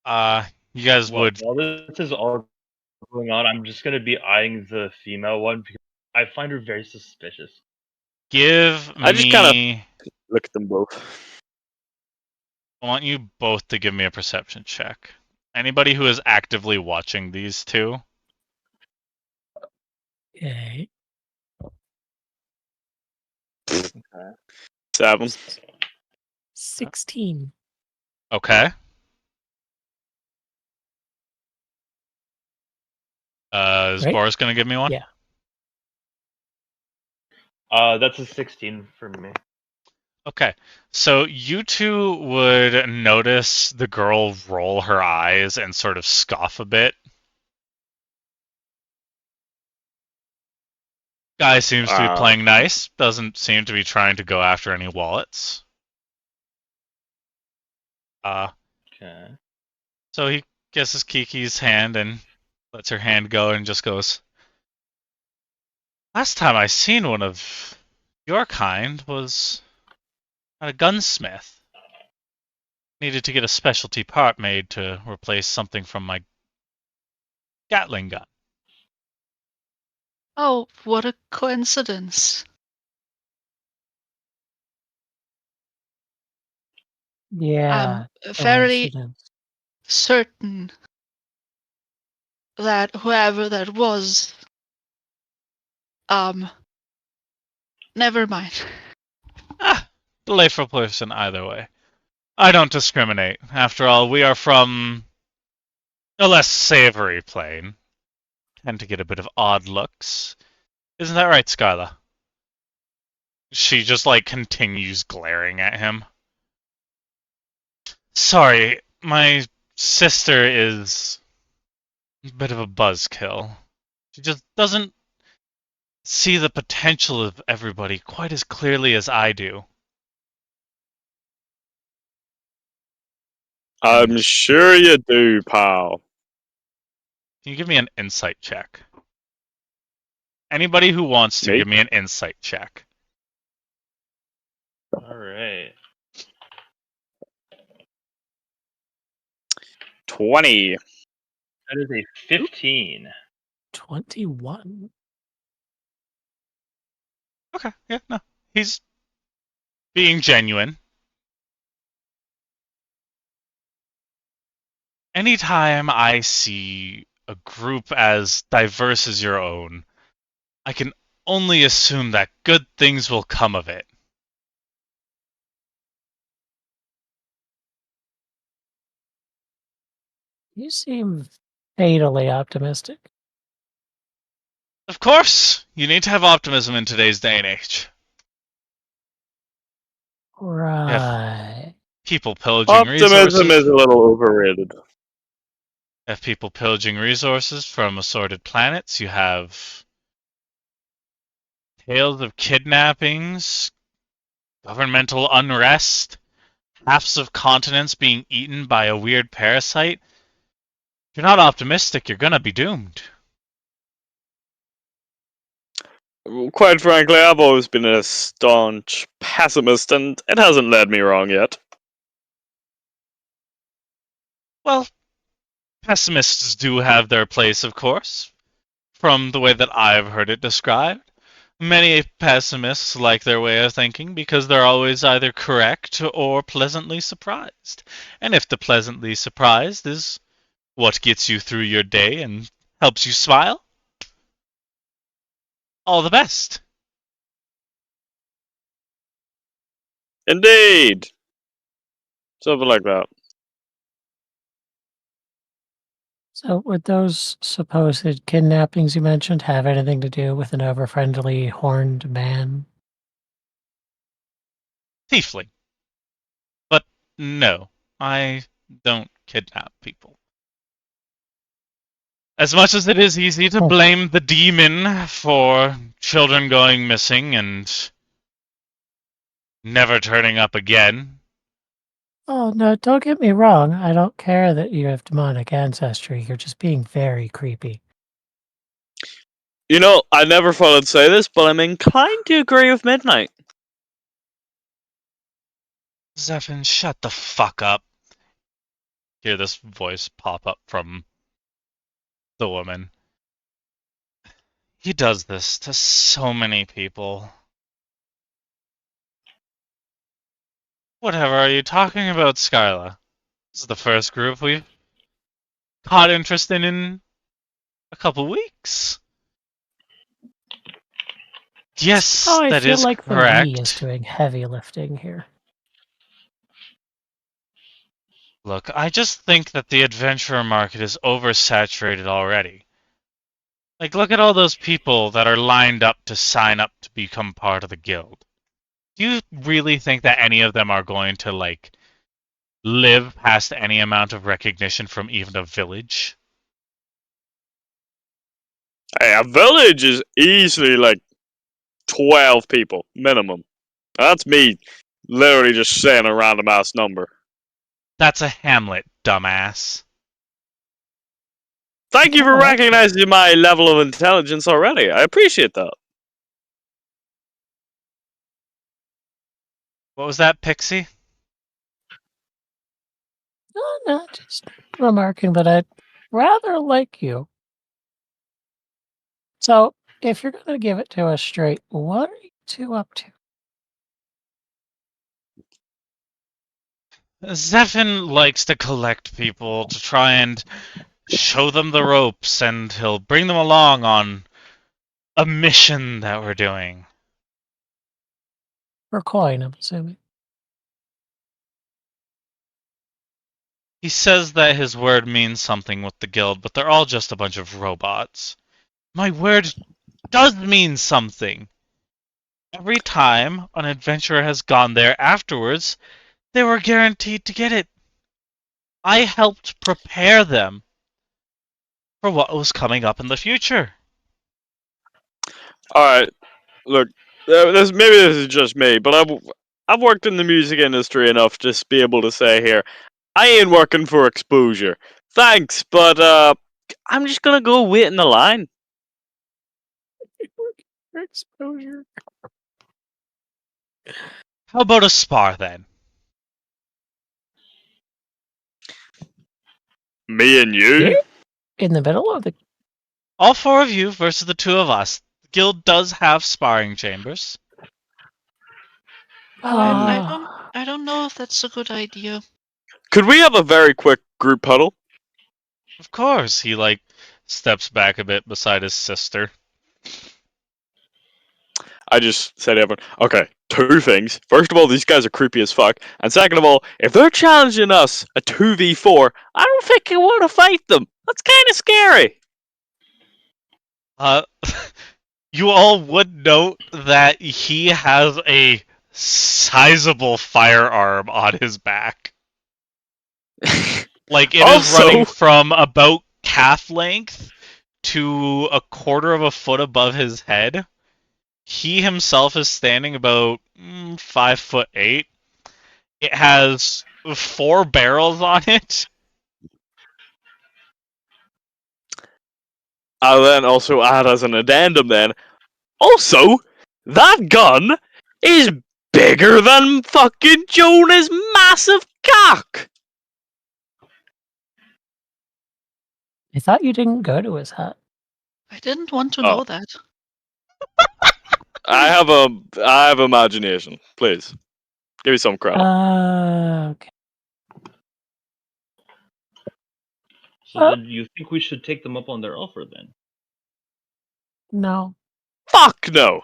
You guys would While this is all going on, I'm just gonna be eyeing the female one because I find her very suspicious. give I just me. Look at them both. I want you both to give me a perception check. Anybody who is actively watching these two. Okay. 7. 16. Okay. Is Right? Boris gonna give me one? Yeah. That's a 16 for me. Okay. So you two would notice the girl roll her eyes and sort of scoff a bit. Guy seems to be playing nice. Doesn't seem to be trying to go after any wallets. Okay. So he kisses Kiki's hand and lets her hand go and just goes, "Last time I seen one of your kind was at a gunsmith. Needed to get a specialty part made to replace something from my Gatling gun." Oh, what a coincidence. Yeah. I'm fairly coincidence. certain that whoever that was, never mind. Delightful person either way. I don't discriminate. After all, we are from a less savory plane. Tend to get a bit of odd looks. Isn't that right, Skyla? She just, like, continues glaring at him. Sorry, my sister is a bit of a buzzkill. She just doesn't see the potential of everybody quite as clearly as I do. I'm sure you do, pal. Can you give me an insight check? Anybody who wants to, Me? give me an insight check. All right. 20. That is a 15. 21. Okay, yeah, no. He's being genuine. Anytime I see a group as diverse as your own, I can only assume that good things will come of it. You seem fatally optimistic. Of course, you need to have optimism in today's day and age. Right. People pillaging Optimism resources. is a little overrated. Have people pillaging resources from assorted planets. You have tales of kidnappings, governmental unrest, halves of continents being eaten by a weird parasite. If you're not optimistic, you're gonna be doomed. Quite frankly, I've always been a staunch pessimist, and it hasn't led me wrong yet. Well, pessimists do have their place, of course, from the way that I've heard it described. Many pessimists like their way of thinking because they're always either correct or pleasantly surprised. And if the pleasantly surprised is what gets you through your day and helps you smile, all the best. Indeed. Something like that. So, would those supposed kidnappings you mentioned have anything to do with an over-friendly horned man? Tiefling. But no, I don't kidnap people. As much as it is easy to Oh. blame the demon for children going missing and never turning up again, Oh, no, don't get me wrong. I don't care that you have demonic ancestry. You're just being very creepy. You know, I never thought I'd say this, but I'm inclined to agree with Midnight. Zephyr, shut the fuck up. Hear this voice pop up from the woman. He does this to so many people. Whatever are you talking about, Skyla? This is the first group we've caught interest in a couple weeks. Yes, Oh, I that feel is like the correct. V is doing heavy lifting here. Look, I just think that the adventurer market is oversaturated already. Like, look at all those people that are lined up to sign up to become part of the guild. Do you really think that any of them are going to, like, live past any amount of recognition from even a village? Hey, a village is easily like 12 people minimum. That's me literally just saying a random ass number. That's a hamlet, dumbass. Thank you for Oh, okay. recognizing my level of intelligence already. I appreciate that. What was that, Pixie? No, just remarking that I'd rather like you. So, if you're going to give it to us straight, what are you two up to? Zephyr likes to collect people to try and show them the ropes, and he'll bring them along on a mission that we're doing. For coin, I'm assuming. He says that his word means something with the guild, but they're all just a bunch of robots. My word does mean something. Every time an adventurer has gone there afterwards, they were guaranteed to get it. I helped prepare them for what was coming up in the future. Alright, look, maybe this is just me, but I've worked in the music industry enough to be able to say here, I ain't working for exposure. Thanks, but I'm just gonna go wait in the line. Exposure. How about a spar then? Me and you? Yeah. In the middle of the. All four of you versus the two of us. The guild does have sparring chambers. I don't know if that's a good idea. Could we have a very quick group huddle? Of course, he like steps back a bit beside his sister. I just said to everyone, okay, two things. First of all, these guys are creepy as fuck. And second of all, if they're challenging us a 2v4, I don't think I want to fight them. That's kind of scary. You all would note that he has a sizable firearm on his back. Like, it is Also- running from about calf length to a quarter of a foot above his head. He himself is standing about 5'8". It has 4 barrels on it. I'll then also add as an addendum then, also, that gun is bigger than fucking Jonah's massive cock. I thought you didn't go to his hut. I didn't want to Oh. know that. I have imagination. Please, give me some credit. Okay. So then you think we should take them up on their offer then? No. Fuck no.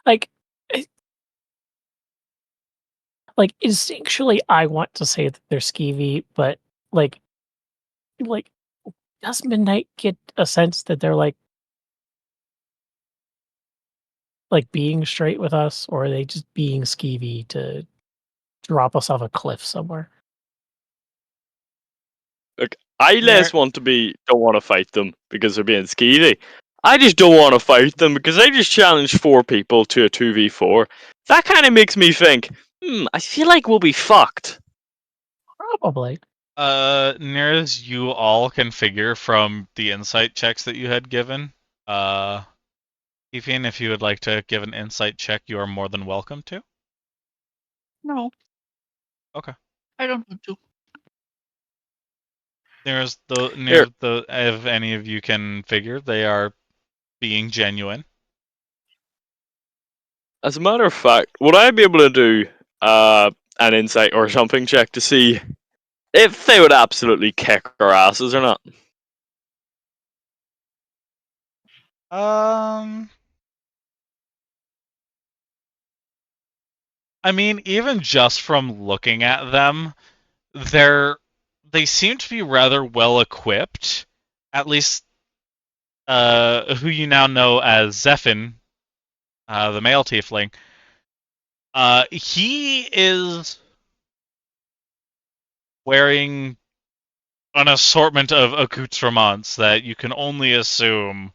Like, instinctually, I want to say that they're skeevy, but like, does Midnight get a sense that they're like being straight with us, or are they just being skeevy to drop us off a cliff somewhere? I less don't want to fight them because they're being skeevy. I just don't want to fight them because I just challenged 4 people to a 2v4. That kind of makes me think, I feel like we'll be fucked. Probably. Near as you all can figure from the insight checks that you had given, Ethan, if you would like to give an insight check, you are more than welcome to. No. Okay. I don't want to. If any of you can figure, they are being genuine. As a matter of fact, would I be able to do an insight or something check to see if they would absolutely kick our asses or not? I mean, even just from looking at them, they seem to be rather well equipped. At least, who you now know as Zephin, the male tiefling. He is wearing an assortment of accoutrements that you can only assume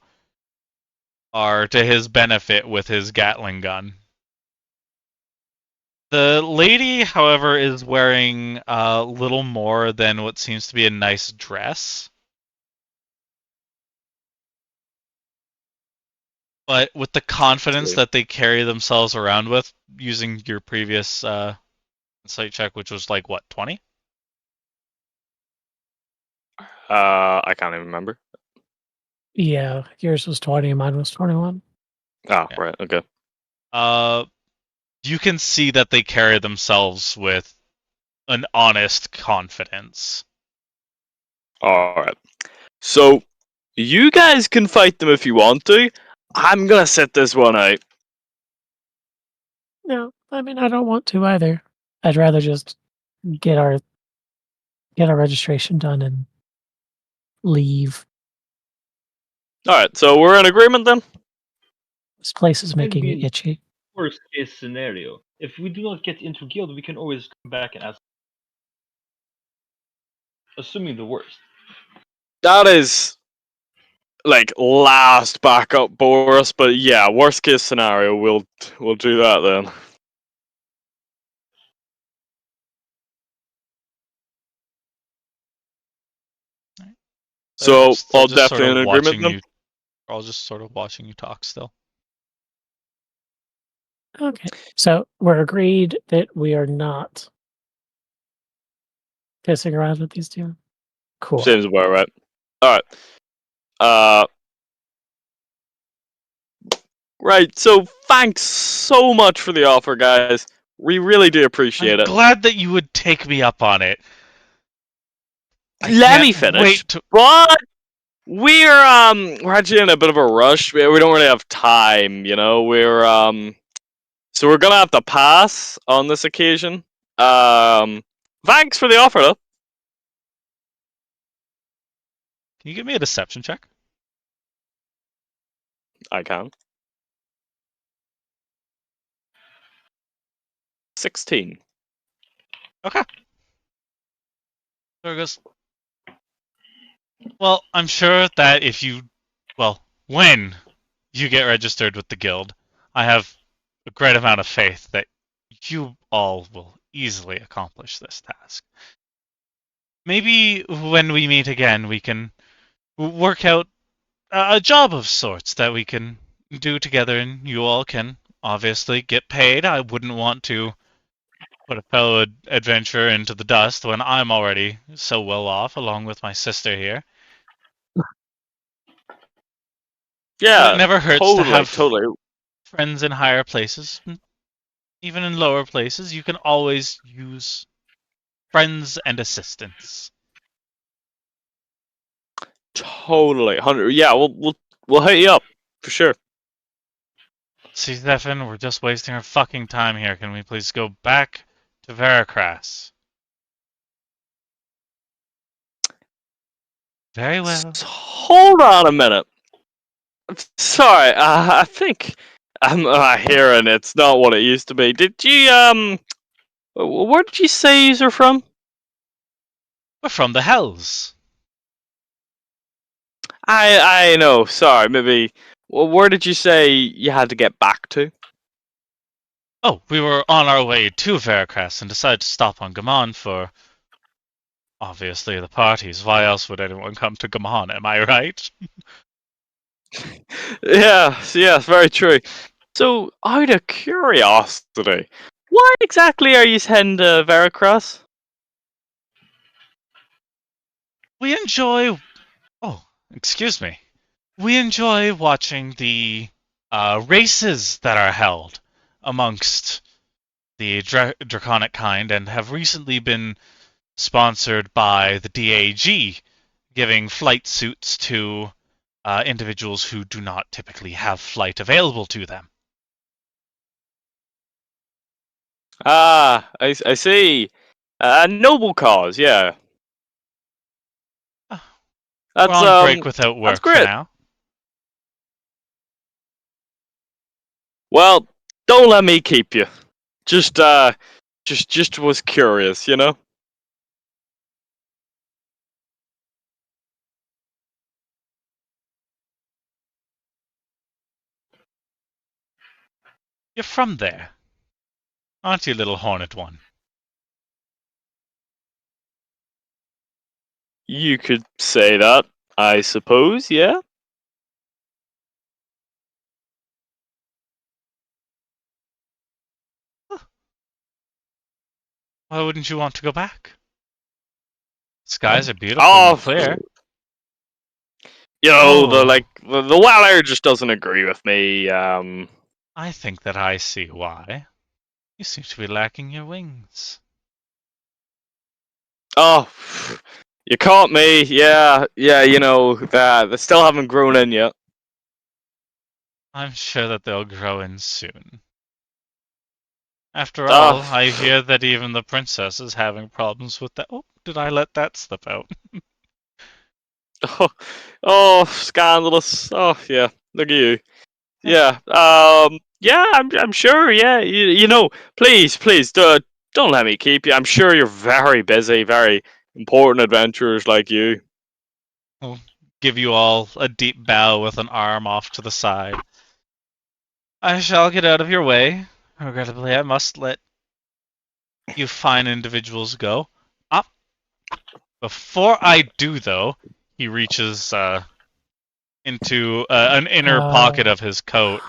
are to his benefit with his Gatling gun. The lady, however, is wearing a little more than what seems to be a nice dress. But with the confidence that they carry themselves around with, using your previous insight check, which was like, what, 20? I can't even remember. Yeah, yours was 20, mine was 21. Oh, yeah. Right, okay. You can see that they carry themselves with an honest confidence. Alright. So, you guys can fight them if you want to. I'm gonna sit this one out. No, I mean, I don't want to either. I'd rather just get our registration done and leave. Alright, so we're in agreement then? This place is making me itchy. Worst case scenario. If we do not get into guild, we can always come back and ask. Assuming the worst. That is like last backup, Boris, but yeah, worst case scenario, we'll do that then. So I'll definitely in agreement then. I'll just sort of watching you talk still. Okay, so we're agreed that we are not pissing around with these two. Cool. Seems about right. All right. Right. So thanks so much for the offer, guys. We really do appreciate it. Glad that you would take me up on it. Let me finish. But we're actually in a bit of a rush. We don't really have time, you know. So we're gonna have to pass on this occasion. Thanks for the offer, though. Can you give me a deception check? I can. 16. Okay. There it goes. Well, I'm sure that when you get registered with the guild, I have a great amount of faith that you all will easily accomplish this task. Maybe when we meet again, we can work out a job of sorts that we can do together, and you all can obviously get paid. I wouldn't want to put a fellow adventurer into the dust when I'm already so well off, along with my sister here. But it Yeah, never hurts to totally, have totally. friends in higher places. Even in lower places, you can always use friends and assistance. Totally, 100. Yeah, we'll hit you up for sure. See, Stefan, we're just wasting our fucking time here. Can we please go back to Veracras? Very well. Hold on a minute. Sorry, I think I'm hearing it's not what it used to be. Did you where did you say you're from? We're from the Hells. I know. Sorry, maybe. Well, where did you say you had to get back to? Oh, we were on our way to Veracras and decided to stop on Gammon for, obviously, the parties. Why else would anyone come to Gammon, am I right? Yes, very true. So, out of curiosity, why exactly are you heading to Veracruz? We enjoy... Oh, excuse me. We enjoy watching the races that are held amongst the draconic kind and have recently been sponsored by the DAG, giving flight suits to individuals who do not typically have flight available to them. Ah, I see. A noble cause, yeah. Ah, we're That's on break without that's work for great. now. Well, don't let me keep you. Just was curious, you know. You're from there, aren't you, little hornet one? You could say that, I suppose, yeah. Why wouldn't you want to go back? Skies are beautiful and Oh, clear. the Oh, the weather just doesn't agree with me. I think that I see why. You seem to be lacking your wings. Oh, you caught me. Yeah. You know that they still haven't grown in yet. I'm sure that they'll grow in soon. After all, Oh, I hear that even the princess is having problems with that. Oh, did I let that slip out? oh, oh, scandalous. Oh, yeah. Look at you. Yeah. Yeah. I'm sure. Yeah. You know. Please. Don't let me keep you. I'm sure you're very busy, very important adventurers like you. I'll give you all a deep bow with an arm off to the side. I shall get out of your way. Regrettably, I must let you fine individuals go. Up. Before I do, though, he reaches into an inner pocket of his coat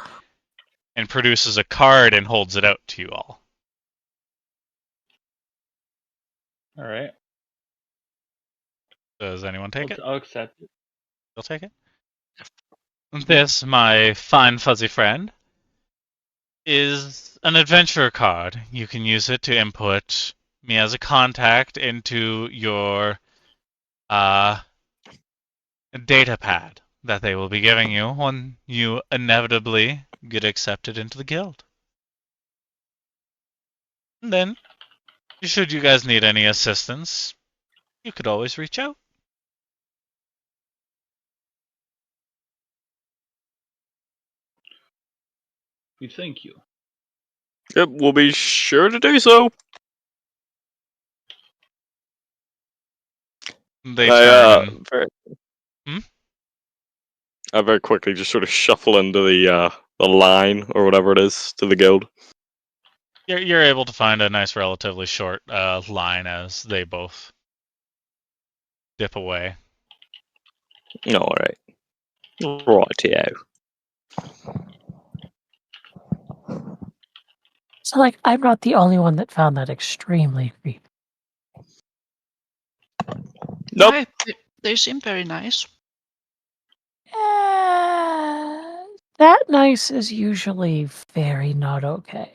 and produces a card and holds it out to you all. All right. Does anyone take it? I'll accept it. You'll take it? This, my fine fuzzy friend, is an adventure card. You can use it to input me as a contact into your data pad that they will be giving you when you inevitably get accepted into the guild. And then, should you guys need any assistance, you could always reach out. We thank you. Yep, we'll be sure to do so. They turn and Hmm? I very quickly just sort of shuffle into the line or whatever it is to the guild. you're able to find a nice, relatively short line as they both dip away. All right, rightio. So, like, I'm not the only one that found that extremely creepy. Nope. They seem very nice. That nice is usually very not okay.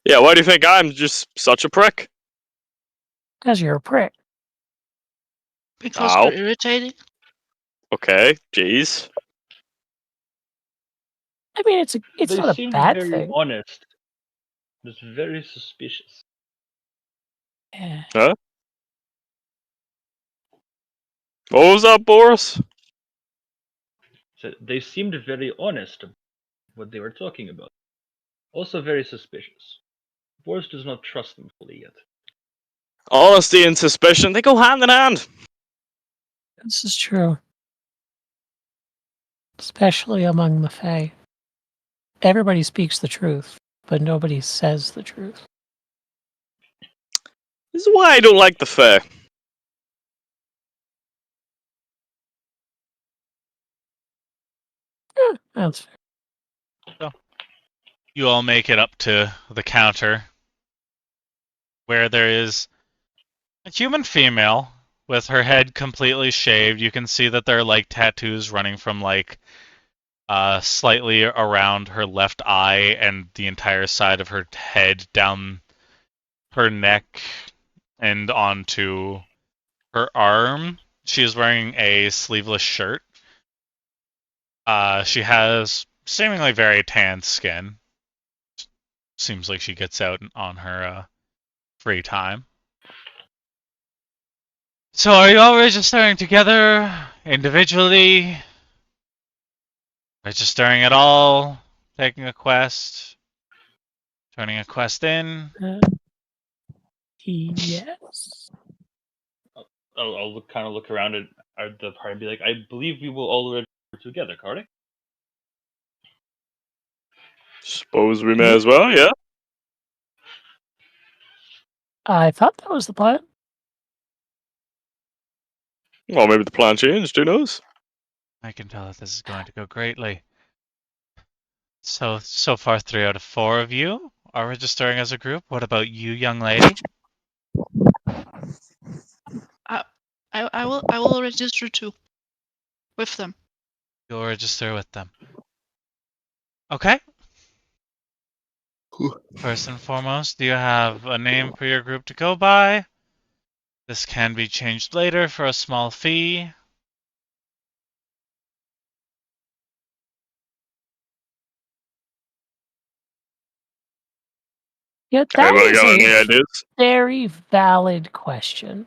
Yeah, why do you think I'm just such a prick? Because you're a prick. Because Ow. they're irritating. Okay, jeez. I mean, it's They not a seemed bad very thing. honest. Just very suspicious. Yeah. What was that, Boris? So they seemed very honest about what they were talking about. Also very suspicious. Boris does not trust them fully yet. Honesty and suspicion, they go hand in hand. This is true. Especially among the Fae. Everybody speaks the truth, but nobody says the truth. This is why I don't like the Fae. That's fair. You all make it up to the counter, where there is a human female with her head completely shaved. You can see that there are like tattoos running from like slightly around her left eye and the entire side of her head down her neck and onto her arm. She is wearing a sleeveless shirt. She has seemingly very tan skin. Seems like she gets out on her free time. So are you all registering together, individually? Registering at all? Taking a quest? Turning a quest in? Yes. I'll kind of look around at the party and be like, I believe we will all register together, Cardi. Suppose we may as well, yeah? I thought that was the plan. Well, maybe the plan changed, who knows? I can tell that this is going to go greatly. So far 3 out of 4 of you are registering as a group. What about you, young lady? I will register too. With them. You'll register with them. Okay. First and foremost, do you have a name for your group to go by? This can be changed later for a small fee. Yeah, that Anybody is got any a ideas? very valid question.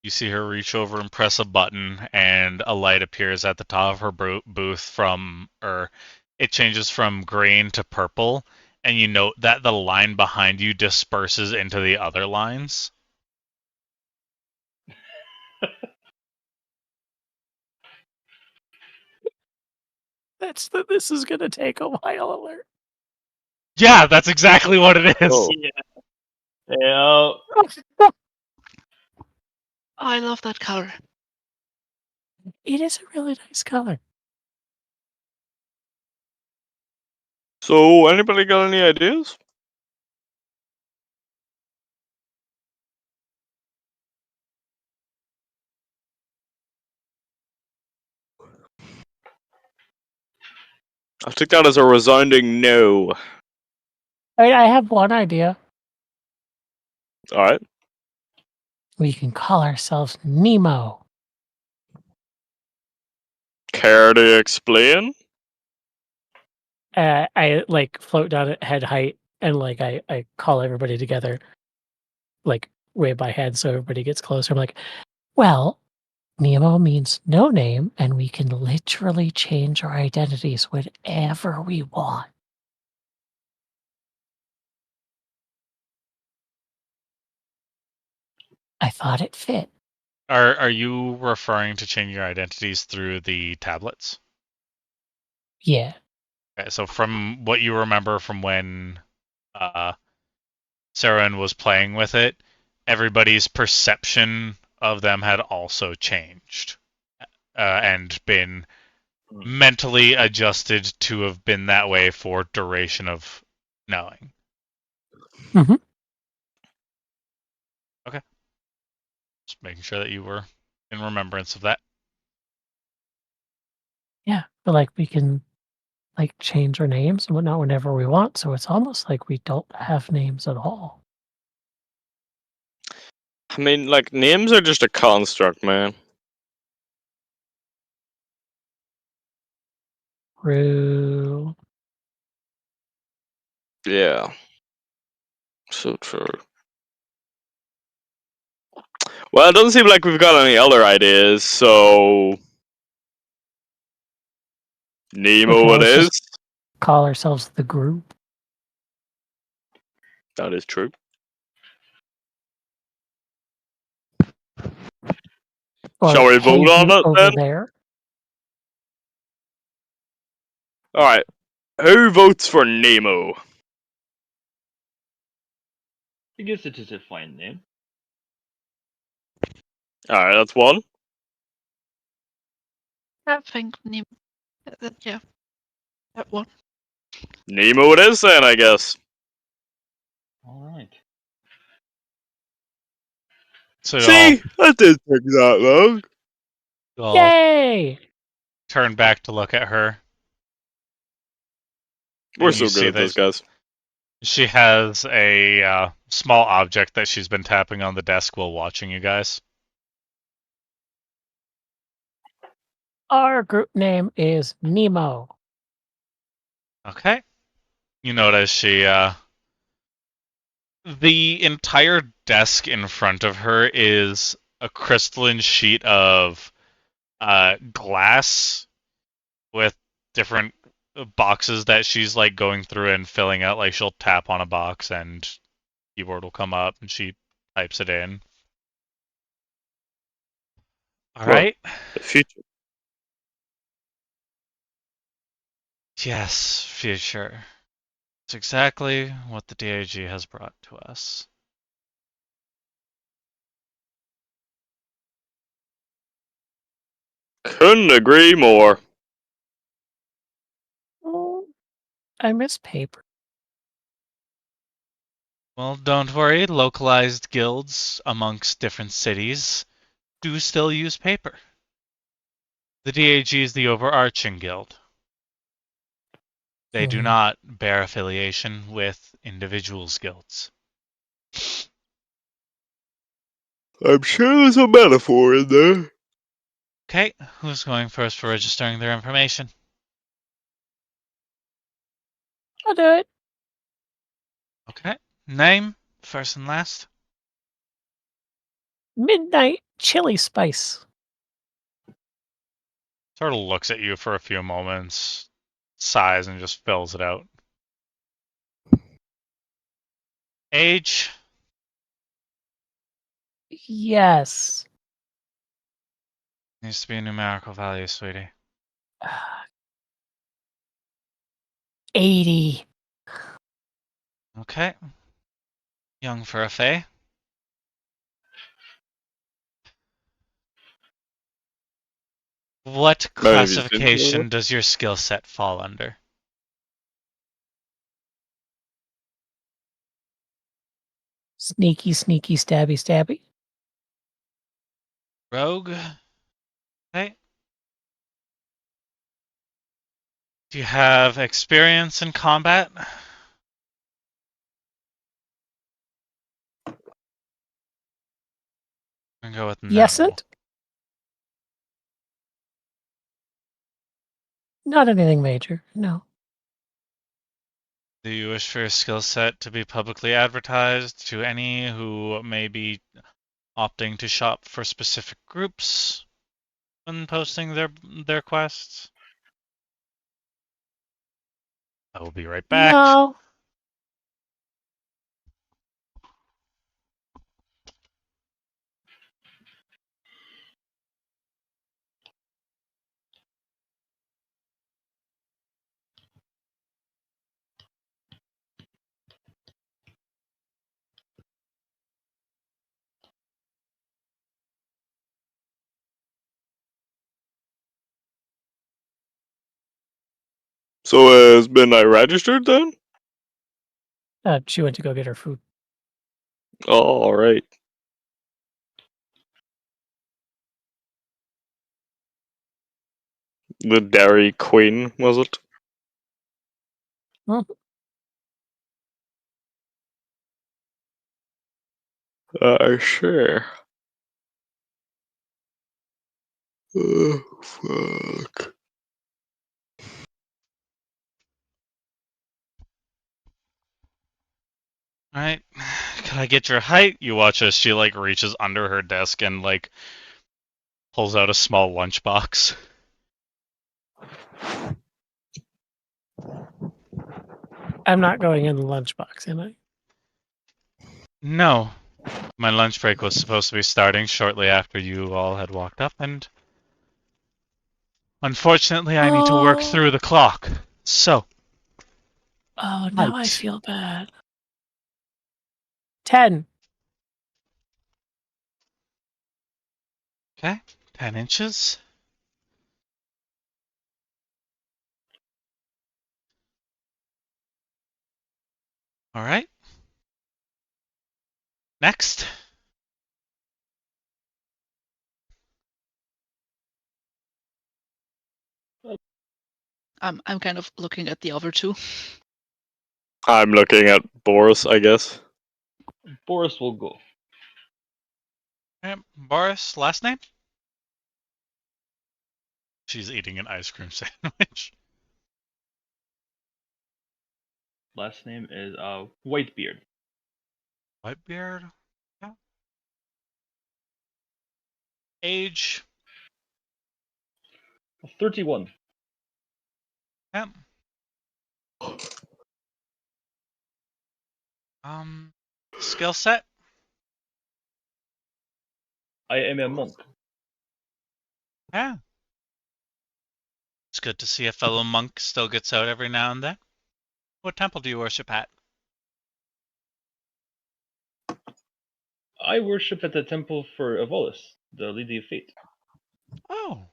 You see her reach over and press a button, and a light appears at the top of her booth from, or it changes from green to purple, and you note that the line behind you disperses into the other lines. That's the this is gonna take a while alert. Yeah, that's exactly what it is. Oh. Yeah. Oh, I love that color. It is a really nice color. So, anybody got any ideas? I'll take that as a resounding no. I have one idea. Alright. We can call ourselves Nemo. Care to explain? I like float down at head height and like I call everybody together, like wave my hand so everybody gets closer. I'm like, well, Nemo means no name, and we can literally change our identities whenever we want. I thought it fit. Are you referring to changing your identities through the tablets? Yeah. Okay, so from what you remember from when Saren was playing with it, everybody's perception of them had also changed and been mentally adjusted to have been that way for duration of knowing. Mhm. Okay. Just making sure that you were in remembrance of that. Yeah, but like we can like change our names and whatnot whenever we want, so it's almost like we don't have names at all. I mean, like, names are just a construct, man. True. Yeah. So true. Well, it doesn't seem like we've got any other ideas, so We Nemo can it always is. just call ourselves the group. That is true. Or Shall we hey vote on you it over then? there. Alright. Who votes for Nemo? I guess it is a fine name. Alright, that's one. I think yeah, that one. Nemo it is then, I guess. All right. So See? That did take that long. you all Yay! turn back to look at her. We're And you so good see at this, that guys. she has a small object that she's been tapping on the desk while watching you guys. Our group name is Nemo. Okay. You notice the entire desk in front of her is a crystalline sheet of glass with different boxes that she's like going through and filling out. Like she'll tap on a box and keyboard will come up and she types it in. All What? right. The future. Yes, future. It's exactly what the DAG has brought to us. Couldn't agree more. Oh, I miss paper. Well, don't worry. Localized guilds amongst different cities do still use paper. The DAG is the overarching guild. They do not bear affiliation with individuals' guilds. I'm sure there's a metaphor in there. Okay, who's going first for registering their information? I'll do it. Okay. Name, first and last. Midnight chili spice. Turtle looks at you for a few moments, sighs, and just fills it out. Age, Yes. needs to be a numerical value, sweetie. 80. Okay. Young for a fae. What Maybe it's been- classification does your skill set fall under? Sneaky, sneaky, stabby, stabby. Rogue. Okay. Do you have experience in combat? I'm gonna go with no. Yes, it. Not anything major. No. Do you wish for your skill set to be publicly advertised to any who may be opting to shop for specific groups when posting their quests? I will be right back. No. So is Midnight registered then? She went to go get her food. Oh, all right. The Dairy Queen, was it? Hmm. Sure. Oh, fuck. Alright. Can I get your height? You watch as she like reaches under her desk and like pulls out a small lunchbox. I'm not going in the lunchbox, am I? No. My lunch break was supposed to be starting shortly after you all had walked up, and unfortunately I need to work through the clock. So, Oh, now I Height. feel bad. 10. okay, 10 inches. Alright. Next. I'm kind of looking at the other two. I'm looking at Boris, I guess. Boris will go. Boris, last name? She's eating an ice cream sandwich. Last name is Whitebeard. Whitebeard? Yeah. Age? 31. Yeah. Skill set? I am a monk. Yeah. It's good to see a fellow monk still gets out every now and then. What temple do you worship at? I worship at the temple for Evolis, the Lady of Fate. Oh.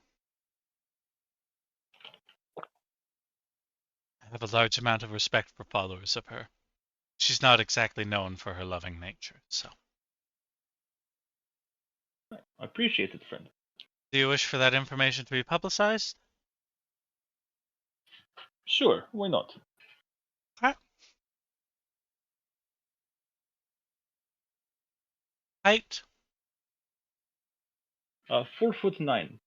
I have a large amount of respect for followers of her. She's not exactly known for her loving nature, so. I appreciate it, friend. Do you wish for that information to be publicized? Sure, why not? Height? 4'9".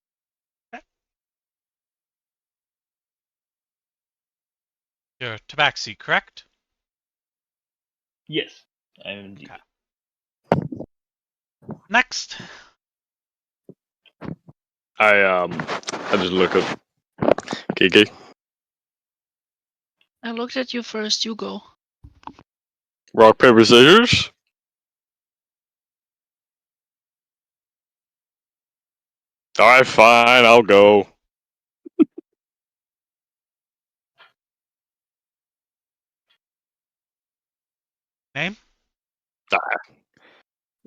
You're Tabaxi, correct? Yes, I am indeed. Okay. Next. I just look at Kiki. I looked at you first, you go. Rock, paper, scissors. Alright, fine, I'll go. Name?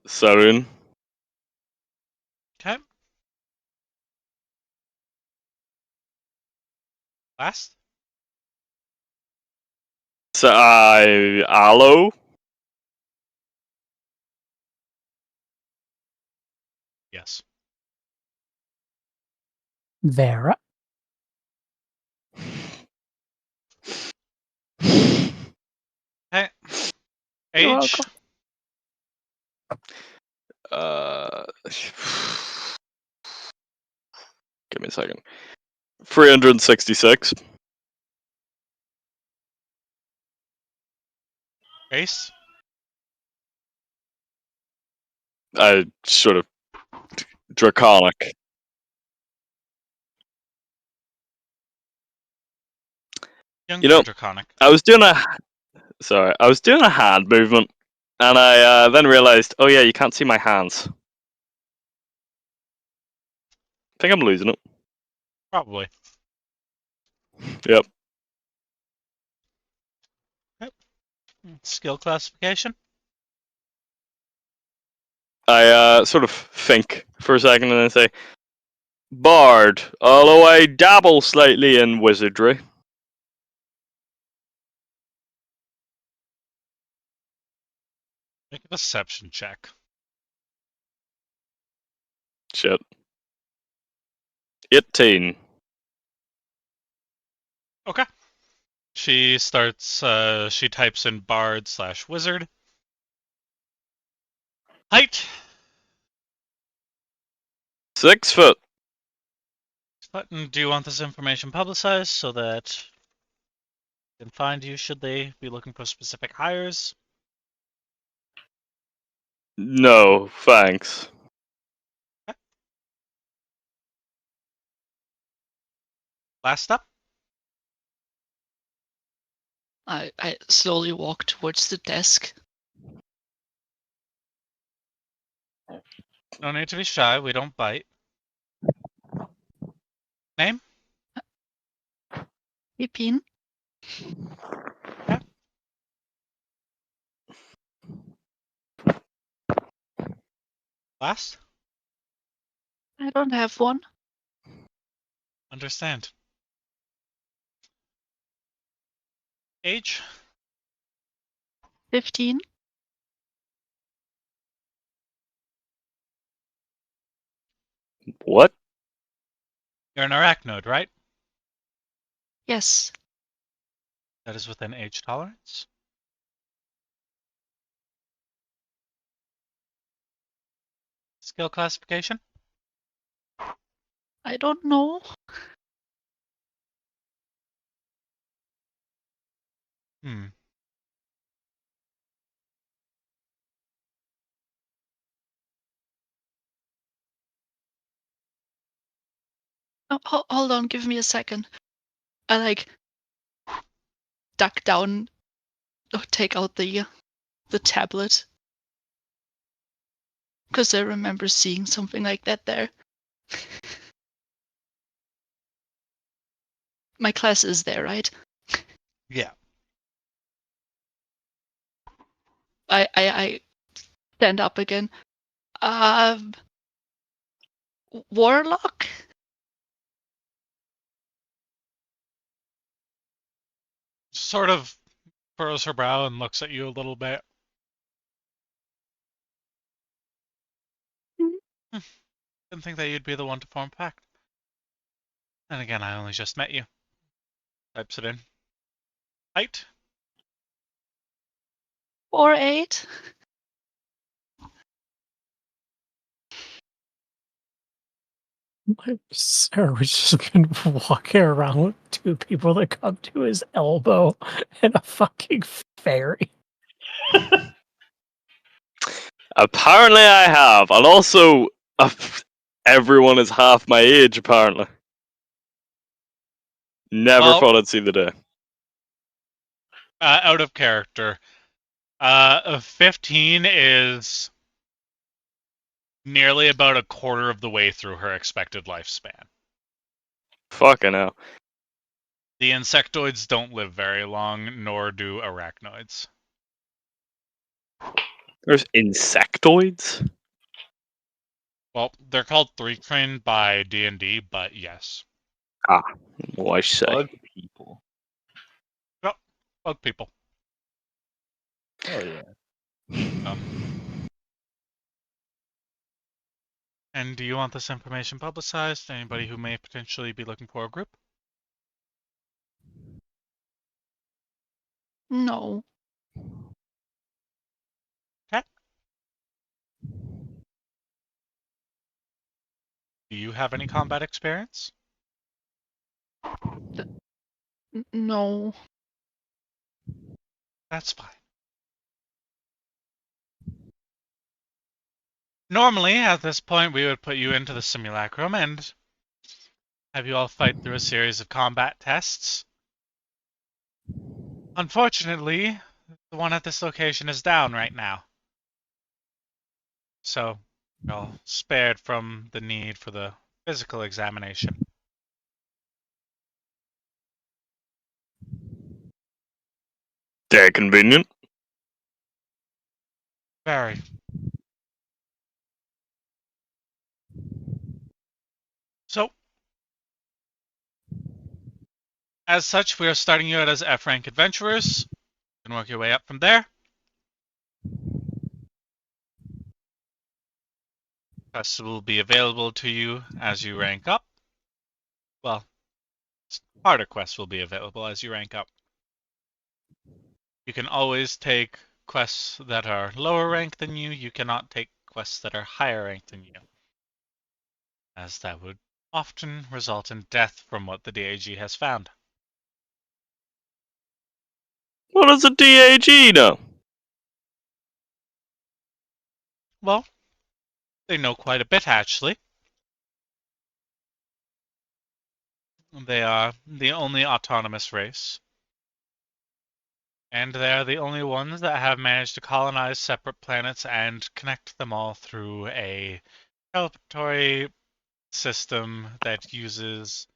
Sarin. Okay. Last? Aloe. Yes. Vera. Okay. You're Age? Give me a second. 366. Race? I sort of draconic. Young You know, Draconic. I was doing a hand movement, and I then realized, oh yeah, you can't see my hands. I think I'm losing it. Probably. Yep. Skill classification? I sort of think for a second and then say, Bard, although I dabble slightly in wizardry. Make a deception check. Shit. 18. Okay. She starts, she types in bard/wizard. Height. 6 foot. Button, do you want this information publicized so that they can find you should they be looking for specific hires? No, thanks. Last up. I slowly walk towards the desk. No need to be shy, we don't bite. Name? Pipin. Last? I don't have one. Understand. Age? 15. What? You're an arachnoid, right? Yes. That is within age tolerance. Skill classification? I don't know. Oh, hold on, give me a second. I like duck down, take out the tablet, because I remember seeing something like that there. My class is there, right? Yeah. I stand up again. Warlock? Sort of furrows her brow and looks at you a little bit. Didn't think that you'd be the one to form a pact. And again, I only just met you. Types it in. Height? 4'8"? Sarah has just been walking around with two people that come to his elbow and a fucking fairy. Apparently I have. And also, everyone is half my age, apparently. Never Well- thought I'd see the day. Out of character. 15 is nearly about a quarter of the way through her expected lifespan. Fucking hell. The insectoids don't live very long, nor do arachnoids. There's insectoids? Well, they're called three-train by D&D, but yes. Well, I say. Bug people. Bug people. Oh yeah. And do you want this information publicized to anybody who may potentially be looking for a group? No. Do you have any combat experience? No. That's fine. Normally, at this point, we would put you into the simulacrum and have you all fight through a series of combat tests. Unfortunately, the one at this location is down right now. So, you're all spared from the need for the physical examination. They're convenient. Very. So, as such, we are starting you out as F-rank adventurers. You can work your way up from there. Quests will be available to you as you rank up. Well, harder quests will be available as you rank up. You can always take quests that are lower rank than you. You cannot take quests that are higher rank than you, as that would often result in death from what the DAG has found. What does the DAG know? Well, they know quite a bit, actually. They are the only autonomous race. And they are the only ones that have managed to colonize separate planets and connect them all through a teleport system that uses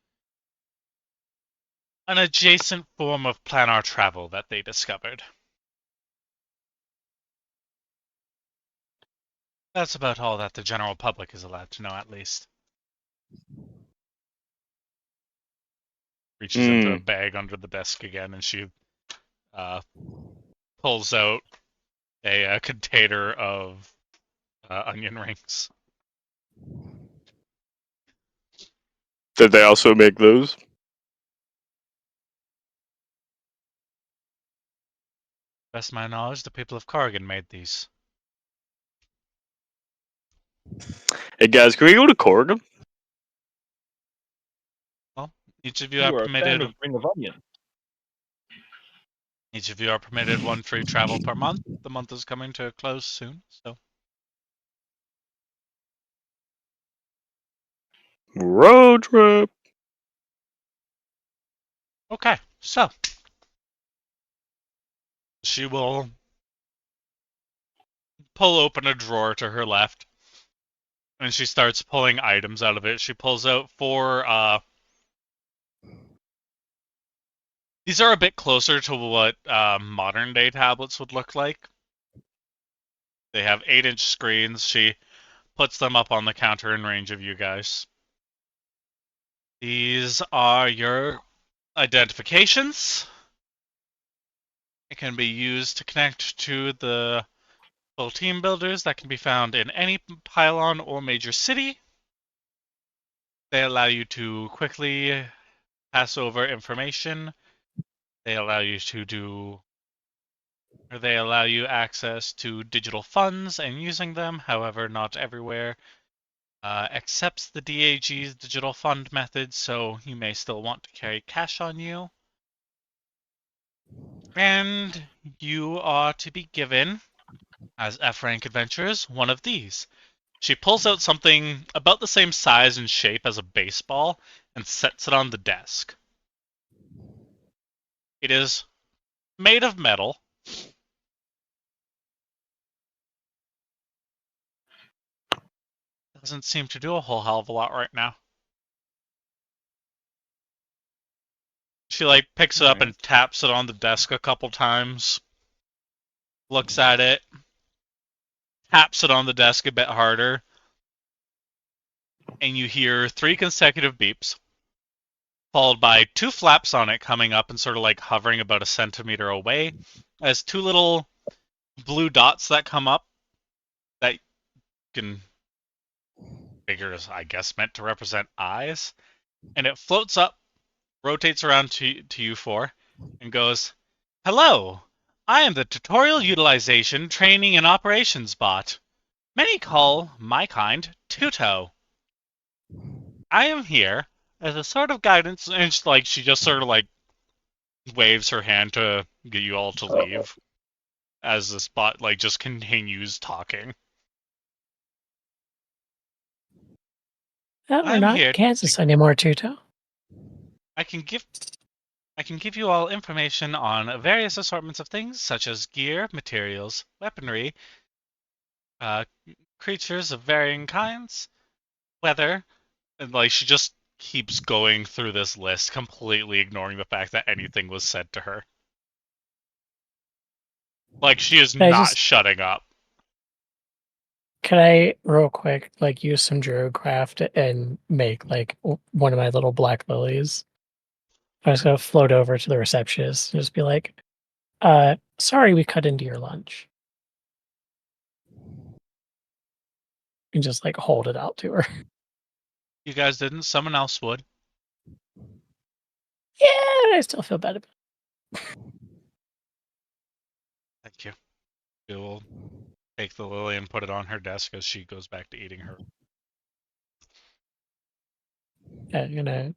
an adjacent form of planar travel that they discovered. That's about all that the general public is allowed to know, at least. Reaches into a bag under the desk again, and she pulls out a container of onion rings. Did they also make those? Best of my knowledge, the people of Corrigan made these. Hey guys, can we go to Corrigan? Well, each of you You are are a fan permitted. of Ring of Onion. Each of you are permitted one free travel per month. The month is coming to a close soon, so. Road trip. Okay, so. She will pull open a drawer to her left, and she starts pulling items out of it. She pulls out 4, these are a bit closer to what modern day tablets would look like. They have 8-inch screens. She puts them up on the counter in range of you guys. These are your identifications. It can be used to connect to the full team builders that can be found in any pylon or major city. They allow you to quickly pass over information. They allow you access to digital funds and using them. However, not everywhere accepts the DAG's digital fund method, so you may still want to carry cash on you. And you are to be given, as F-rank adventurers, one of these. She pulls out something about the same size and shape as a baseball and sets it on the desk. It is made of metal. Doesn't seem to do a whole hell of a lot right now. She picks it up and taps it on the desk a couple times. Looks at it. Taps it on the desk a bit harder. And you hear 3 consecutive beeps, followed by 2 flaps on it coming up and sort of hovering about a centimeter away, as 2 little blue dots that come up that you can figure is, I guess, meant to represent eyes. And it floats up, rotates around to you 4, and goes, "Hello, I am the Tutorial Utilization Training and Operations Bot. Many call my kind Tuto. I am here as a sort of guidance," and she just sort of waves her hand to get you all to leave as this bot just continues talking. Oh, we're not in Kansas anymore, Tuto. I can give you all information on various assortments of things such as gear, materials, weaponry, creatures of varying kinds, weather, and she just keeps going through this list, completely ignoring the fact that anything was said to her. She is not shutting up. Could I, real quick, use some Druidcraft and make, one of my little black lilies? I was going to float over to the receptionist and just be like, sorry we cut into your lunch. and just like hold it out to her. You guys didn't. Someone else would. Yeah, I still feel bad about it. Thank you. We will take the lily and put it on her desk as she goes back to eating her. Yeah, I'm gonna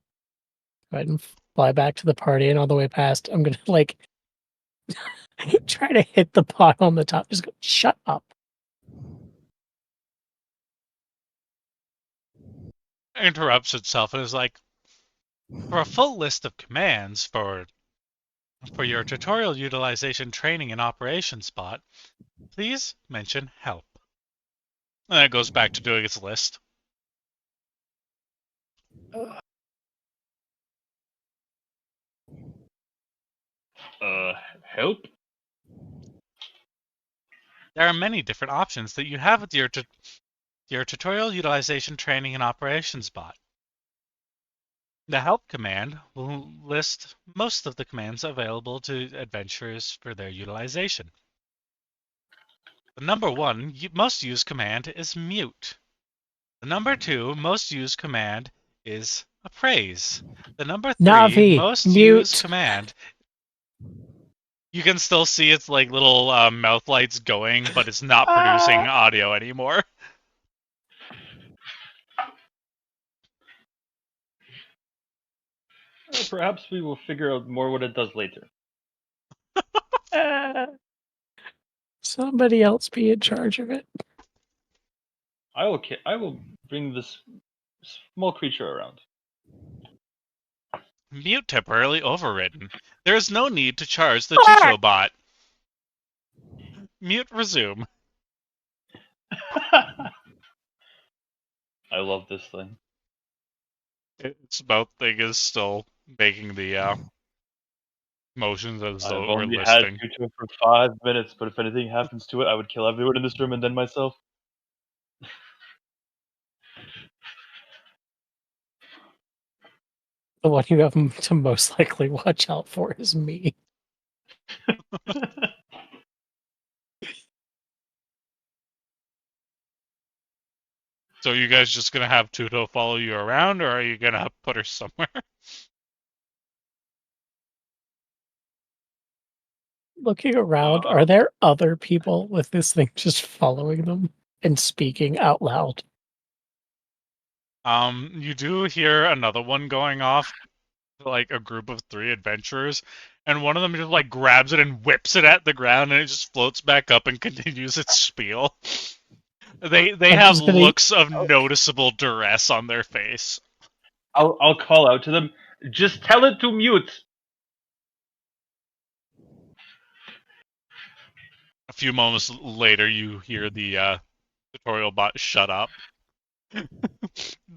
go ahead and fly back to the party, and on the way past, I'm gonna like try to hit the pot on the top. Just go, shut up. Interrupts itself and is like, for a full list of commands for your tutorial utilization training and operations spot, please mention help. And it goes back to doing its list. Help? There are many different options that you have with your tutorial utilization training and operations bot. The help command will list most of the commands available to adventurers for their utilization. The number 1 most used command is mute. The number 2 most used command is appraise. The number 3 Navi, most mute. used command. You can still see its like little mouth lights going, but it's not producing audio anymore. Perhaps we will figure out more what it does later. Somebody else be in charge of it. I will bring this small creature around. Mute temporarily overridden. There is no need to charge the Tuto bot. Mute resume. I love this thing. Its mouth thing is still making the motions as I've though it were only had listing. Tuto for 5 minutes, but if anything happens to it, I would kill everyone in this room and then myself. The one you have to most likely watch out for is me. So are you guys just gonna have Tuto follow you around, or are you gonna put her somewhere? Looking around, are there other people with this thing just following them and speaking out loud? You do hear another one going off, like a group of 3 adventurers, and one of them just like grabs it and whips it at the ground, and it just floats back up and continues its spiel. They have looks of noticeable duress on their face. I'll call out to them. Just tell it to mute. A few moments later, you hear the tutorial bot shut up.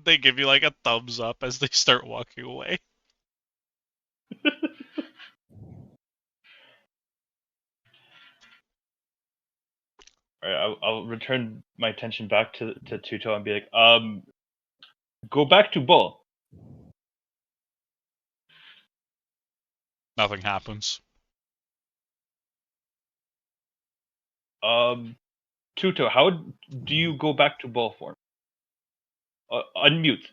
They give you like a thumbs up as they start walking away. Alright, I'll return my attention back to Tuto and be like, go back to Bull. Nothing happens. Tuto, how do you go back to Bull form? Unmute.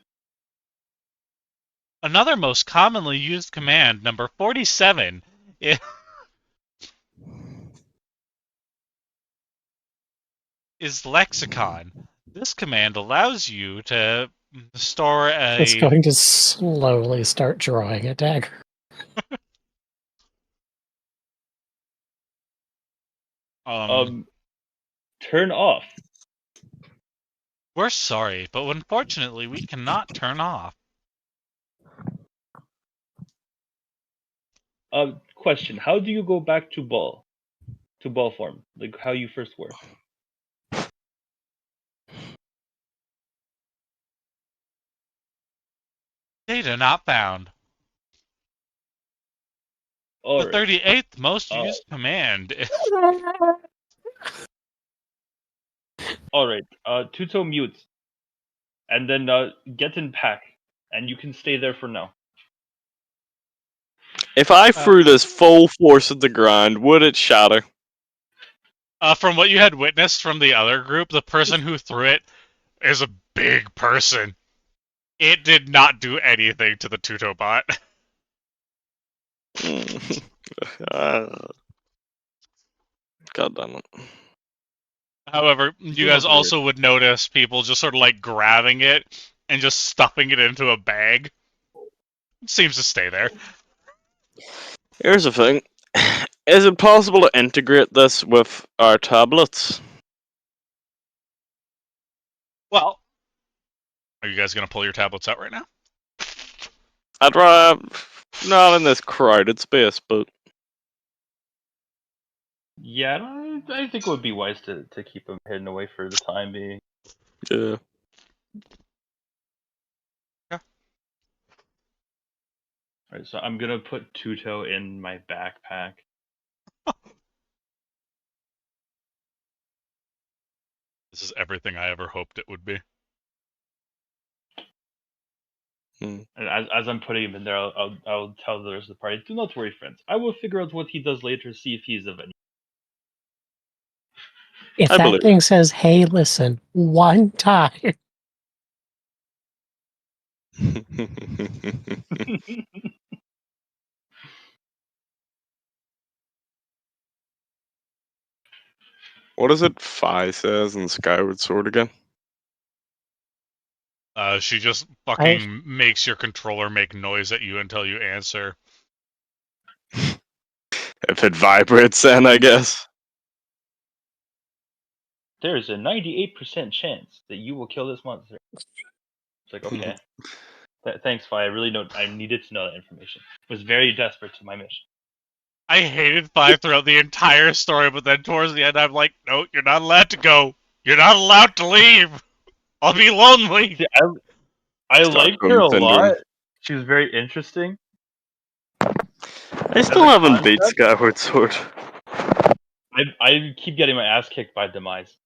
Another most commonly used command, number 47, is lexicon. This command allows you to store a... It's going to slowly start drawing a dagger. Turn off. We're sorry, but unfortunately we cannot turn off. Question: how do you go back to Bull? To Bull form, like how you first were. Data not found. All The right. 38th most used command. All right. Tuto mute, and then get in pack, and you can stay there for now. If I threw this full force at the ground, would it shatter? From what you had witnessed from the other group, the person who threw it is a big person. It did not do anything to the Tutobot. God damn it. However, you guys also would notice people just sort of like grabbing it and just stuffing it into a bag. It seems to stay there. Here's the thing. Is it possible to integrate this with our tablets? Well, are you guys going to pull your tablets out right now? I'd rather not in this crowded space, but Yeah, I think it would be wise to keep them hidden away for the time being. yeah. Alright, so I'm gonna put Tuto in my backpack. This is everything I ever hoped it would be. And as I'm putting him in there, I'll tell the rest of the party, do not worry, friends. I will figure out what he does later, see if he's of any. If I that believe thing says, "Hey, listen," one time, What is it Fi says in Skyward Sword again? She just fucking makes your controller make noise at you until you answer. If it vibrates, then I guess. There's a 98% chance that you will kill this monster. It's like, okay. Thanks, Fi. I needed to know that information. I was very desperate to my mission. I hated Five throughout the entire story, but then towards the end, I'm like, no, you're not allowed to go. You're not allowed to leave. I'll be lonely. See, I liked her a Stockholm lot. Syndrome. She was very interesting. I still a haven't beat concept? Skyward Sword. I keep getting my ass kicked by Demise.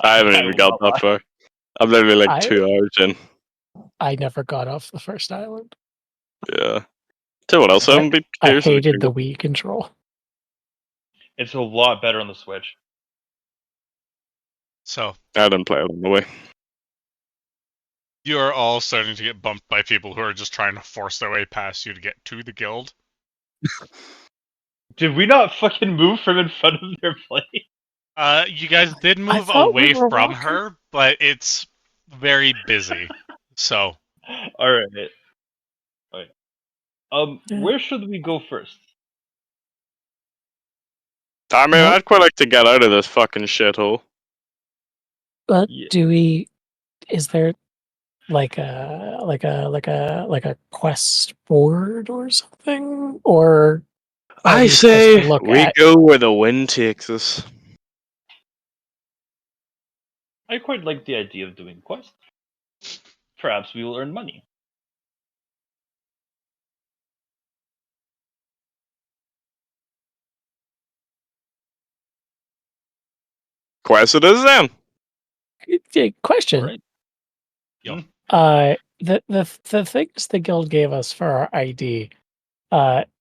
I haven't I even will got not that lie. far. I'm literally like I- 2 hours in. I never got off the first island. Yeah. Tell you what else I haven't beat I Tears of the hated the Kingdom. Wii control. It's a lot better on the Switch. So, I didn't play it on the way. you are all starting to get bumped by people who are just trying to force their way past you to get to the guild. Did we not fucking move from in front of their plane? You guys did move thought we away were from walking. her, but it's very busy. So, Alright. Okay. Yeah. Where should we go first? I mean, Nope. I'd quite like to get out of this fucking shithole. But Yeah. do we? Is there like a quest board or something, or are I we supposed say to look we at? go where the wind takes us. I quite like the idea of doing quests. Perhaps we will earn money. Quest it is then. Question. Alright. Yo. The things the guild gave us for our ID,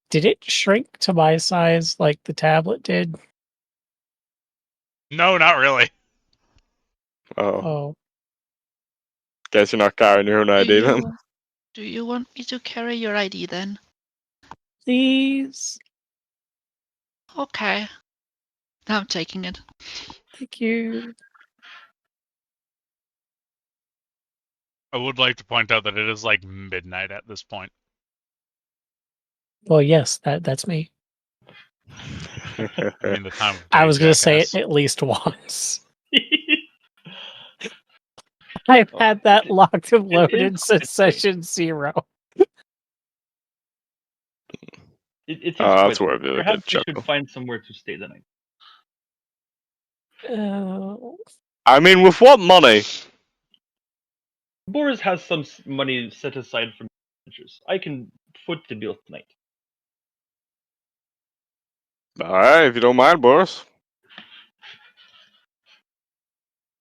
did it shrink to my size like the tablet did? no, not really. Oh, Oh, guess you're not carrying your own ID then. Do you want me to carry your ID then? please, Okay. I'm taking it. thank you. I would like to point out that it is like midnight at this point. Well, yes, that's me. I mean, the time of I day, was going to say it jackass. at least once. I've had that locked and loaded since session 0. It is That's quite where I'd be a Perhaps good we should chuckle. find somewhere to stay the night. I mean, with what money? Boris has some money set aside for adventures. I can foot the bill tonight. Alright, if you don't mind, Boris.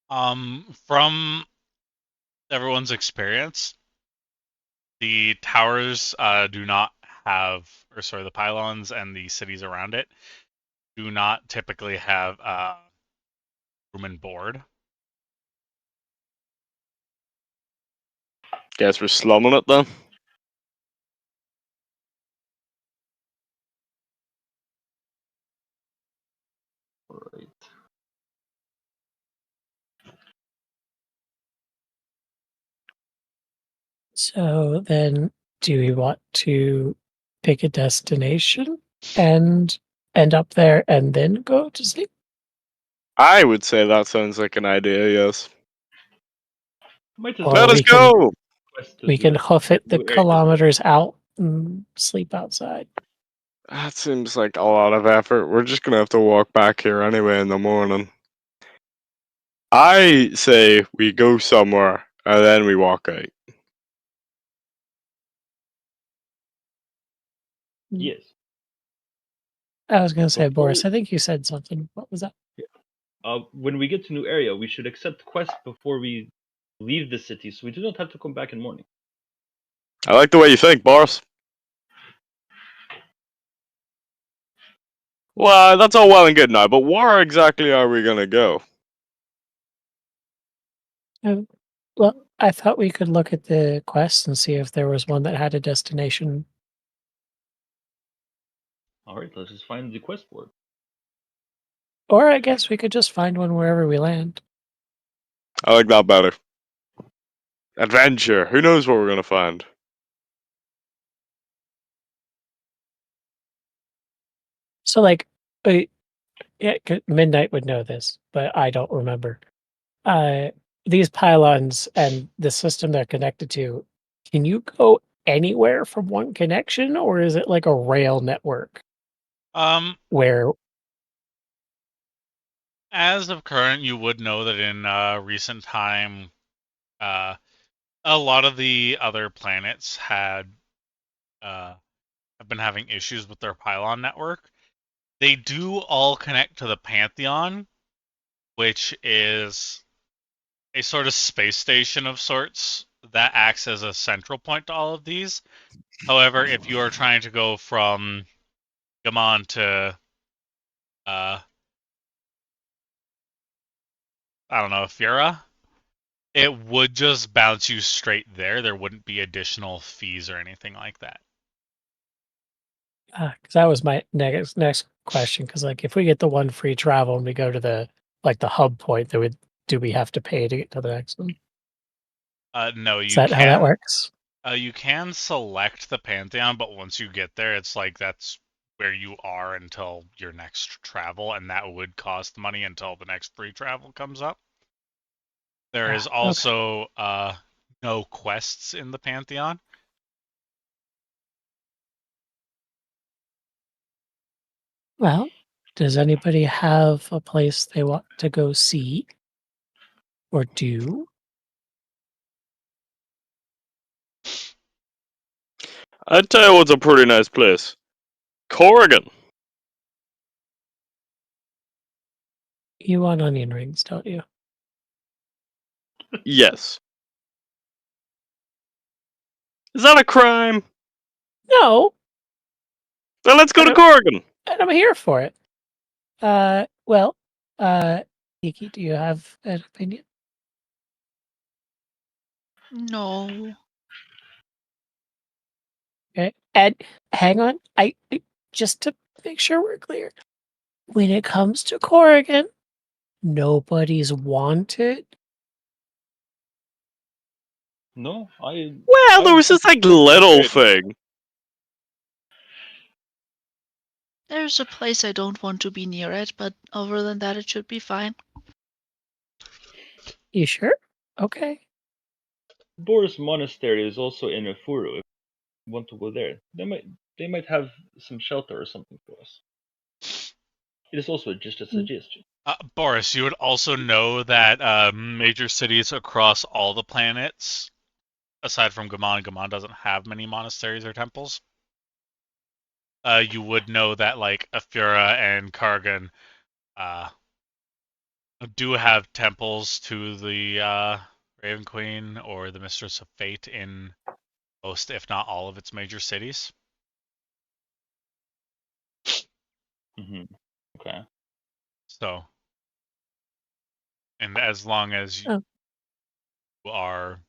From everyone's experience, the towers do not have, or sorry, the pylons and the cities around it do not typically have room and board. Guess we're slumming it then. Right. So then, do we want to pick a destination and end up there and then go to sleep? I would say that sounds like an idea, yes. Might as Or Let well us we can- go! quest to We can the hoof it the new areas. kilometers out and sleep outside. That seems like a lot of effort. We're just gonna have to walk back here anyway in the morning. I say we go somewhere and then we walk out. Yes. I was going to say, Before Boris, I think you said something. What was that? when we get to new area, we should accept quest before we leave the city, so we do not have to come back in morning. I like the way you think, Boris. Well, that's all well and good now, but where exactly are we gonna go? Well, I thought we could look at the quest and see if there was one that had a destination. All right, let's just find the quest board. Or I guess we could just find one wherever we land. I like that better. Adventure. Who knows what we're gonna find? So, like, yeah, Midnight would know this, but I don't remember. These pylons and the system they're connected to, can you go anywhere from one connection, or is it like a rail network where? As of current, you would know that in recent time, a lot of the other planets have been having issues with their pylon network. They do all connect to the Pantheon, which is a sort of space station of sorts that acts as a central point to all of these. However, if you are trying to go from Gammon to I don't know, Fura, it would just bounce you straight there. There wouldn't be additional fees or anything like that. Because that was my next question. Because like, if we get the one free travel and we go to the hub point, do we have to pay to get to the next one? No, you Is that can. how that works? You can select the Pantheon, but once you get there, it's like that's where you are until your next travel, and that would cost money until the next free travel comes up. There is Okay. also no quests in the Pantheon. Well, does anybody have a place they want to go see or do? I'd tell you what's a pretty nice place. Corrigan. You want onion rings, don't you? Yes. Is that a crime? No, Then let's go to I Corrigan. and I'm here for it. Well, Kiki, do you have an opinion? No. Okay. And hang on, just to make sure we're clear. When it comes to Corrigan, nobody's wanted. No, I. Well, there I- was this like little thing. There's a place I don't want to be near it, but other than that, it should be fine. You sure? Okay. Boris Monastery is also in Efuru. If you want to go there, they might have some shelter or something for us. It is also just a suggestion. Boris, you would also know that major cities across all the planets, aside from Gammon doesn't have many monasteries or temples. You would know that like Afura and Kargan do have temples to the Raven Queen or the Mistress of Fate in most, if not all, of its major cities. Okay. So, and as long as you Oh. are,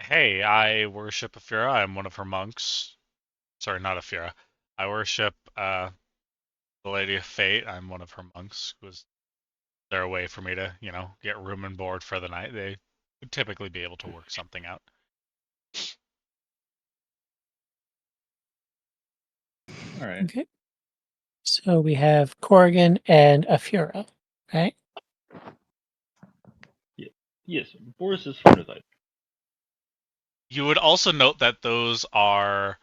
hey, I worship Afura. I'm one of her monks. Sorry, not Afura. I worship the Lady of Fate. I'm one of her monks. Was there a way for me to, get room and board for the night? They would typically be able to work something out. All right. Okay. So we have Corrigan and Afura, right? Yes, Boris is fine with that. You would also note that those are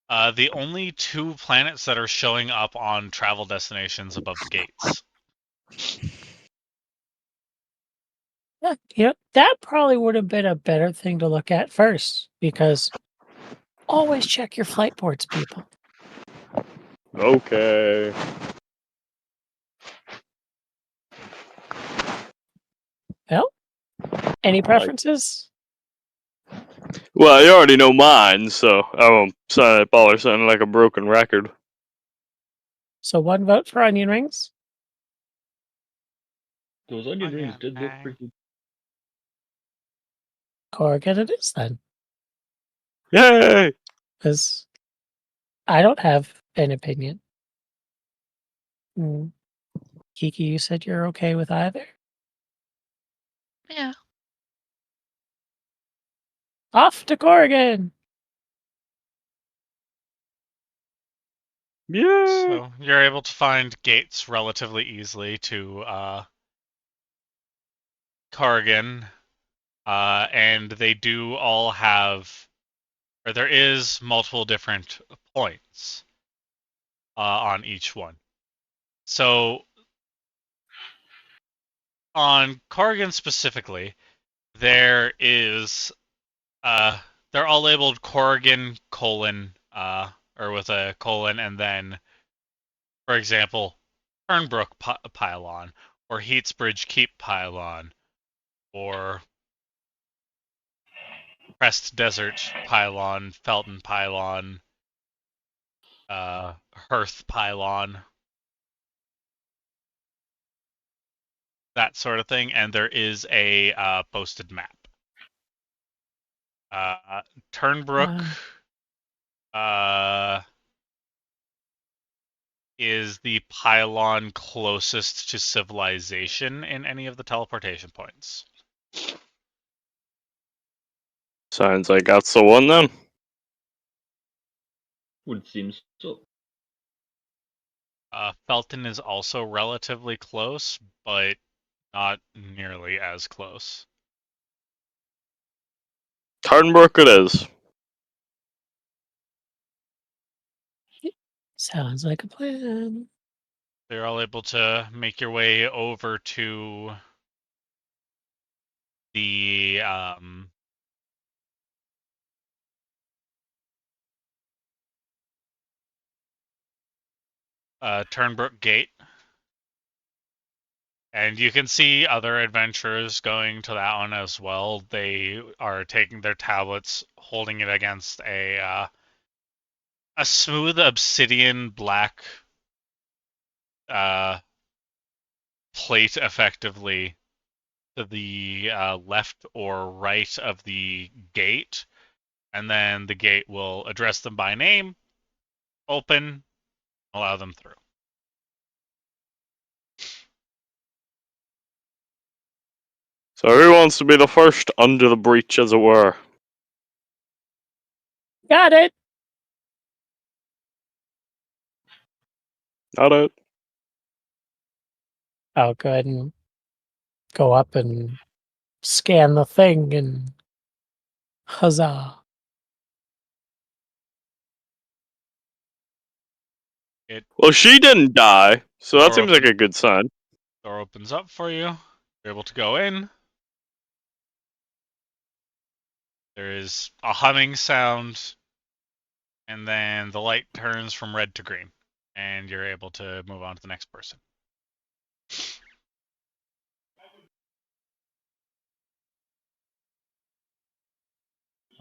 the only two planets that are showing up on travel destinations above the gates. Yeah, that probably would have been a better thing to look at first, because always check your flight boards, people. Okay. Well, any preferences? Well, you already know mine, so I won't bother sounding like a broken record. So one vote for onion rings. Those onion Onion rings did look ring. pretty. Corrigan it is then, Yay! because I don't have an opinion. Kiki, you said you're okay with either? Yeah. Off to Corrigan! Yeah. So you're able to find gates relatively easily to Corrigan, and they do all have, or there is multiple different points on each one. So on Corrigan specifically, there is they're all labeled Corrigan : or with a colon, and then, for example, Turnbrook pylon, or Heatsbridge Keep pylon, or Crest Desert pylon, Felton pylon, Hearth pylon, that sort of thing, and there is a posted map. Turnbrook is the pylon closest to civilization in any of the teleportation points. Sounds like that's the one then. Would seem so. Felton is also relatively close, but not nearly as close. Turnbrook it is. Sounds like a plan. You're all able to make your way over to the Turnbrook Gate. And you can see other adventurers going to that one as well. They are taking their tablets, holding it against a smooth obsidian black plate, effectively, to the left or right of the gate. And then the gate will address them by name, open, allow them through. So who wants to be the first under the breach, as it were? Got it! Got it. I'll go ahead and go up and scan the thing and huzzah. Well, she didn't die, so that Door seems like open. a good sign. Door opens up for you. You're able to go in. There is a humming sound, and then the light turns from red to green, and you're able to move on to the next person.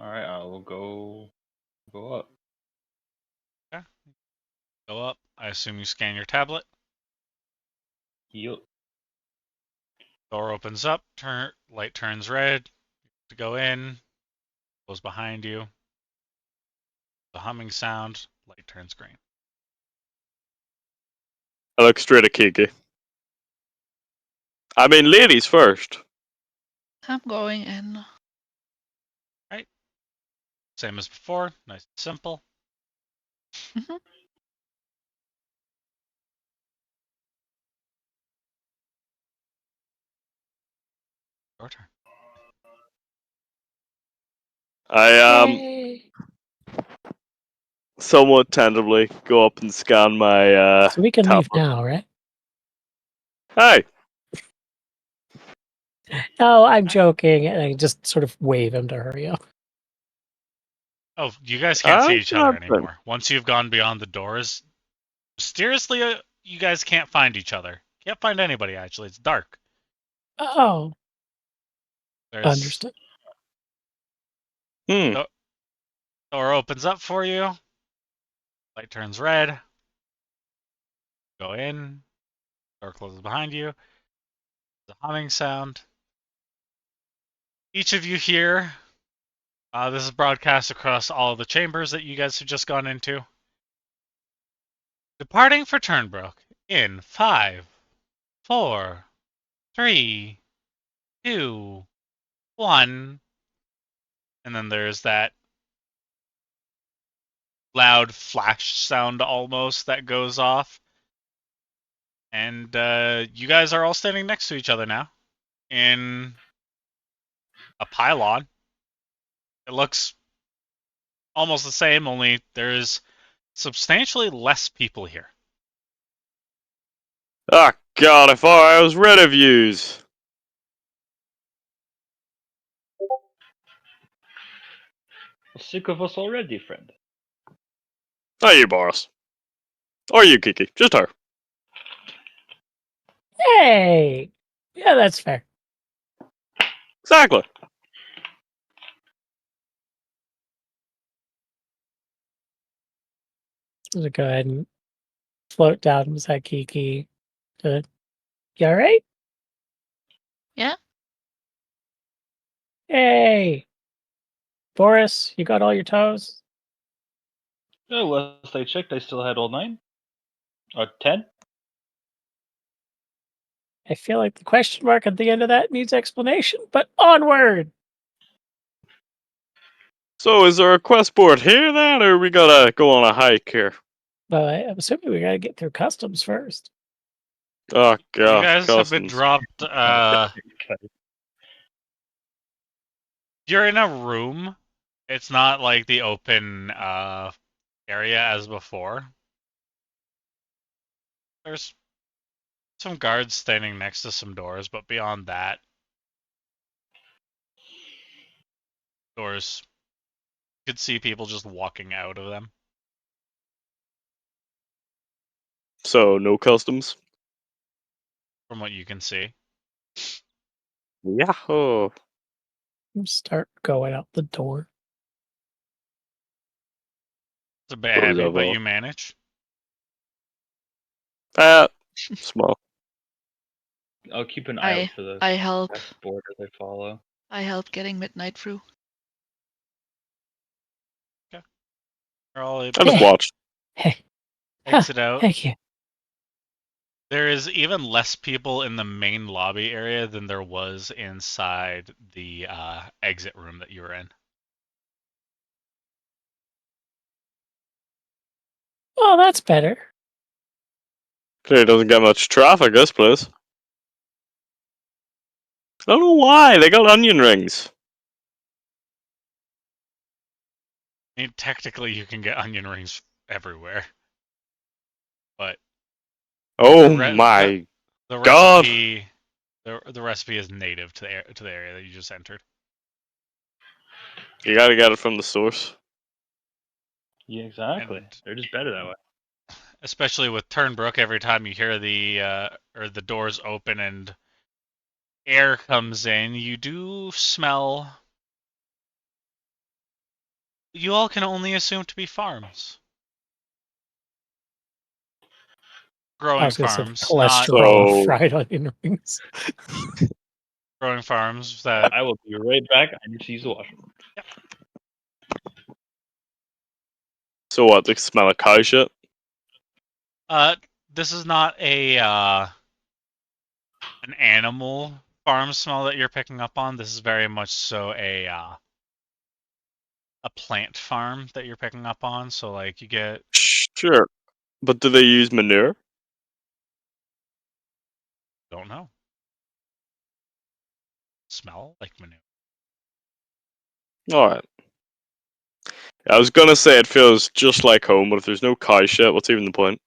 All right, I will go up. Okay. Go up. I assume you scan your tablet. Yup. Door opens up. Light turns red. To go in. goes behind you. The humming sound, light turns green. I look straight at Kiki. I mean, ladies first. I'm going in. Same as before, nice and simple. Mhm. Your turn. I Yay. somewhat tentatively go up and scan my So we can tablet. leave now, right? Hey, No, I'm joking, and I just sort of wave him to hurry up. Oh, you guys can't see each other nothing. anymore. Once you've gone beyond the doors, mysteriously, you guys can't find each other. Can't find anybody, actually. It's dark. Oh, There's understood. Hmm. door opens up for you. Light turns red. Go in. Door closes behind you. The humming sound. Each of you here. This is broadcast across all of the chambers that you guys have just gone into. Departing for Turnbrook in 5, 4, 3, 2, 1. And then there's that loud flash sound almost that goes off. And you guys are all standing next to each other now in a pylon. It looks almost the same, only there's substantially less people here. Oh God, if I was rid of yous. Sick of us already, friend. Not you, Boris. Or you, Kiki. Just her. Hey! Yeah, that's fair. Exactly. I'm gonna go ahead and float down beside Kiki. You alright? Yeah. Hey! Boris, you got all your toes? Oh, last I checked, I still had all 9. Or 10. I feel like the question mark at the end of that needs explanation, but onward! So, is there a quest board here then, or we gotta go on a hike here? Well, I'm assuming we gotta get through customs first. Oh You God, guys have been customs. dropped. You're in a room. It's not like the open area as before. There's some guards standing next to some doors, but beyond that, doors, you could see people just walking out of them. So, no customs. From what you can see. Yahoo! Start going out the door. It's a bit Doors heavy, are but all- you manage. Small. I'll keep an eye out for the I help. quest board as I follow. I help getting midnight through. You're all able I just to watched. Hey, exit out. thank you. There is even less people in the main lobby area than there was inside the exit room that you were in. Oh, that's better. Clearly doesn't get much traffic, this place. I don't know why, they got onion rings. I mean, technically, you can get onion rings everywhere, but Oh re- my the God. recipe, the recipe is native to the area that you just entered. You gotta get it from the source. Yeah, exactly. And- They're just better that way. Especially with Turnbrook, every time you hear the doors open and air comes in, you do smell. You all can only assume to be farms. I Growing was gonna say farms, not cholesterol So- fried onion rings. growing farms that I will be right back. I need to use the washroom. So what? They smell of cow shit? This is not a an animal farm smell that you're picking up on. This is very much so a plant farm that you're picking up on. So like you get Sure. But do they use manure? don't know. Smell like manure. Alright. I was gonna say it feels just like home, but if there's no cow shit, what's even the point?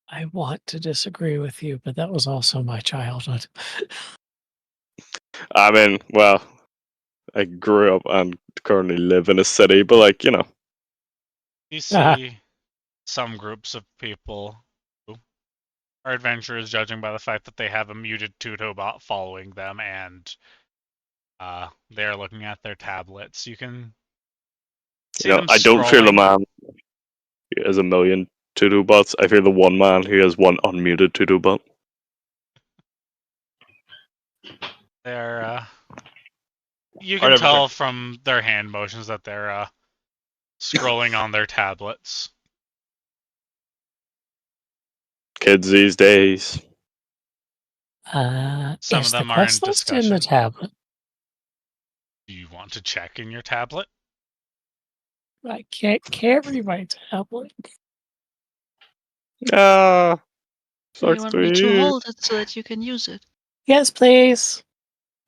I want to disagree with you, but that was also my childhood. I mean, well, I grew up and currently live in a city, but like, you know. You see some groups of people who are adventurers judging by the fact that they have a muted Tutobot following them and they're looking at their tablets. You can see You know, them I don't feel a scrolling. man who has a million to-do bots. I feel the one man who has one unmuted to-do bot. They're you Or can everything. tell from their hand motions that they're scrolling on their tablets. Kids these days. Some Is of the them are in quest list in the discussion. tablet? Do you want to check in your tablet? I can't carry my tablet. Ah, Do you sucks want to me to you. hold it so that you can use it? Yes, please.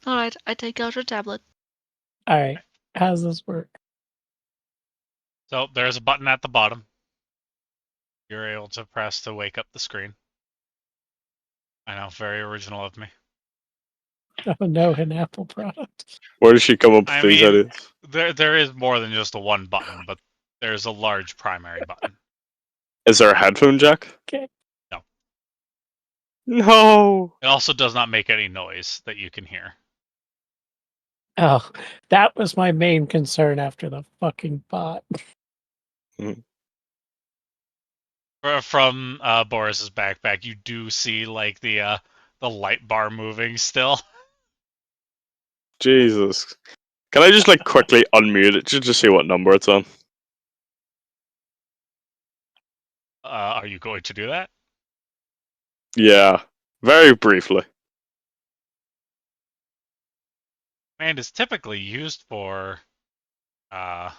Alright, I take out your tablet. All right. How does this work? So there's a button at the bottom. You're able to press to wake up the screen. I know, very original of me. Oh no, an Apple product. Where does she come up with I these mean, ideas? there is more than just the one button, but there's a large primary button. Is there a headphone jack? Okay. No. It also does not make any noise that you can hear. Oh, that was my main concern after the fucking bot. From Boris's backpack, you do see like the light bar moving still. Jesus. Can I just like quickly unmute it just to see what number it's on? Are you going to do that? Yeah. Very briefly. Command is typically used for I've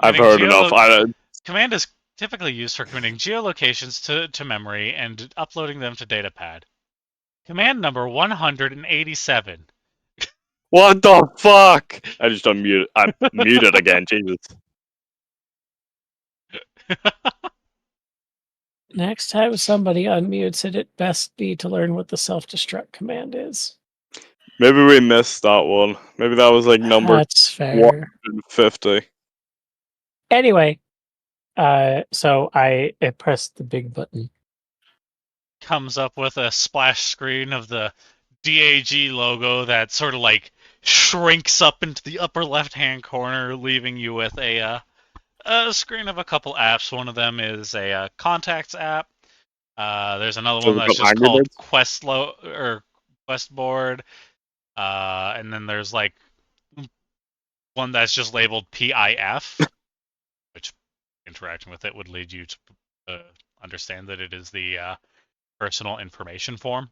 committing heard enough. Command is typically used for committing geolocations to memory and uploading them to datapad. Command number 187. What the fuck? I just unmuted. I muted again. Jesus. Next time somebody unmutes it, it best be to learn what the self-destruct command is. Maybe we missed that one. Maybe that was like number That's fair. 150. Anyway, so I pressed the big button. Comes up with a splash screen of the DAG logo that sort of like shrinks up into the upper left-hand corner, leaving you with a screen of a couple apps. One of them is a contacts app. There's another So one we that's got just Angry called Birds? Questboard. And then there's like one that's just labeled PIF, which interacting with it would lead you to understand that it is the personal information form.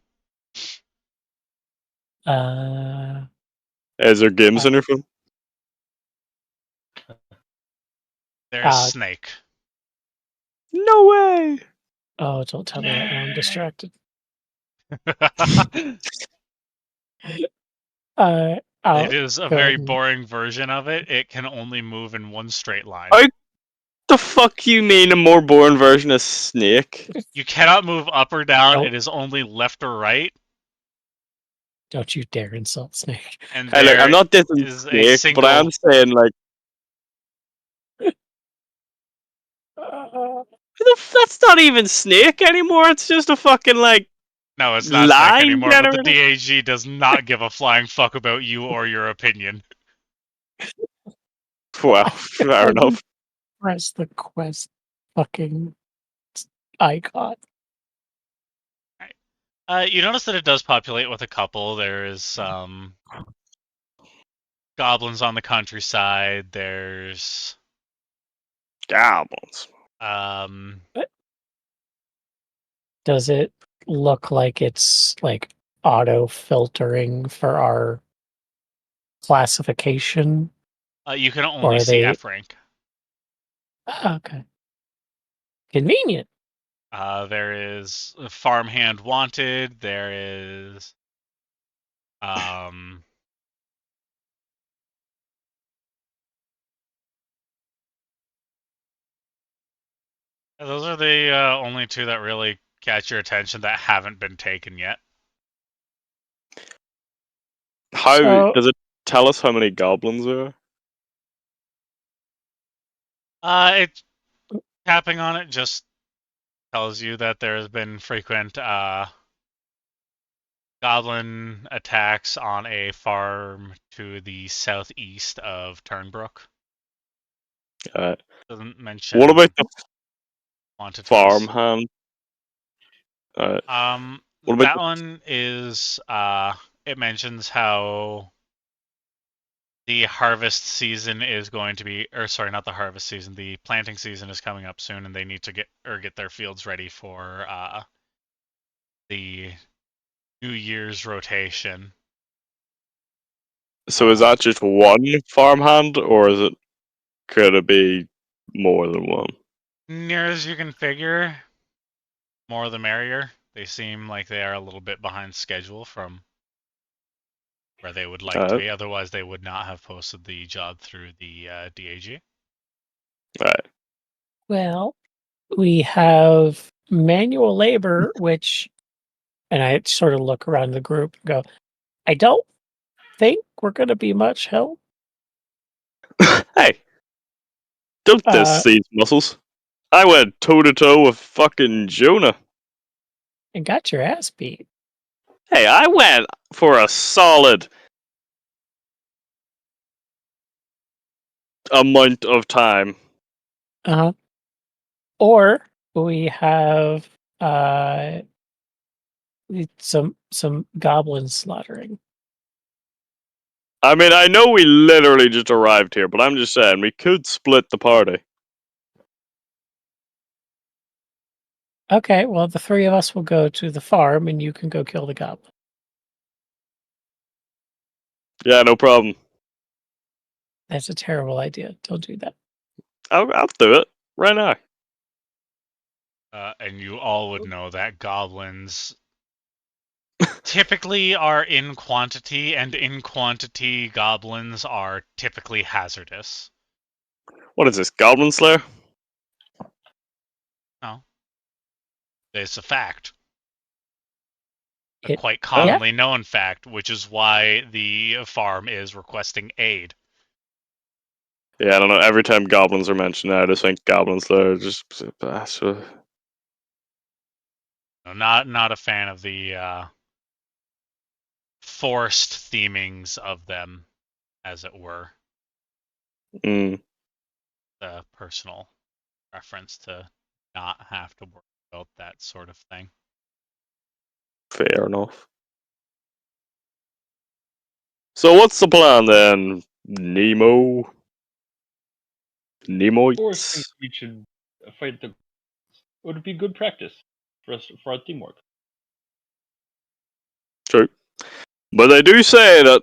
Is there games on your phone? There's Snake. No way! Oh, don't tell me that now. I'm distracted. It is a very boring version of it. It can only move in one straight line. The fuck you mean a more boring version of Snake? You cannot move up or down. Nope. It is only left or right. Don't you dare insult Snake. And Hey, look, I'm not dissing is a Snake, but I am single. saying like that's not even Snake anymore. It's just a fucking like No, it's not line Snake anymore. But the generator. DAG does not give a flying fuck about you or your opinion. Well, fair enough. Press the quest fucking icon. You notice that it does populate with a couple. There's goblins on the countryside. There's Goblins. Does it look like it's like auto filtering for our classification? You can Or only are see they? F rank. Ah, okay. Convenient. There is farmhand wanted. There is those are the only two that really catch your attention that haven't been taken yet. How So- does it tell us how many goblins there are? It's tapping on it just tells you that there has been frequent goblin attacks on a farm to the southeast of Turnbrook. Doesn't mention What about the quantities. farmhand? What about That the- one is it mentions how the harvest season is going to be, or sorry, not the harvest season. The planting season is coming up soon, and they need to get their fields ready for the New Year's rotation. So is that just one farmhand, or could it be more than one? Near as you can figure, more the merrier. They seem like they are a little bit behind schedule from where they would like to be. Otherwise, they would not have posted the job through the DAG. Right. Well, we have manual labor, which, and I sort of look around the group and go, I don't think we're going to be much help. Hey, don't diss these muscles. I went toe to toe with fucking Jonah. And got your ass beat. Hey, I went for a solid amount of time. Uh-huh. Or we have some goblin slaughtering. I mean, I know we literally just arrived here, but I'm just saying we could split the party. Okay, well, the three of us will go to the farm, and you can go kill the goblin. Yeah, no problem. That's a terrible idea. Don't do that. I'll do it right now. And you all would know that goblins typically are in quantity, and in quantity, goblins are typically hazardous. What is this, Goblin Slayer? No. It's a fact. A It- quite commonly known fact, which is why the farm is requesting aid. Yeah, I don't know. Every time goblins are mentioned, I just think Goblin Slayer. No, not a fan of the forced themings of them, as it were. Mm, The personal preference to not have to worry about that sort of thing. fair enough. So what's the plan then, Nemo? Of course, Nemoids? we should fight the. It would be good practice for us for our teamwork. True. But they do say that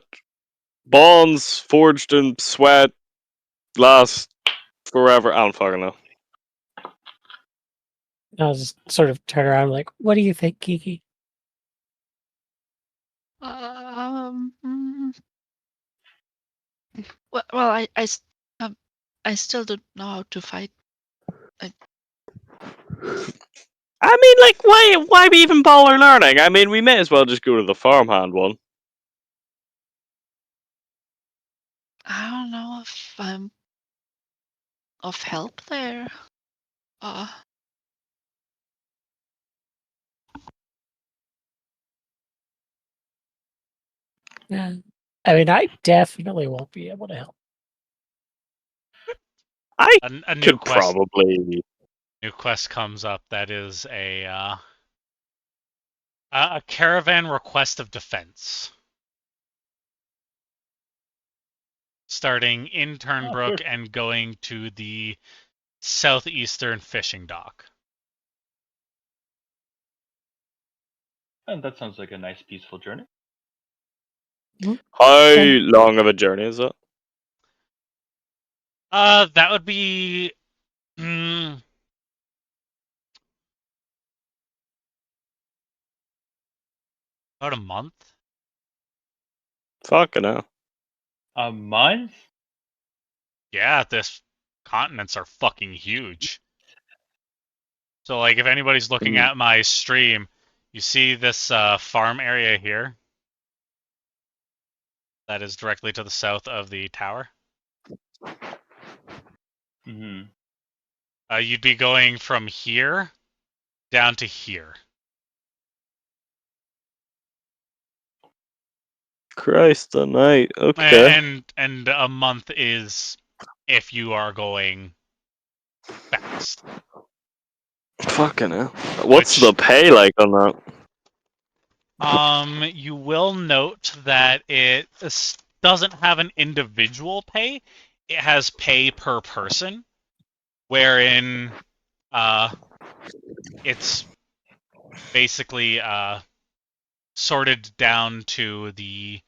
bonds forged in sweat last forever. I don't fucking know. I'll just sort of turn around like, what do you think, Kiki? Mm. Well, I still don't know how to fight. I mean, like, why even bother learning? I mean, we may as well just go to the farmhand one. I don't know if I'm of help there. Yeah. I mean, I definitely won't be able to help. I A new could quest. probably. New quest comes up that is a A caravan request of defense. Starting in Turnbrook and going to the southeastern fishing dock. And that sounds like a nice, peaceful journey. How long of a journey is it? That would be about a month. Fucking hell. A month? Yeah, this continents are fucking huge. So, like, if anybody's looking at my stream, you see this farm area here? That is directly to the south of the tower. Mm-hmm. You'd be going from here down to here. Christ the night. Okay. And a month is if you are going fast. Fucking hell. What's the pay like on that? You will note that it doesn't have an individual pay. It has pay per person, wherein it's basically sorted down to the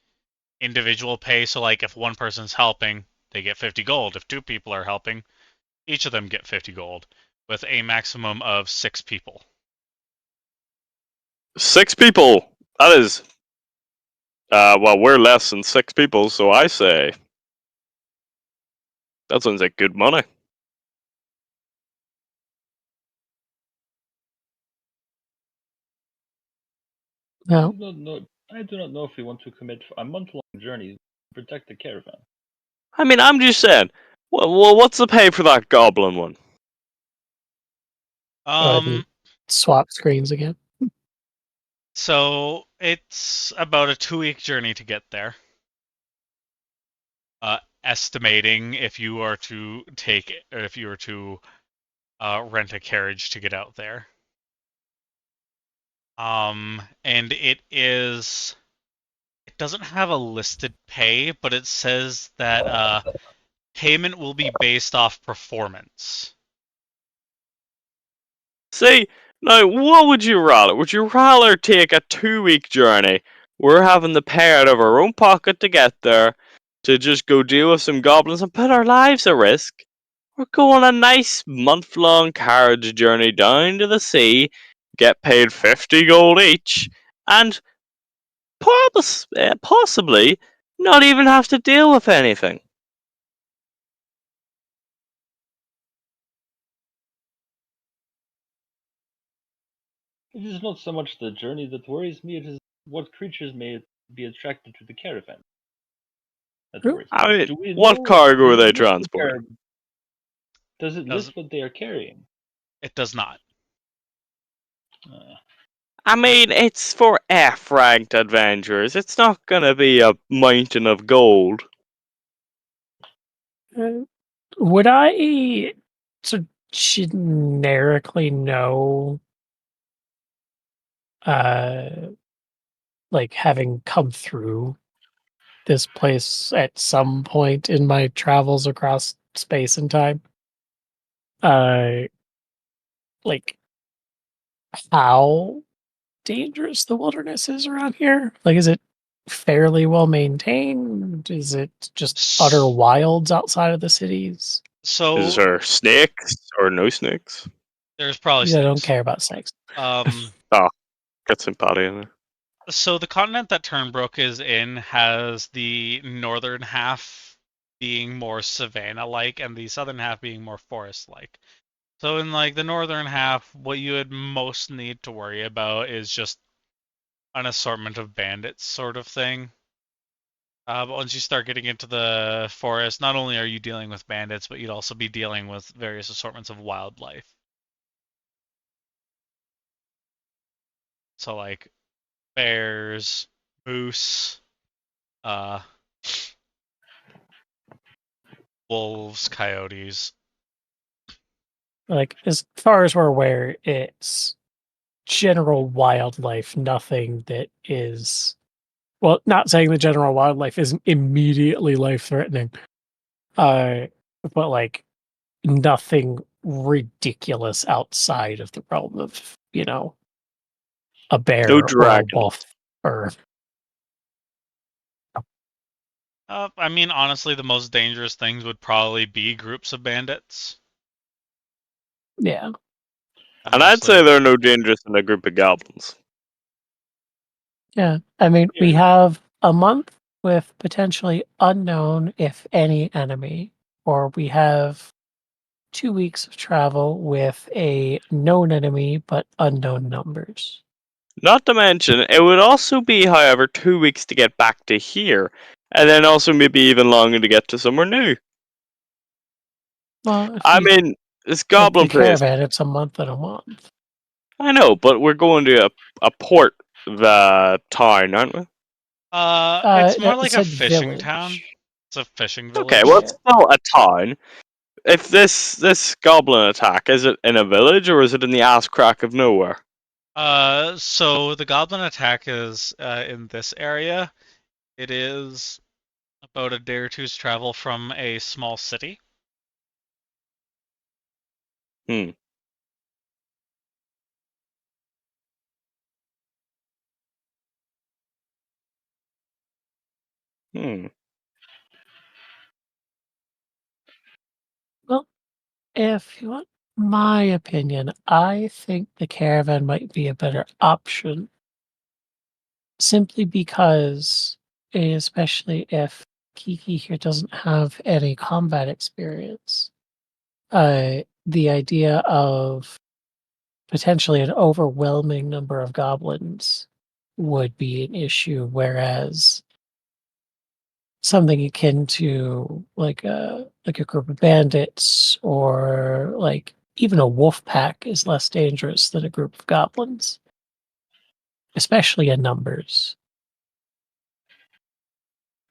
individual pay. So, like, if one person's helping, they get 50 gold. If 2 people are helping, each of them get 50 gold, with a maximum of 6 people. 6 people. That is. Well, we're less than 6 people, so I say that sounds like good money. No. I do not know if we want to commit a month-long journey to protect the caravan. I mean, I'm just saying. Well, what's the pay for that goblin one? Swap screens again. So it's about a 2-week journey to get there. Estimating if you were to rent a carriage to get out there. And it doesn't have a listed pay, but it says that payment will be based off performance. See, now, what would you rather? Would you rather take a 2-week journey? We're having to pay out of our own pocket to get there, to just go deal with some goblins and put our lives at risk? We're going a nice month-long carriage journey down to the sea, get paid 50 gold each, and possibly not even have to deal with anything. It is not so much the journey that worries me, it is what creatures may be attracted to the caravan. That worries me. I mean, what cargo are they transporting? Does it list what they are carrying? It does not. I mean, it's for F-ranked adventurers. It's not gonna be a mountain of gold. Would I so generically know, like, having come through this place at some point in my travels across space and time, like, how dangerous the wilderness is around here? Like, is it fairly well maintained? Is it just utter wilds outside of the cities? So is there snakes or no snakes? There's probably snakes. I don't snakes. care about snakes. Get some potty in there. So the continent that Turnbrook is in has the northern half being more savanna-like and the southern half being more forest-like. So in, like, the northern half, what you would most need to worry about is just an assortment of bandits sort of thing. But once you start getting into the forest, not only are you dealing with bandits, but you'd also be dealing with various assortments of wildlife. So, like, bears, moose, wolves, coyotes. Like, as far as we're aware, it's general wildlife, nothing that is, well, not saying the general wildlife isn't immediately life-threatening, but like nothing ridiculous outside of the realm of, a bear No or a dragons. wolf or I mean, honestly, the most dangerous things would probably be groups of bandits. yeah. And I'd say there are no dangers in a group of goblins. Yeah. I mean, we Yeah. have a month with potentially unknown, if any, enemy, or we have 2 weeks of travel with a known enemy but unknown numbers. Not to mention, it would also be, however, 2 weeks to get back to here, and then also maybe even longer to get to somewhere new. Well, if I we mean, this take goblin the place. caravan, it's a month and a month. I know, but we're going to a port, the town, aren't we? It's more That like a said fishing town. village. It's a fishing Okay, village. well, it's still a town. If this goblin attack, is it in a village or is it in the ass crack of nowhere? So the goblin attack is in this area. It is about a day or two's travel from a small city. Hmm. Hmm. Well, if you want my opinion, I think the caravan might be a better option. Simply because, especially if Kiki here doesn't have any combat experience, the idea of potentially an overwhelming number of goblins would be an issue, whereas something akin to like a group of bandits or like even a wolf pack is less dangerous than a group of goblins, especially in numbers.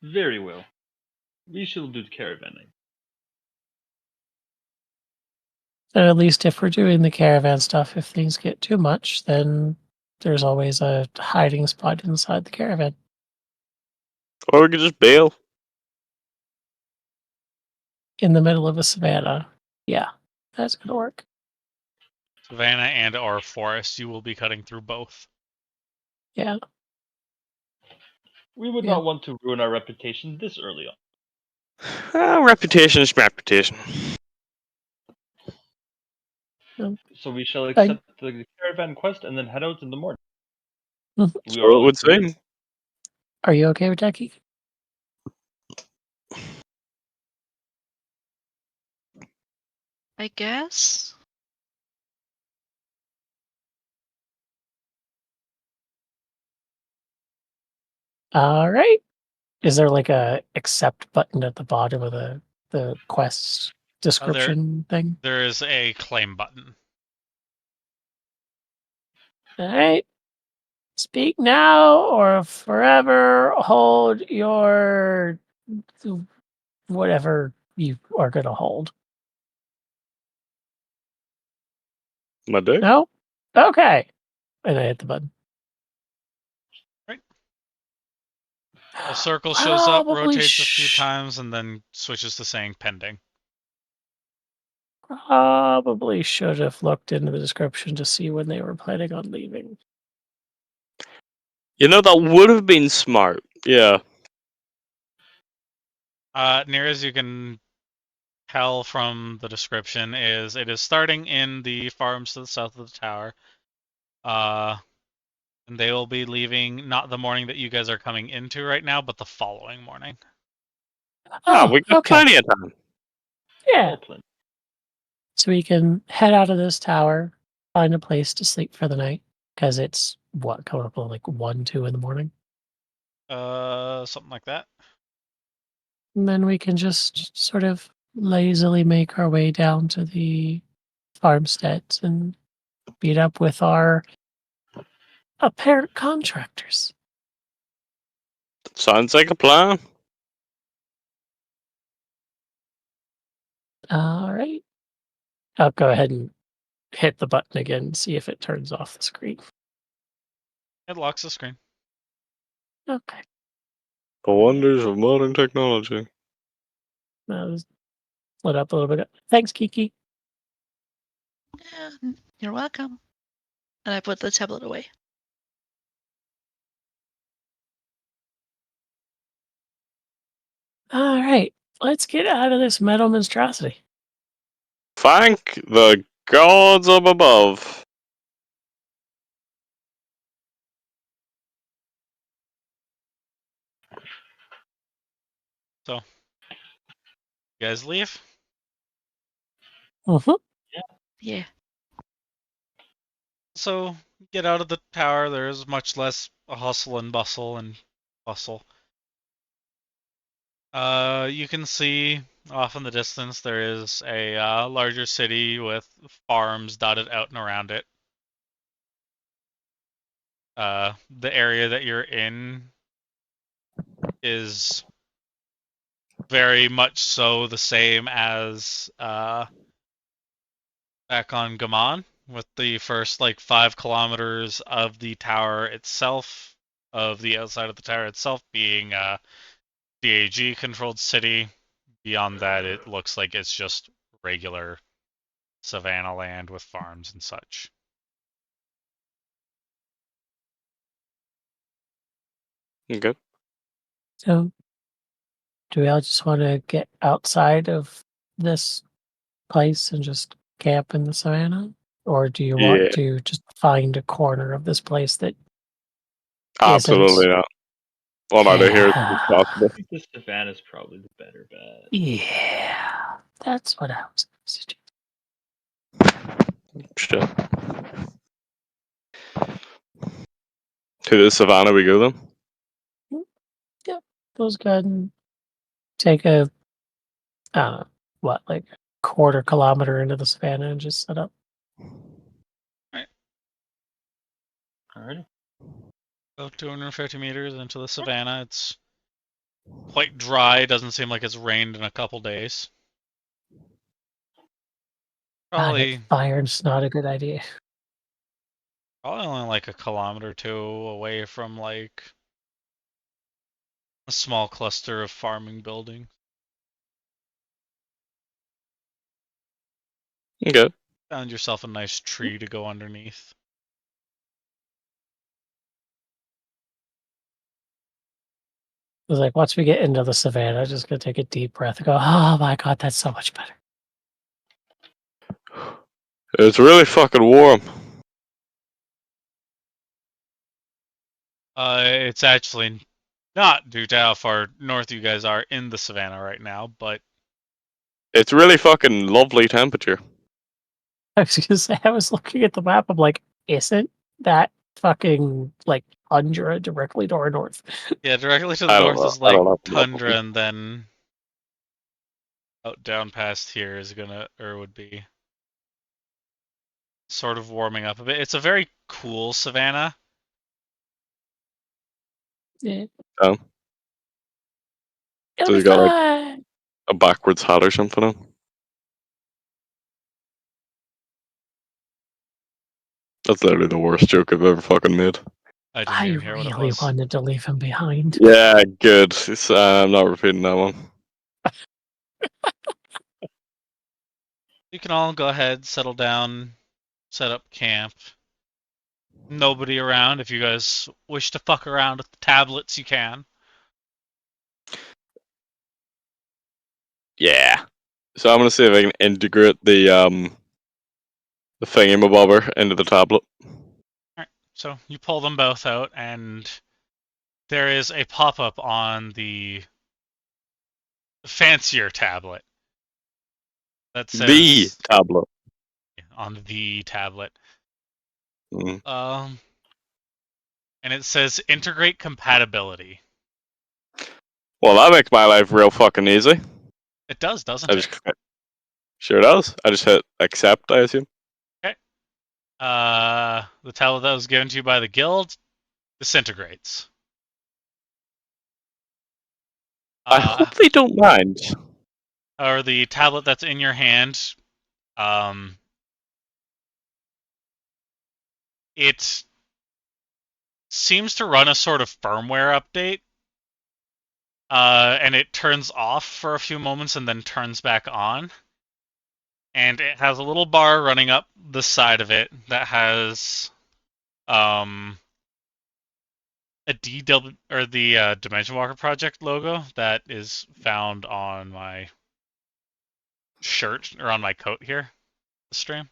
Very well. We shall do the caravanning. And at least if we're doing the caravan stuff, if things get too much, then there's always a hiding spot inside the caravan. Or we could just bail. In the middle of a savannah. Yeah, that's gonna work. Savannah and or forest. You will be cutting through both. Yeah. We would Yeah. not want to ruin our reputation this early on. Reputation is reputation. So we shall accept the caravan quest and then head out in the morning. Mhm. We So are it all would agreed? seem. Are you okay with that, Keith? I guess. All right. Is there like a accept button at the bottom of the quest description thing? There is a claim button. All right. Speak now or forever hold your whatever you are going to hold. My dick? No? Okay. And I hit the button. A circle shows up, Probably rotates a few times, and then switches to saying pending. Probably should have looked into the description to see when they were planning on leaving. You know, that would have been smart. Yeah. Near as you can tell from the description is it is starting in the farms to the south of the tower. And they will be leaving not the morning that you guys are coming into right now, but the following morning. We got okay. plenty of time. Yeah. Well planned. So we can head out of this tower, find a place to sleep for the night, because it's coming up on like 1, 2 in the morning. Something like that. And then we can just sort of lazily make our way down to the farmsteads and meet up with our apparent contractors. Sounds like a plan. All right. I'll go ahead and hit the button again and see if it turns off the screen. It locks the screen. Okay. The wonders of modern technology. That lit up a little bit. Thanks, Kiki. Yeah, you're welcome. And I put the tablet away. All right, let's get out of this metal monstrosity. Thank the gods up above. So, you guys leave? Mm-hmm. Yeah. So, get out of the tower. There's much less hustle and bustle and bustle. You can see off in the distance there is a larger city with farms dotted out and around it. The area that you're in is very much so the same as back on Gaman, with the first like 5 kilometers of the tower itself, of the outside of the tower itself being DAG controlled city. Beyond that, it looks like it's just regular savannah land with farms and such. Okay. So, do we all just want to get outside of this place and just camp in the savannah? Or do you Yeah. want to just find a corner of this place that Absolutely isn't? not. Well, no, they're here as Yeah. possible. I think the Savannah's probably the better bet. Yeah, that's what I was suggesting. Shit. To the savannah we go then. Let's go ahead and take a, like quarter kilometer into the savannah and just set up. Alright. About 250 meters into the savannah. It's quite dry. Doesn't seem like it's rained in a couple days. Probably, Fire's not a good idea. probably only like a kilometer or two away from like a small cluster of farming buildings. Okay. Found yourself a nice tree to go underneath. It was like once we get into the savannah, just gonna take a deep breath and go, "Oh my god, that's so much better." It's really fucking warm. It's actually not due to how far north you guys are in the savannah right now, but It's really fucking lovely temperature. I was gonna say, I was looking at the map. I'm like, isn't that fucking like tundra directly to our north? yeah, directly to the I don't north know. is I don't like know. tundra, and then out down past here is would be sort of warming up a bit. It's a very cool savannah. Yeah. Oh. It'll So be you got like fine. a backwards hat or something on? That's literally the worst joke I've ever fucking made. I didn't I even hear what it really was. wanted to leave him behind. Yeah, good. I'm not repeating that one. You can all go ahead, settle down, set up camp. Nobody around. If you guys wish to fuck around with the tablets, you can. Yeah. So I'm gonna see if I can integrate the thingamabobber into the tablet. So you pull them both out, and there is a pop-up on the fancier tablet that says The tablet. on the tablet. Mm. And it says integrate compatibility. Well, that makes my life real fucking easy. It does, doesn't I it? just sure does. I just hit accept, I assume. The tablet that was given to you by the guild disintegrates. I hope they don't mind. Or the tablet that's in your hand, it seems to run a sort of firmware update, and it turns off for a few moments and then turns back on. And it has a little bar running up the side of it that has a DW or the Dimension Walker Project logo that is found on my shirt or on my coat here. The stream.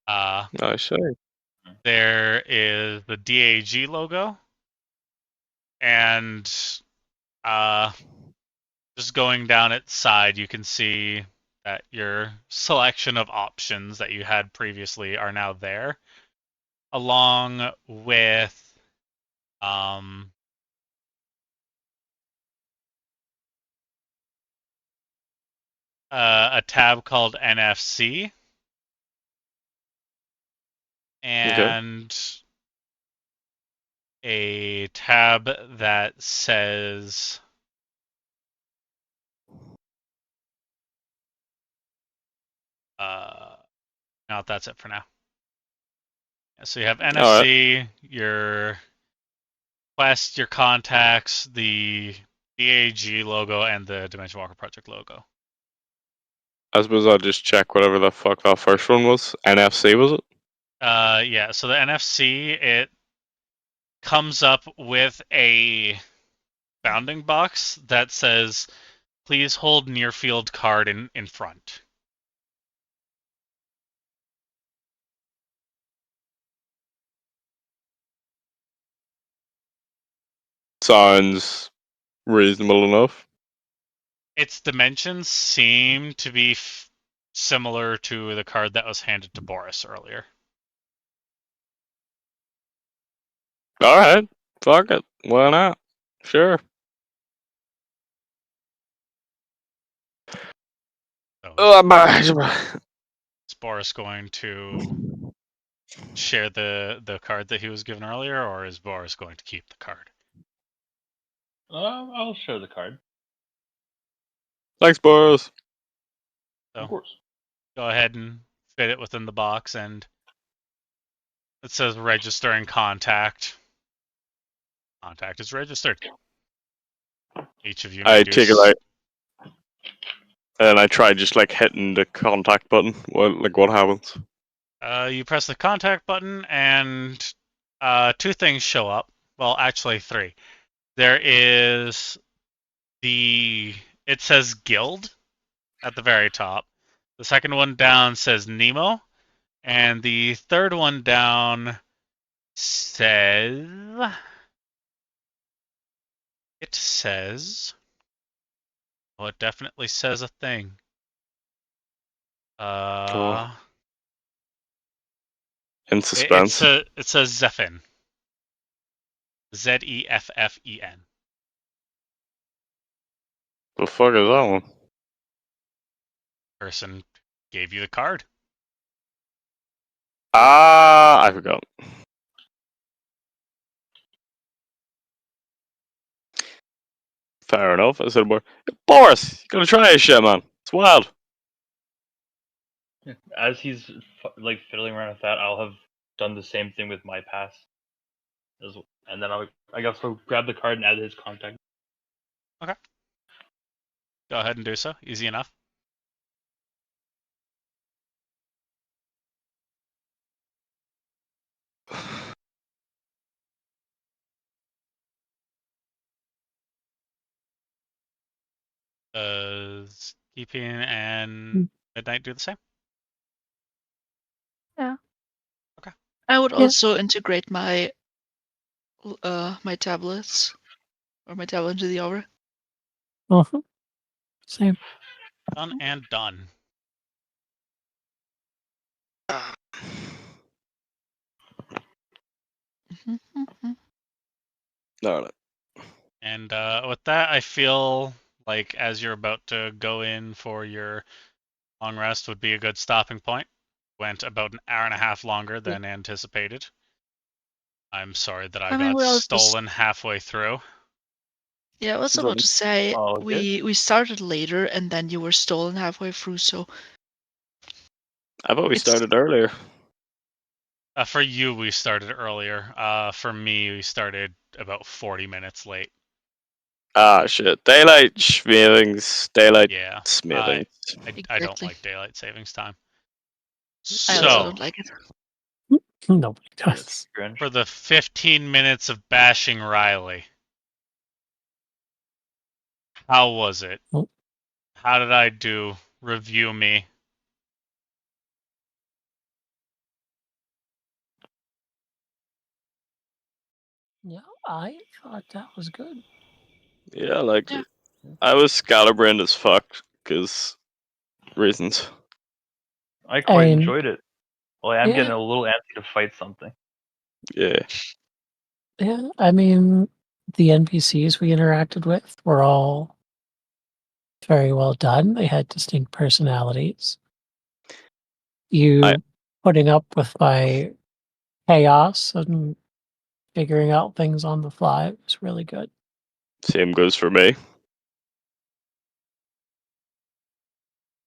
I see. There is the DAG logo, and just going down its side, you can see that your selection of options that you had previously are now there, along with a tab called NFC, and a tab that says no, that's it for now. So you have NFC, your Quest, your contacts, the DAG logo, and the Dimension Walker Project logo. I suppose I'll just check whatever the fuck that first one was. NFC, was it? Yeah, so the NFC, it comes up with a bounding box that says, please hold near field card in front. Sounds reasonable enough. Its dimensions seem to be similar to the card that was handed to Boris earlier. Alright, fuck it. Why not? Sure. So, is Boris going to share the card that he was given earlier, or is Boris going to keep the card? I'll show the card. Thanks, Boris. So, of course. Go ahead and fit it within the box, and it says registering contact. Contact is registered. Each of you. I take it out. And I try just like hitting the contact button. What happens? You press the contact button, and two things show up. Well, actually, three. There is it says Guild at the very top. The second one down says Nemo, and the third one down says oh, it definitely says a thing. In suspense. It says Zephen. Zeffen. The fuck is that one? Person gave you the card. I forgot. Fair enough. I said, Boris, you gotta try this shit, man. It's wild. As he's like fiddling around with that, I'll have done the same thing with my pass, and then I guess I'll grab the card and add his contact. Okay. Go ahead and do so. Easy enough. Does Keeping and Midnight do the same? Yeah. Okay. I would also integrate my my tablets or my tablet into the Aura. Same. Done and done. No. And with that, I feel like as you're about to go in for your long rest would be a good stopping point. Went about an hour and a half longer than anticipated. I'm sorry that I got stolen halfway through. Yeah, I was about to say we started later and then you were stolen halfway through, so I thought we started earlier. For you, we started earlier. For me, we started about 40 minutes late. Ah, shit. Daylight savings. Daylight Yeah. savings. I don't Exactly. like daylight savings time. I also So, don't like it. Nobody does. Grinch. for the 15 minutes of bashing Riley, how was it? Well- How did I do? Review me. Yeah, I thought that was good. Yeah, like, Yeah. I was scatterbrained as fuck, because reasons. I quite And- enjoyed it. Well, I am Yeah. getting a little antsy to fight something. Yeah. Yeah, I mean, the NPCs we interacted with were all very well done. They had distinct personalities. You putting up with my chaos and figuring out things on the fly was really good. Same goes for me.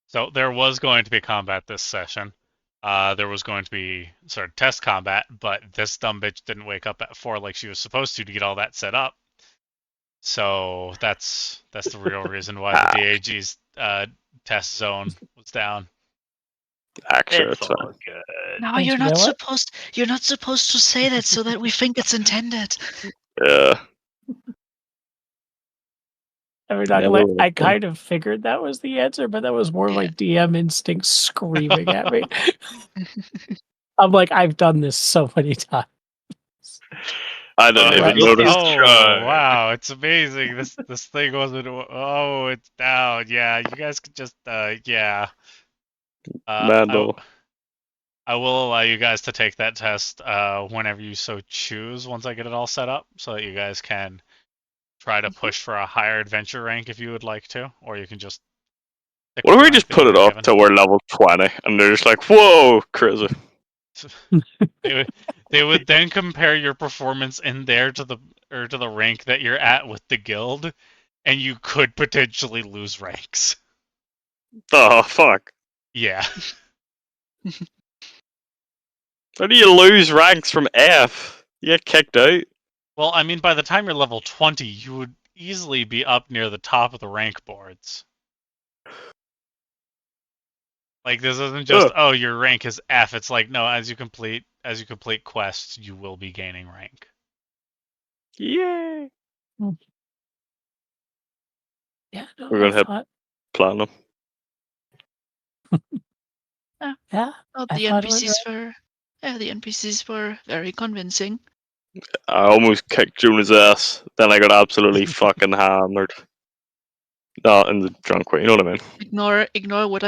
So there was going to be combat this session. There was going to be sort of test combat, but this dumb bitch didn't wake up at 4 like she was supposed to get all that set up. So that's the real reason why the DAG's test zone was down. Actually, It's it's all fine. good. No, Don't you're you not know what? supposed. You're not supposed to say that so that we think it's intended. Yeah. I mean, not Never gonna lie, would I have done. kind of figured that was the answer, but that was more my DM instinct screaming at me. I'm like, I've done this so many times. I didn't Right. even notice. Wow, it's amazing. This thing wasn't. Oh, it's down. Yeah, you guys could just. Yeah. Mandel. I will allow you guys to take that test whenever you so choose. Once I get it all set up, so that you guys can try to push for a higher adventure rank if you would like to, or you can just. Stick What with if the we rank just that put you've it been up given. till we're level 20 and they're just like, whoa, crazy. They would then compare your performance in there to the rank that you're at with the guild, and you could potentially lose ranks. Oh, fuck. Yeah. How do you lose ranks from F? You get kicked out. Well, I mean, by the time you're level 20, you would easily be up near the top of the rank boards. Like, this isn't just, oh, your rank is F. It's like, no, as you complete quests, you will be gaining rank. Yay. Yeah, no, We're I gonna hit thought, platinum. yeah, Oh, I the thought it went NPCs were. Yeah, the NPCs were very convincing. I almost kicked Jonah's ass. Then I got absolutely fucking hammered. Not in the drunk way, you know what I mean? Ignore what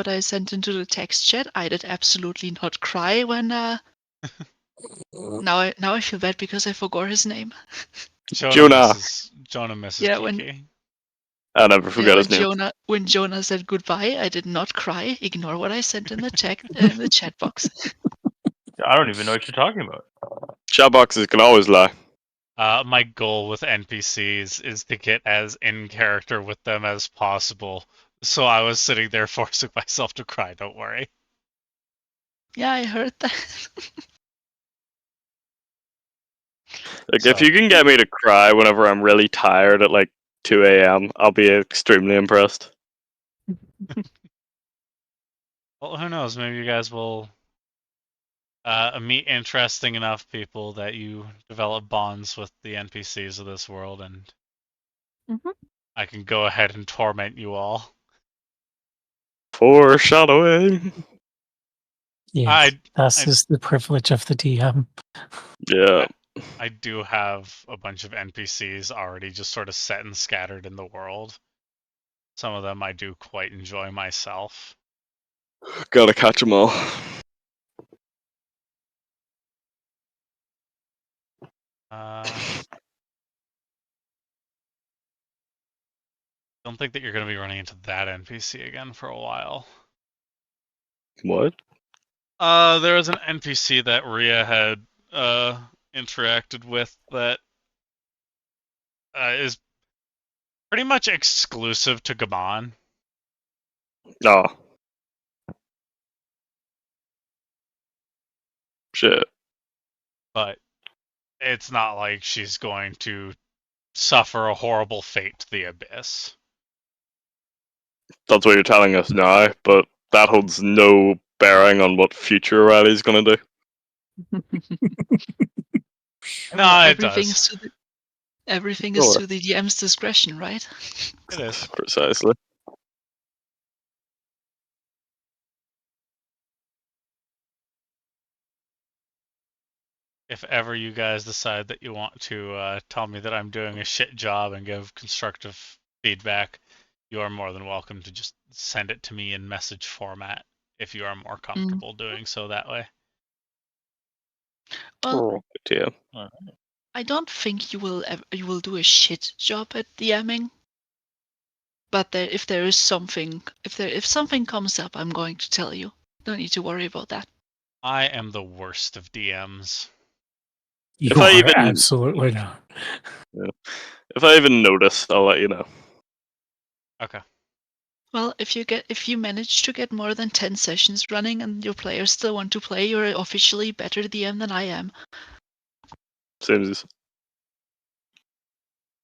I sent into the text chat. I did absolutely not cry when. Now I feel bad because I forgot his name. Jonah. Jonah misses Yeah, Kiki. I never forget his name. When Jonah said goodbye, I did not cry. Ignore what I sent in the chat box. I don't even know what you're talking about. Chat boxes can always lie. My goal with NPCs is to get as in character with them as possible. So I was sitting there forcing myself to cry, don't worry. Yeah, I heard that. Like, if So- you can get me to cry whenever I'm really tired at like 2 a.m., I'll be extremely impressed. Well, who knows? Maybe you guys will meet interesting enough people that you develop bonds with the NPCs of this world, and I can go ahead and torment you all. Foreshadowing. Yes, that's I- just the privilege of the DM. Yeah. I do have a bunch of NPCs already just sort of set and scattered in the world. Some of them I do quite enjoy myself. Gotta catch them all. Don't think that you're going to be running into that NPC again for a while. What? There was an NPC that Rhea had interacted with that is pretty much exclusive to Gaman. No. Shit. But it's not like she's going to suffer a horrible fate to the abyss. That's what you're telling us now, but that holds no bearing on what future Riley's gonna do. No, it everything does. is to the everything is Sure. to the DM's discretion, right? It is. Precisely. If ever you guys decide that you want to tell me that I'm doing a shit job and give constructive feedback, you are more than welcome to just send it to me in message format if you are more comfortable doing so that way. Well, Yeah. I don't think you will do a shit job at DMing. But if there is something, if something comes up, I'm going to tell you. Don't need to worry about that. I am the worst of DMs. You If I are even- absolutely not. If I even notice, I'll let you know. Okay. Well, if you manage to get more than 10 sessions running and your players still want to play, you're officially better DM than I am. Seems